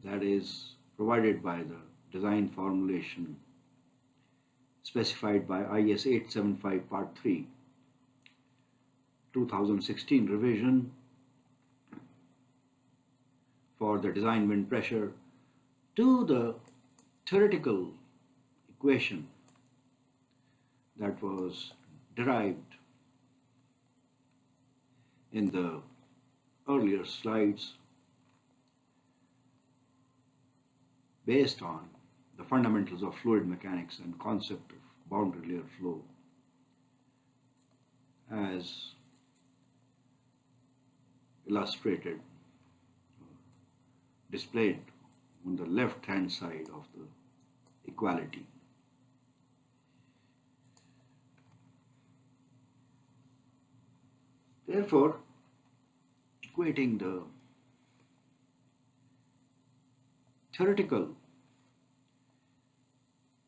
that is provided by the design formulation specified by IS 875 Part 3 2016 revision for the design wind pressure to the theoretical equation that was derived in the earlier slides based on the fundamentals of fluid mechanics and concept of boundary layer flow as illustrated, displayed on the left hand side of the equality. Therefore, equating the theoretical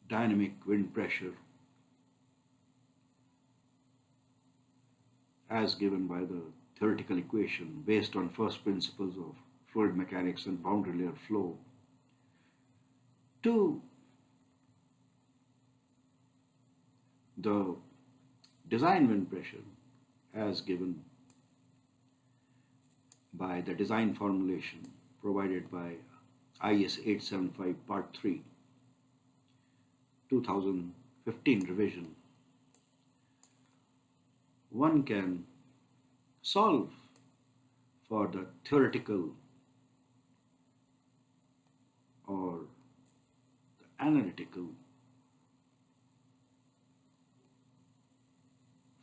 dynamic wind pressure as given by the theoretical equation based on first principles of fluid mechanics and boundary layer flow to the design wind pressure as given by the design formulation provided by IS 875 Part 3 2015 revision, one can solve for the theoretical or the analytical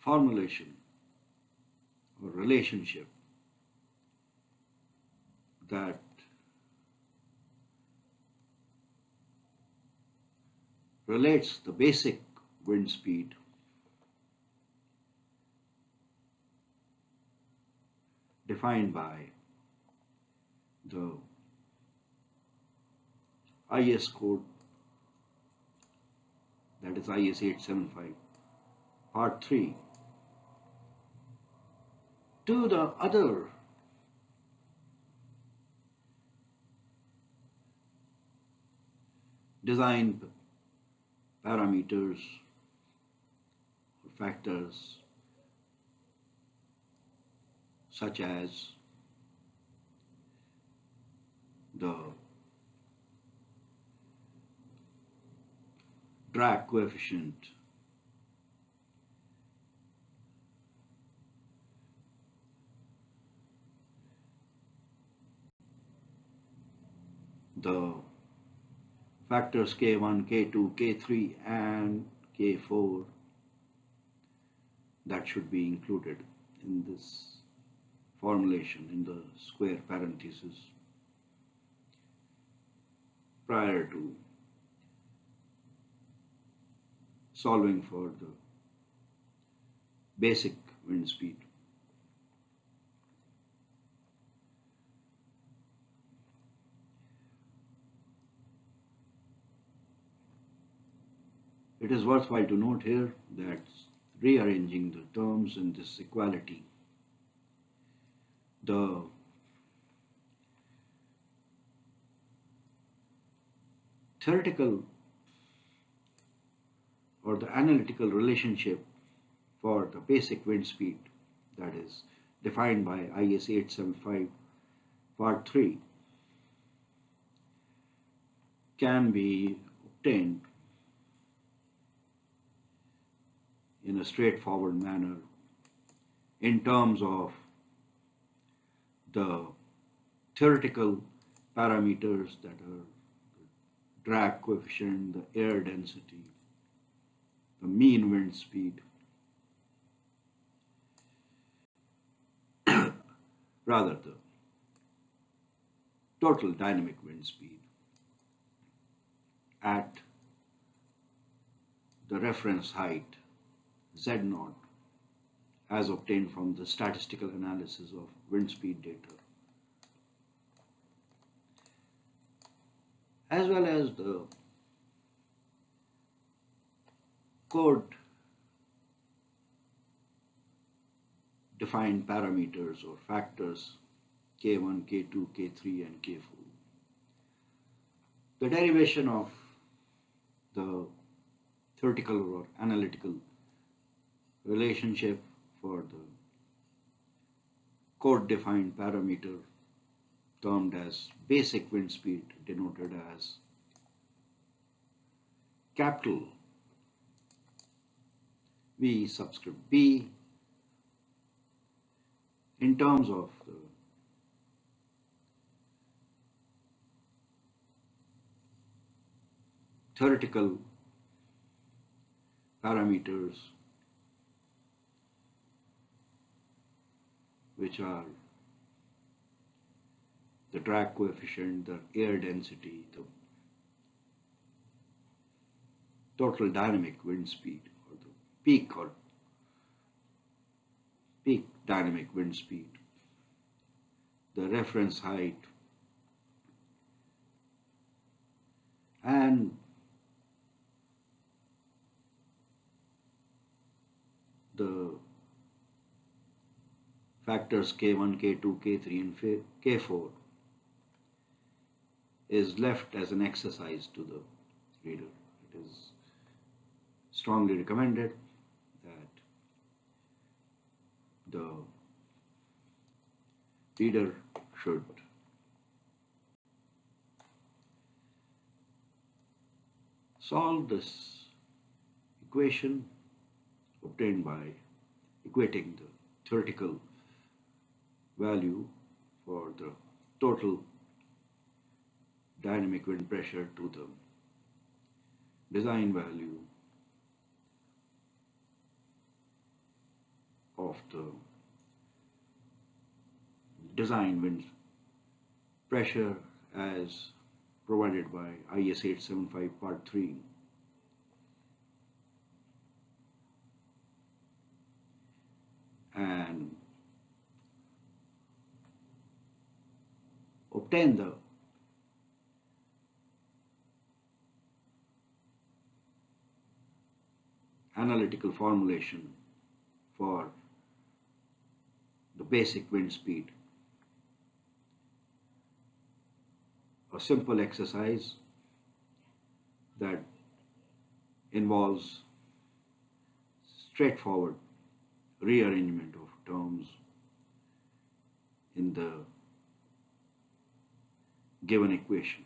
formulation or relationship that relates the basic wind speed defined by the IS code, that is IS 875 Part 3, to the other design parameters or factors such as the drag coefficient, the factors K1, K2, K3 and K4 that should be included in this formulation in the square parenthesis prior to solving for the basic wind speed. It is worthwhile to note here that rearranging the terms in this equality, the theoretical or the analytical relationship for the basic wind speed, that is defined by IS 875 part 3, can be obtained in a straightforward manner in terms of the theoretical parameters that are the drag coefficient, the air density, the mean wind speed, rather the total dynamic wind speed at the reference height Z0 as obtained from the statistical analysis of wind speed data, as well as the code defined parameters or factors K1, K2, K3 and K4. The derivation of the theoretical or analytical relationship for the code defined parameter termed as basic wind speed, denoted as capital V subscript B, in terms of the theoretical parameters, which are the drag coefficient, the air density, the total dynamic wind speed, or the peak dynamic wind speed, the reference height, and the factors K1, K2, K3 and K4 is left as an exercise to the reader. It is strongly recommended that the reader should solve this equation obtained by equating the theoretical value for the total dynamic wind pressure to the design value of the design wind pressure as provided by IS 875 part 3. And obtain the analytical formulation for the basic wind speed. A simple exercise that involves straightforward rearrangement of terms in the given equation.